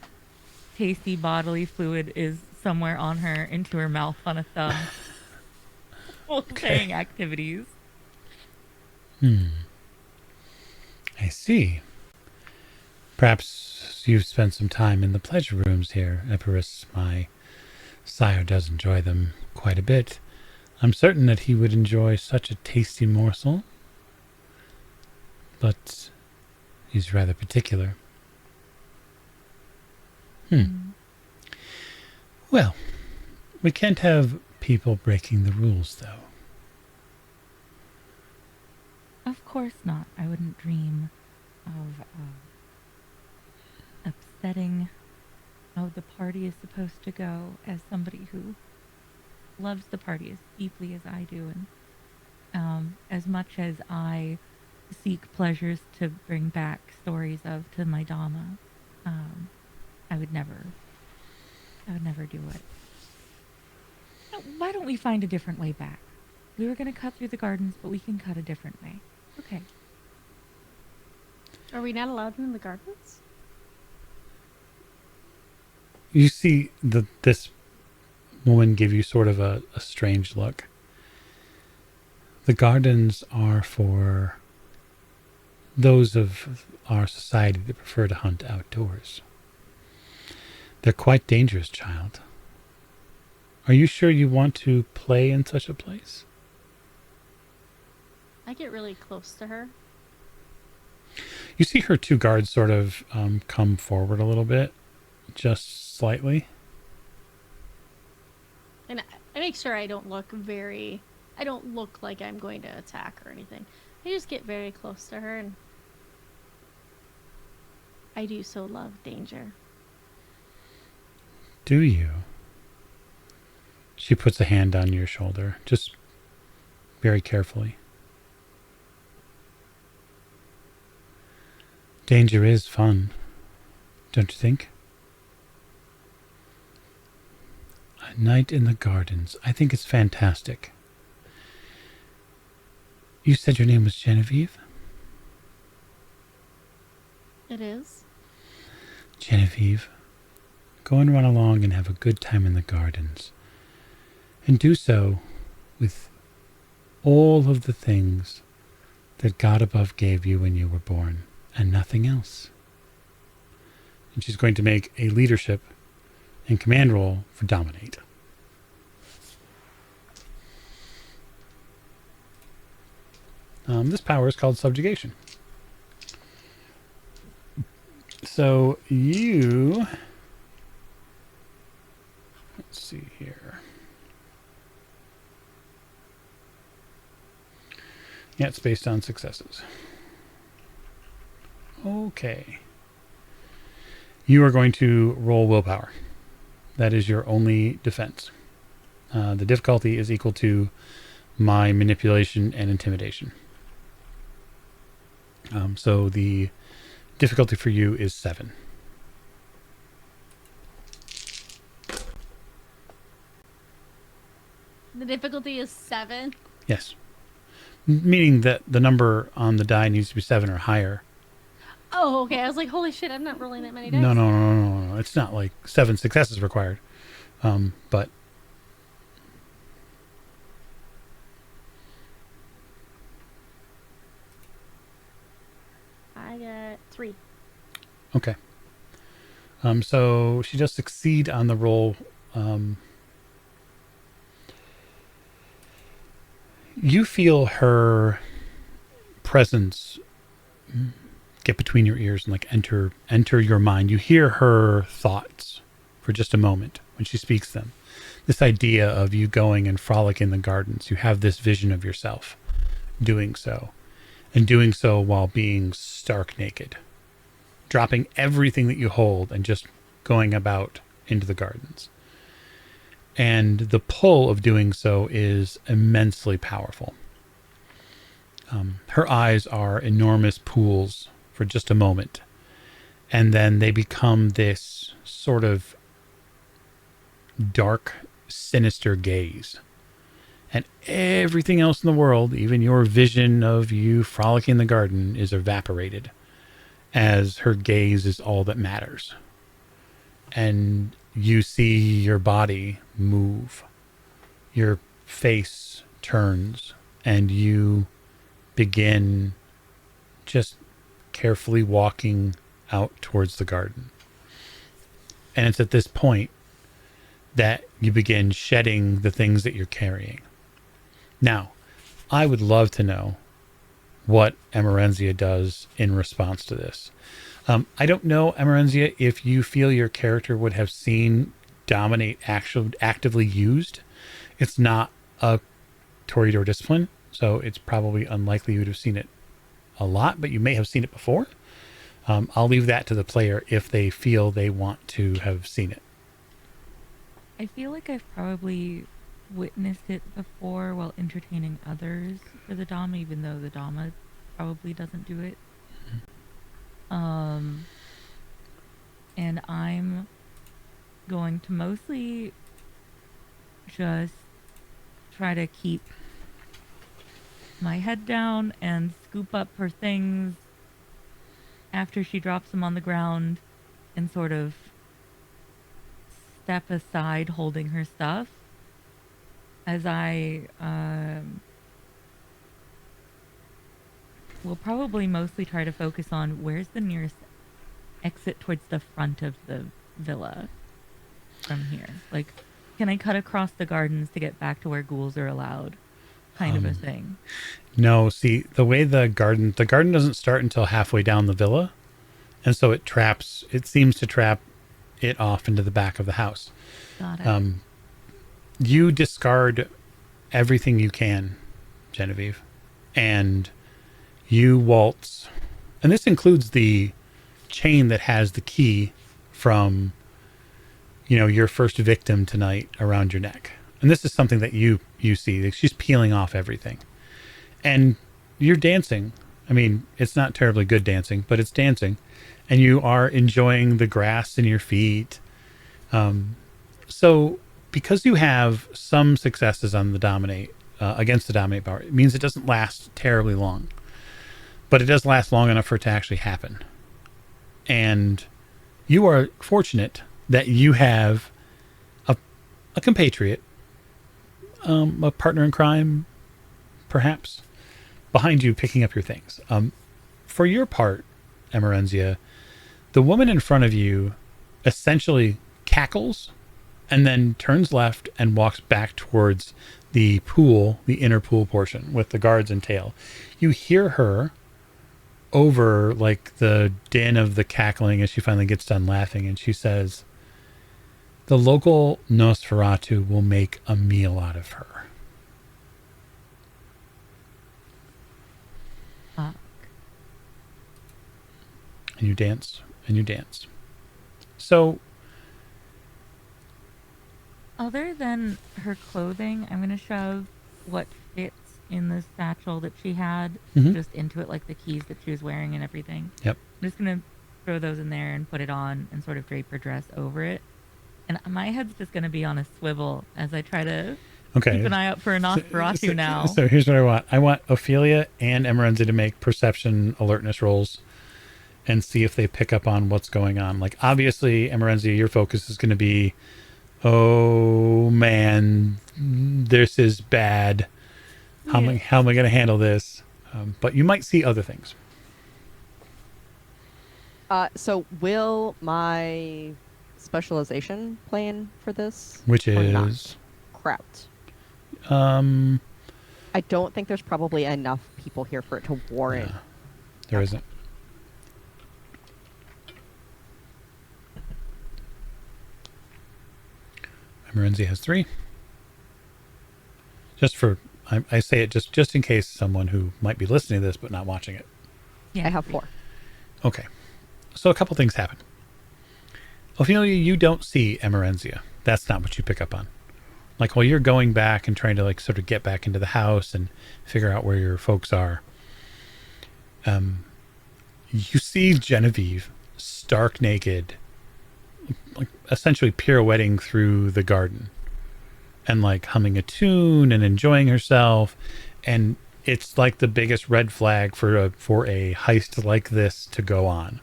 tasty bodily fluid is somewhere on her into her mouth on a thumb. While saying activities. I see. Perhaps you've spent some time in the pleasure rooms here, Epirus. My sire does enjoy them quite a bit. I'm certain that he would enjoy such a tasty morsel, but he's rather particular. Well, we can't have people breaking the rules, though. Of course not. I wouldn't dream of upsetting how the party is supposed to go as somebody who loves the party as deeply as I do. And as much as I seek pleasures to bring back stories of to my Dama, I would never do it. Why don't we find a different way back? We were going to cut through the gardens, but we can cut a different way. Okay. Are we not allowed in the gardens? You see this woman give you sort of a strange look. The gardens are for those of our society that prefer to hunt outdoors. They're quite dangerous, child. Are you sure you want to play in such a place? I get really close to her. You see her two guards sort of come forward a little bit, just slightly. And I make sure I don't look like I'm going to attack or anything. I just get very close to her, and I do so love danger. Do you? She puts a hand on your shoulder, just very carefully. Danger is fun, don't you think? A night in the gardens. I think it's fantastic. You said your name was Genevieve? It is? Genevieve, go and run along and have a good time in the gardens. And do so with all of the things that God above gave you when you were born, and nothing else. And she's going to make a leadership and command roll for Dominate. This power is called Subjugation. So you... Let's see here. Yeah, it's based on successes. Okay. You are going to roll willpower. That is your only defense. The difficulty is equal to my manipulation and intimidation. So the difficulty for you is 7. The difficulty is 7? Yes. Meaning that the number on the die needs to be 7 or higher. Oh, okay. I was like, holy shit, I'm not rolling that many dice. No. It's not like 7 successes required. But I got 3. okay. So she does succeed on the roll. You feel her presence get between your ears and like enter your mind. You hear her thoughts for just a moment when she speaks them. This idea of you going and frolic in the gardens. You have this vision of yourself doing so, and doing so while being stark naked, dropping everything that you hold and just going about into the gardens. And the pull of doing so is immensely powerful. Her eyes are enormous pools for just a moment, and then they become this sort of dark, sinister gaze. And everything else in the world, even your vision of you frolicking in the garden, is evaporated as her gaze is all that matters. And you see your body move. Your face turns, and you begin just carefully walking out towards the garden. And it's at this point that you begin shedding the things that you're carrying. Now, I would love to know what Emerenzia does in response to this. I don't know, Emerenzia, if you feel your character would have seen Dominate actively used. It's not a Toreador discipline, so it's probably unlikely you would have seen it a lot, but you may have seen it before. I'll leave that to the player if they feel they want to have seen it. I feel like I've probably witnessed it before while entertaining others for the Dama, even though the Dama probably doesn't do it. And I'm going to mostly just try to keep my head down and scoop up her things after she drops them on the ground and sort of step aside holding her stuff as I will probably mostly try to focus on where's the nearest exit towards the front of the villa from here. Like, can I cut across the gardens to get back to where ghouls are allowed? Kind of a thing. No, see, the way the garden doesn't start until halfway down the villa. And so it seems to trap it off into the back of the house. Got it. You discard everything you can, Genevieve, and you waltz. And this includes the chain that has the key from, your first victim tonight around your neck. And this is something that you see. She's peeling off everything. And you're dancing. I mean, it's not terribly good dancing, but it's dancing. And you are enjoying the grass in your feet. So because you have some successes on the dominate, against the dominate power, it means it doesn't last terribly long. But it does last long enough for it to actually happen. And you are fortunate that you have a compatriot, a partner in crime, perhaps, behind you picking up your things. For your part, Emerenzia, the woman in front of you essentially cackles and then turns left and walks back towards the pool, the inner pool portion with the guards and tail. You hear her over like the din of the cackling as she finally gets done laughing, and she says, "The local Nosferatu will make a meal out of her." Fuck. And you dance, and you dance. So, Other than her clothing, I'm going to shove what fits in the satchel that she had just into it, like the keys that she was wearing and everything. Yep. I'm just going to throw those in there and put it on and sort of drape her dress over it. And my head's just going to be on a swivel as I try to keep an eye out for a Nosferatu now. So here's what I want. I want Ophelia and Emerenzia to make perception alertness rolls and see if they pick up on what's going on. Like, obviously, Emerenzia, your focus is going to be, oh man, this is bad. How am I going to handle this? But you might see other things. So will my specialization play in for this? Which or not? is? Crap. Um, I don't think there's probably enough people here for it to warrant. Yeah, there isn't. Emerenzia has 3. Just for, I say it just in case someone who might be listening to this but not watching it. Yeah, I have 4. Okay. So a couple things happen. Ophelia, you don't see Emerenzia. That's not what you pick up on. Like, while you're going back and trying to, like, sort of get back into the house and figure out where your folks are, you see Genevieve stark naked, like essentially pirouetting through the garden and like humming a tune and enjoying herself. And it's like the biggest red flag for a heist like this to go on.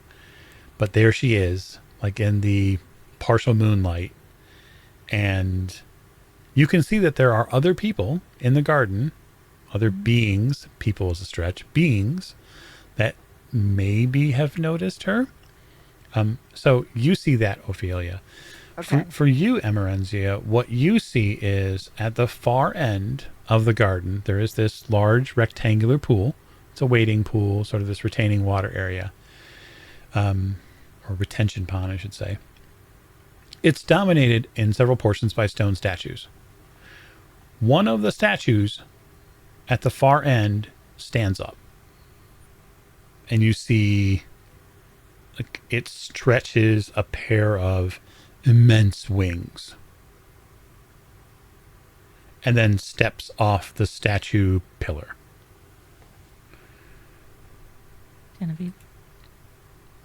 But there she is, like in the partial moonlight. And you can see that there are other people in the garden, other beings, people is a stretch, beings that maybe have noticed her. So you see that, Ophelia. Okay. For you, Emerenzia, what you see is at the far end of the garden, there is this large rectangular pool. It's a wading pool, sort of this retaining water area, or retention pond, I should say. It's dominated in several portions by stone statues. One of the statues at the far end stands up. and you see like it stretches a pair of immense wings and then steps off the statue pillar.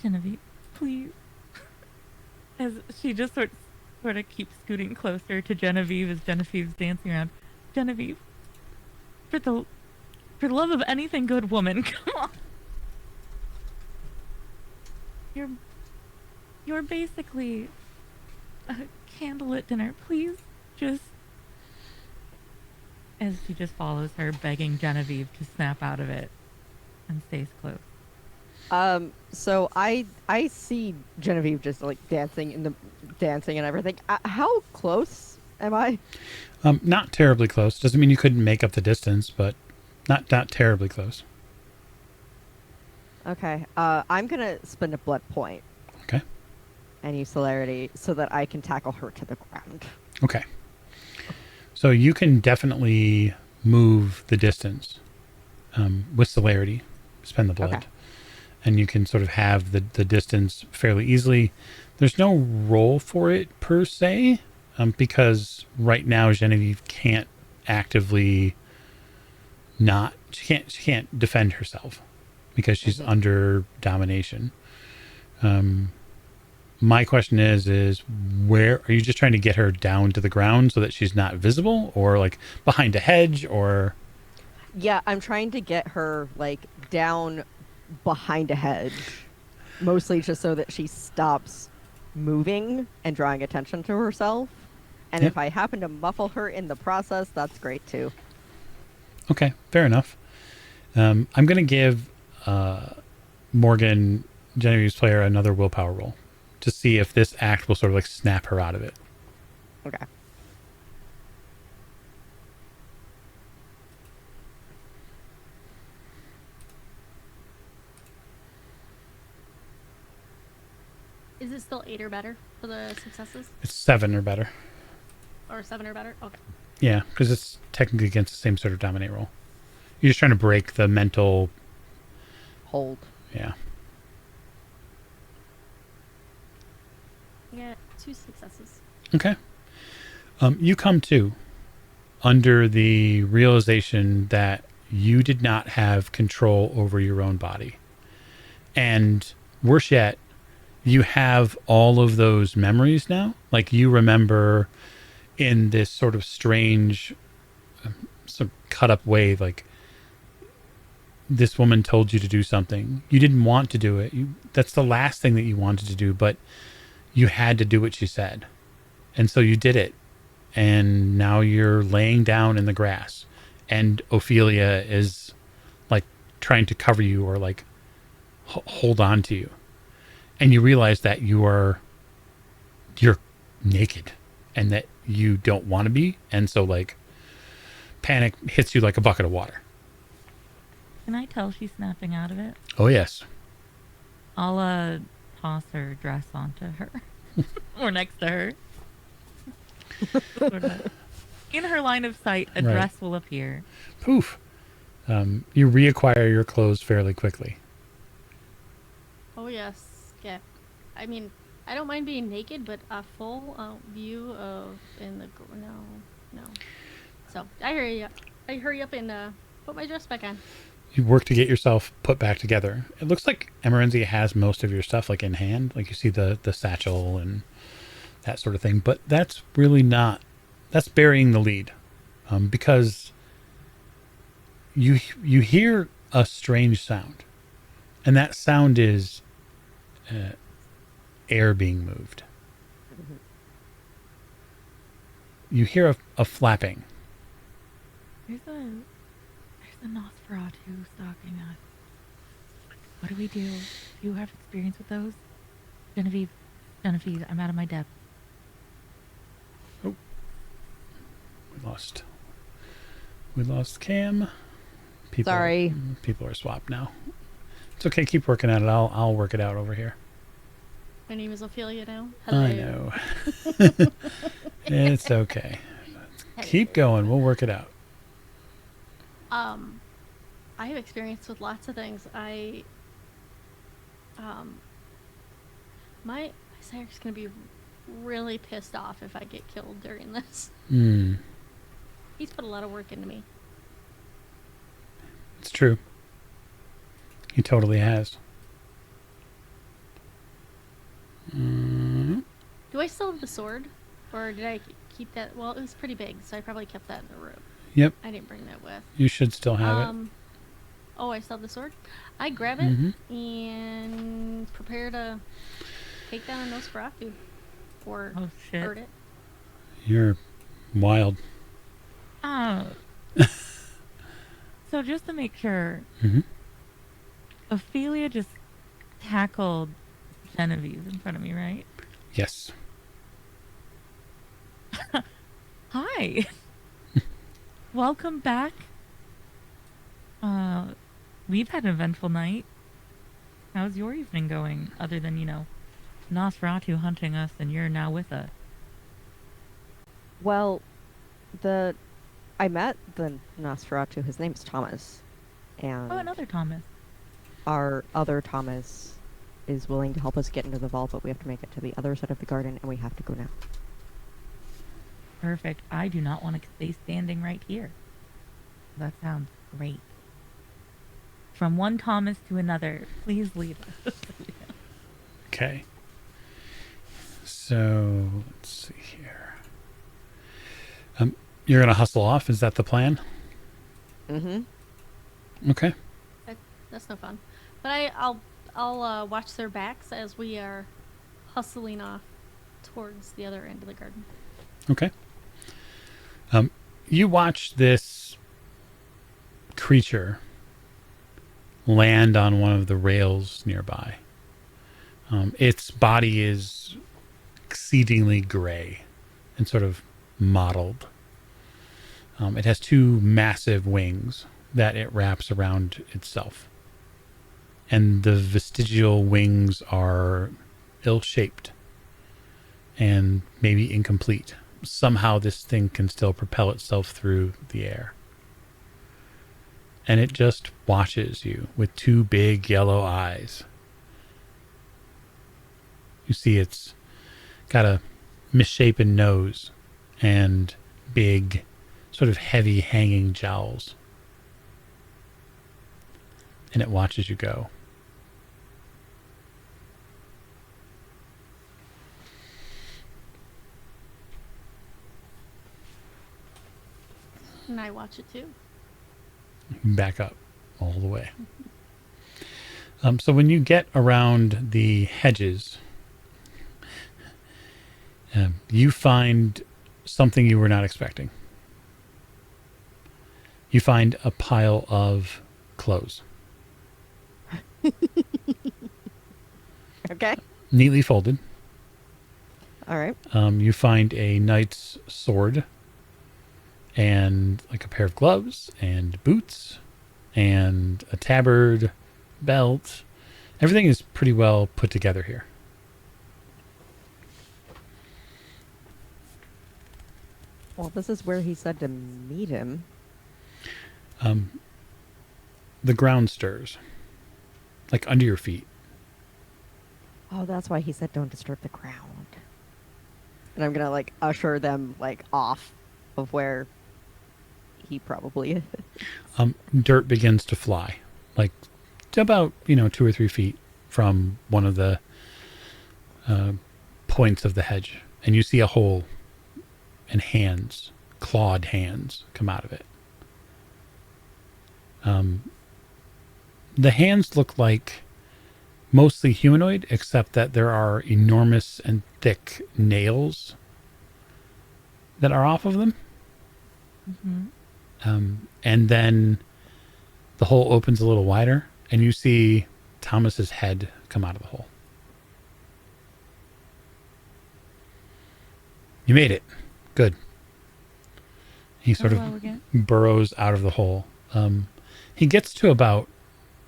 Genevieve, please. As she just sort of keeps scooting closer to Genevieve as Genevieve's dancing around. Genevieve, for the love of anything good, woman, come on. You're basically a candlelit dinner. Please, just. As she just follows her, begging Genevieve to snap out of it and stays close. So I see Genevieve just like dancing and everything. How close am I? Not terribly close. Doesn't mean you couldn't make up the distance, but not terribly close. Okay. I'm gonna spend a blood point. Okay. And use celerity so that I can tackle her to the ground. Okay. So you can definitely move the distance with celerity, spend the blood. Okay. And you can sort of have the distance fairly easily. There's no roll for it per se, because right now Genevieve can't actively she can't defend herself because she's under domination. My question is where are you just trying to get her down to the ground so that she's not visible, or like behind a hedge, or? Yeah, I'm trying to get her like down behind a hedge, mostly just so that she stops moving and drawing attention to herself. And Yep. if I happen to muffle her in the process, that's great too. Okay, fair enough. I'm going to give Morgan, Genevieve's player, another willpower roll to see if this act will sort of like snap her out of it. Okay. Is it still 8 or better for the successes? It's 7 or better. Or 7 or better? Okay. Yeah, because it's technically against the same sort of dominate roll. You're just trying to break the mental. Hold. Yeah. I got 2 successes. Okay. You come to under the realization that you did not have control over your own body. And worse yet, you have all of those memories now. Like you remember in this sort of strange, sort of cut up way, like this woman told you to do something. You didn't want to do it. That's the last thing that you wanted to do, but you had to do what she said. And so you did it. And now you're laying down in the grass. And Ophelia is like trying to cover you or like hold on to you. And you realize that you're naked and that you don't want to be. And so like panic hits you like a bucket of water. Can I tell she's snapping out of it? Oh, yes. I'll toss her dress onto her. Or next to her. Sort of. In her line of sight, a Right. dress will appear. Poof. You reacquire your clothes fairly quickly. Oh, yes. Yeah. I mean, I don't mind being naked, but a full view of no. So I hurry up and put my dress back on. You work to get yourself put back together. It looks like Emerenzia has most of your stuff like in hand. Like you see the satchel and that sort of thing. But that's really not... That's burying the lead. Because you hear a strange sound. And that sound is air being moved. You hear a flapping. There's a Nosferatu stalking us. What do we do? Do you have experience with those? Genevieve, I'm out of my depth. Oh. We lost Cam. Sorry. People are swapped now. It's okay, keep working at it. I'll work it out over here. My name is Ophelia now. I know. It's okay. Keep going. We'll work it out. I have experience with lots of things. I My sire's gonna be really pissed off if I get killed during this. Hmm. He's put a lot of work into me. It's true. He totally has. Mm. Do I still have the sword? Or did I keep that? Well, it was pretty big, so I probably kept that in the room. Yep. I didn't bring that with. You should still have it. Oh, I still have the sword? I grab it and prepare to take down a Nosferatu. Or Oh shit. hurt it. You're wild. Oh. So just to make sure, Mm-hmm. Ophelia just tackled Genevieve in front of me, right? Yes. Hi. Welcome back. We've had an eventful night. How's your evening going? Other than, Nosferatu hunting us and you're now with us. Well, I met the Nosferatu. His name's Thomas, and Oh, another Thomas. our other Thomas is willing to help us get into the vault, but we have to make it to the other side of the garden, and we have to go now. Perfect. I do not want to stay standing right here. That sounds great. From one Thomas to another, please lead us. Okay. So let's see here. You're gonna hustle off. Is that the plan? Mm-hmm. Okay. That's no fun. But I'll watch their backs as we are hustling off towards the other end of the garden. Okay. You watch this creature land on one of the rails nearby. Its body is exceedingly gray and sort of mottled. It has two massive wings that it wraps around itself. And the vestigial wings are ill-shaped and maybe incomplete. Somehow this thing can still propel itself through the air. And it just watches you with two big yellow eyes. You see it's got a misshapen nose and big, sort of heavy hanging jowls. And it watches you go. And I watch it too. You can back up all the way. So when you get around the hedges, you find something you were not expecting. You find a pile of clothes. Okay. Neatly folded. All right. You find a knight's sword and like a pair of gloves and boots and a tabard, belt. Everything is pretty well put together here. Well, this is where he said to meet him. The ground stirs, like under your feet. Oh, that's why he said don't disturb the ground. And I'm gonna usher them off of where he probably is. Dirt begins to fly, like to about 2 or 3 feet from one of the points of the hedge, and you see a hole and hands, clawed hands, come out of it. The hands look like mostly humanoid, except that there are enormous and thick nails that are off of them. Mm-hmm. And then the hole opens a little wider, and you see Thomas's head come out of the hole. You made it. Good. He sort of again. burrows out of the hole. He gets to about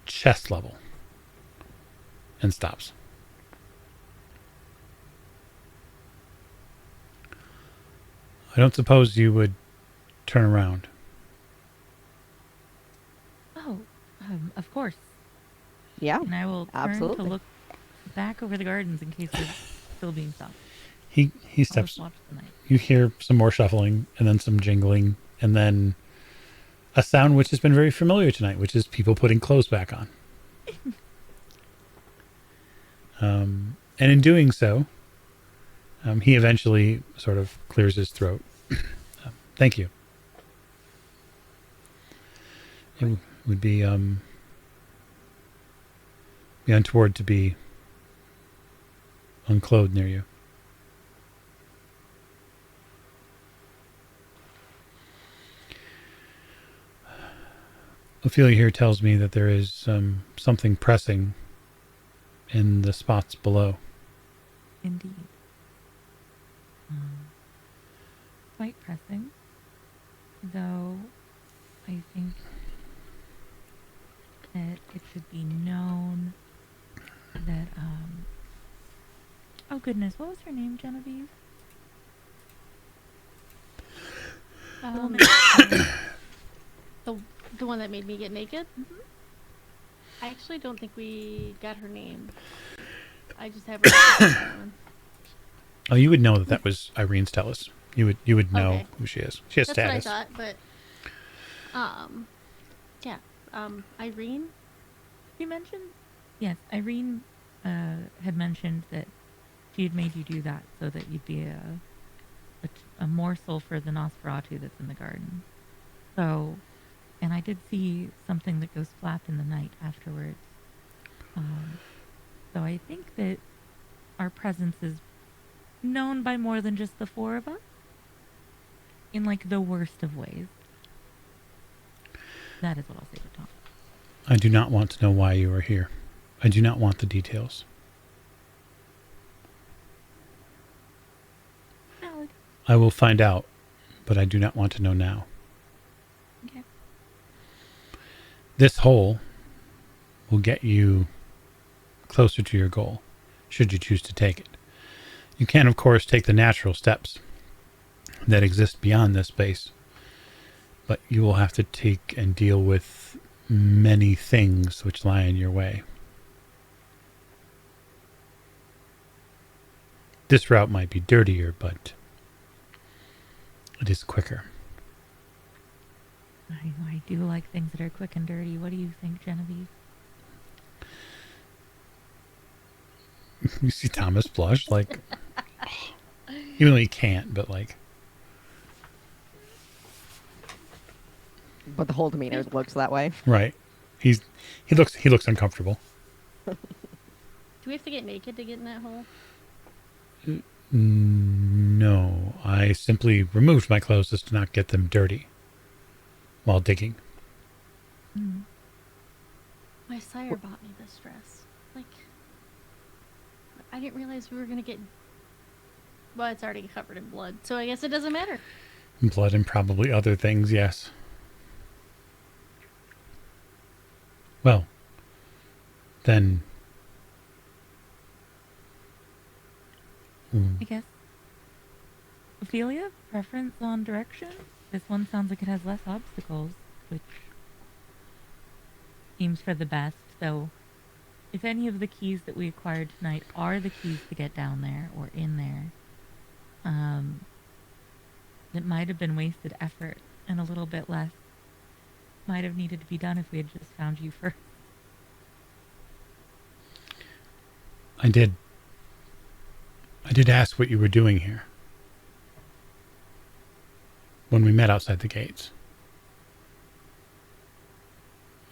chest level and stops. I don't suppose you would turn around. Oh, of course. Yeah. And I will turn Absolutely. to look back over the gardens in case they're still being stopped. He I'll steps. just watch the night. You hear some more shuffling, and then some jingling, and then a sound which has been very familiar tonight, which is people putting clothes back on. And in doing so, he eventually sort of clears his throat. Thank you. It would be untoward to be unclothed near you. Ophelia here tells me that there is something pressing in the spots below. Indeed. Quite pressing, though I think that it should be known that, oh goodness, what was her name, Genevieve? The one that made me get naked? Mm-hmm. I actually don't think we got her name. I just have her. Oh, you would know that was Irene Stellis. You would know Okay. who she is. She has That's status. what I thought, but yeah. Irene? She mentioned, yes, Irene had mentioned that she had made you do that so that you'd be a morsel for the Nosferatu that's in the garden. So, and I did see something that goes flap in the night afterwards. So I think that our presence is known by more than just the four of us. In like the worst of ways. That is what I'll say to Tom. I do not want to know why you are here. I do not want the details. Valid. I will find out, but I do not want to know now. Okay. This hole will get you closer to your goal, should you choose to take it. You can, of course, take the natural steps that exist beyond this space, but you will have to take and deal with many things which lie in your way. This route might be dirtier, but it is quicker. I do like things that are quick and dirty. What do you think, Genevieve? You see Thomas blush, like, even though he can't, but like, But the whole demeanor looks that way. right. He looks uncomfortable. Do we have to get naked to get in that hole? No, I simply removed my clothes just to not get them dirty while digging. Mm. My sire bought me this dress. Like, I didn't realize we were gonna get. Well, it's already covered in blood, so I guess it doesn't matter. Blood and probably other things, yes. Well, then... I guess. Ophelia, preference on direction? This one sounds like it has less obstacles, which seems for the best, though if any of the keys that we acquired tonight are the keys to get down there or in there, it might have been wasted effort and a little bit less might have needed to be done if we had just found you first. I did ask what you were doing here when we met outside the gates.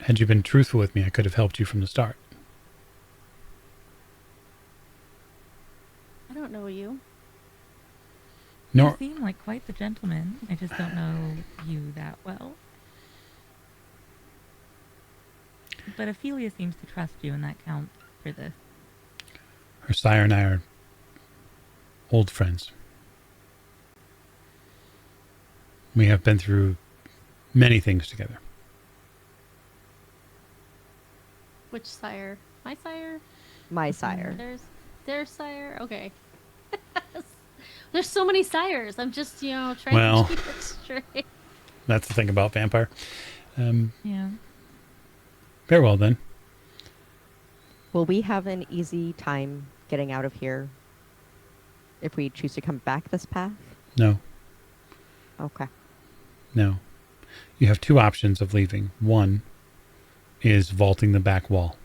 Had you been truthful with me, I could have helped you from the start. I don't know you. Nor, You seem like quite the gentleman. I just don't know you that well. But Ophelia seems to trust you, and that counts for this. her sire and I are old friends. We have been through many things together. Which sire? My sire? My sire. Their sire? Okay. There's so many sires. I'm just, trying Well. to keep it straight. That's the thing about vampire. Yeah. Very well then. Will we have an easy time getting out of here if we choose to come back this path? No, Okay. no. You have two options of leaving. One is vaulting the back wall.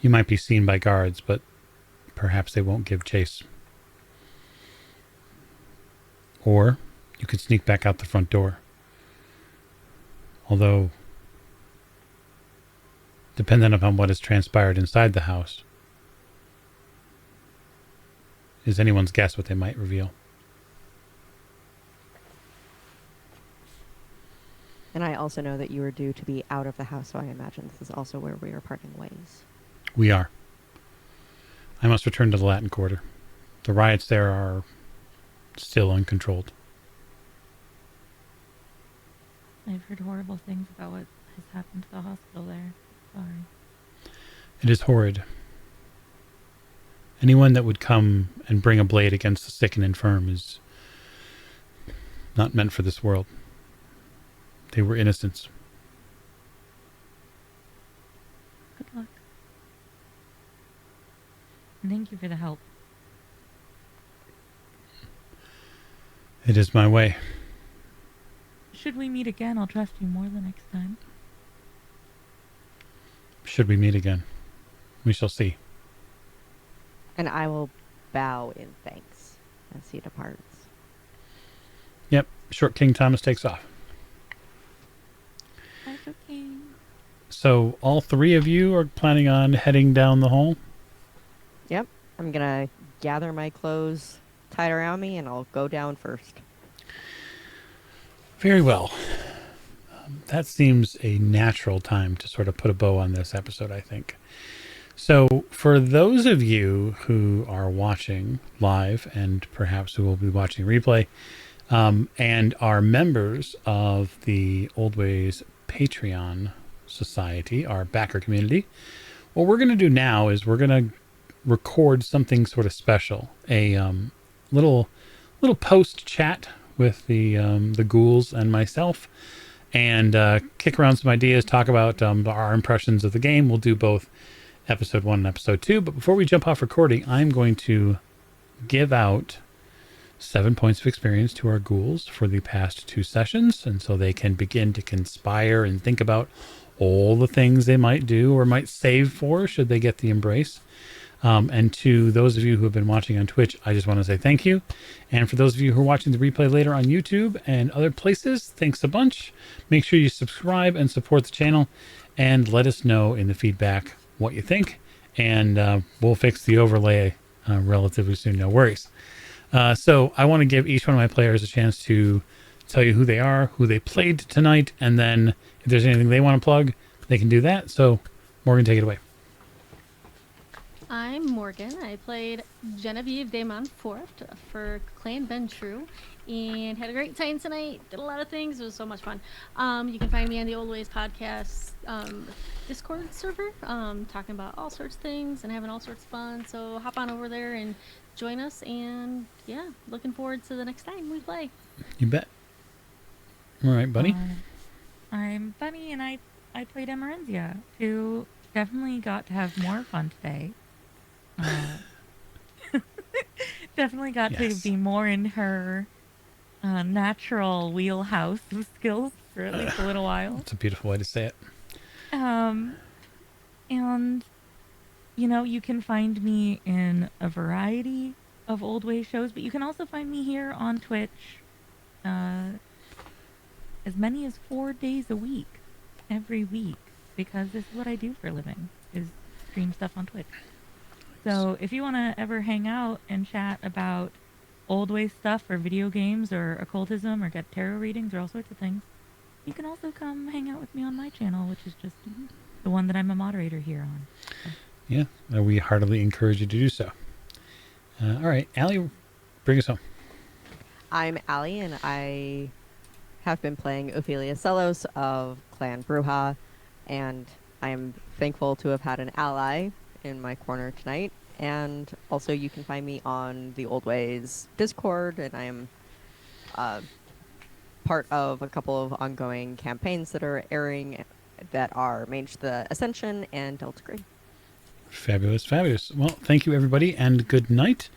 You might be seen by guards, but perhaps they won't give chase. Or you could sneak back out the front door. Although, dependent upon what has transpired inside the house, is anyone's guess what they might reveal. And I also know that you are due to be out of the house, so I imagine this is also where we are parting ways. We are. I must return to the Latin Quarter. The riots there are still uncontrolled. I've heard horrible things about what has happened to the hospital there. Sorry. It is horrid. Anyone that would come and bring a blade against the sick and infirm is not meant for this world. They were innocents. Good luck. And thank you for the help. It is my way. Should we meet again, I'll trust you more the next time. Should we meet again, we shall see. And I will bow in thanks as he departs. Yep, short King Thomas takes off. Bye, okay. So all three of you are planning on heading down the hall? Yep. I'm going to gather my clothes tied around me, and I'll go down first. Very well. That seems a natural time to sort of put a bow on this episode, I think. So for those of you who are watching live and perhaps who will be watching replay and are members of the Old Ways Patreon Society, our backer community, what we're going to do now is we're going to record something sort of special, a little post chat with the ghouls and myself, and kick around some ideas, talk about our impressions of the game. We'll do both episode 1 and episode 2. But before we jump off recording, I'm going to give out 7 points of experience to our ghouls for the past 2 sessions, and so they can begin to conspire and think about all the things they might do or might save for should they get the embrace. And to those of you who have been watching on Twitch, I just want to say thank you. And for those of you who are watching the replay later on YouTube and other places, thanks a bunch. Make sure you subscribe and support the channel, and let us know in the feedback what you think. And we'll fix the overlay relatively soon, no worries. So I want to give each one of my players a chance to tell you who they are, who they played tonight, and then if there's anything they want to plug, they can do that. So Morgan, take it away. I'm Morgan. I played Genevieve de Montfort for Clan Ventru and had a great time tonight. Did a lot of things. It was so much fun. You can find me on the Old Ways podcast Discord server, talking about all sorts of things and having all sorts of fun. So hop on over there and join us. And yeah, looking forward to the next time we play. You bet. All right, Bunny. I'm Bunny, and I played Emerenzia, who definitely got to have more fun today. Definitely got to be more in her natural wheelhouse of skills for at least a little while. It's a beautiful way to say it. And, you know, you can find me in a variety of Old Way shows, but you can also find me here on Twitch as many as 4 days a week, every week, because this is what I do for a living, is stream stuff on Twitch. So if you want to ever hang out and chat about Old Way stuff or video games or occultism or get tarot readings or all sorts of things, you can also come hang out with me on my channel, which is just the one that I'm a moderator here on. So. Yeah, we heartily encourage you to do so. All right, Allie, bring us home. I'm Allie, and I have been playing Ophelia Sellos of Clan Bruja, and I am thankful to have had an ally in my corner tonight. And also you can find me on the Old Ways Discord, and I am part of a couple of ongoing campaigns that are airing that are Mage the Ascension and Delta Green. Fabulous, fabulous. Well, thank you, everybody, and good night.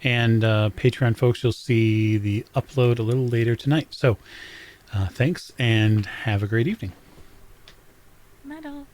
And Patreon folks, you'll see the upload a little later tonight. So thanks, and have a great evening. Metal.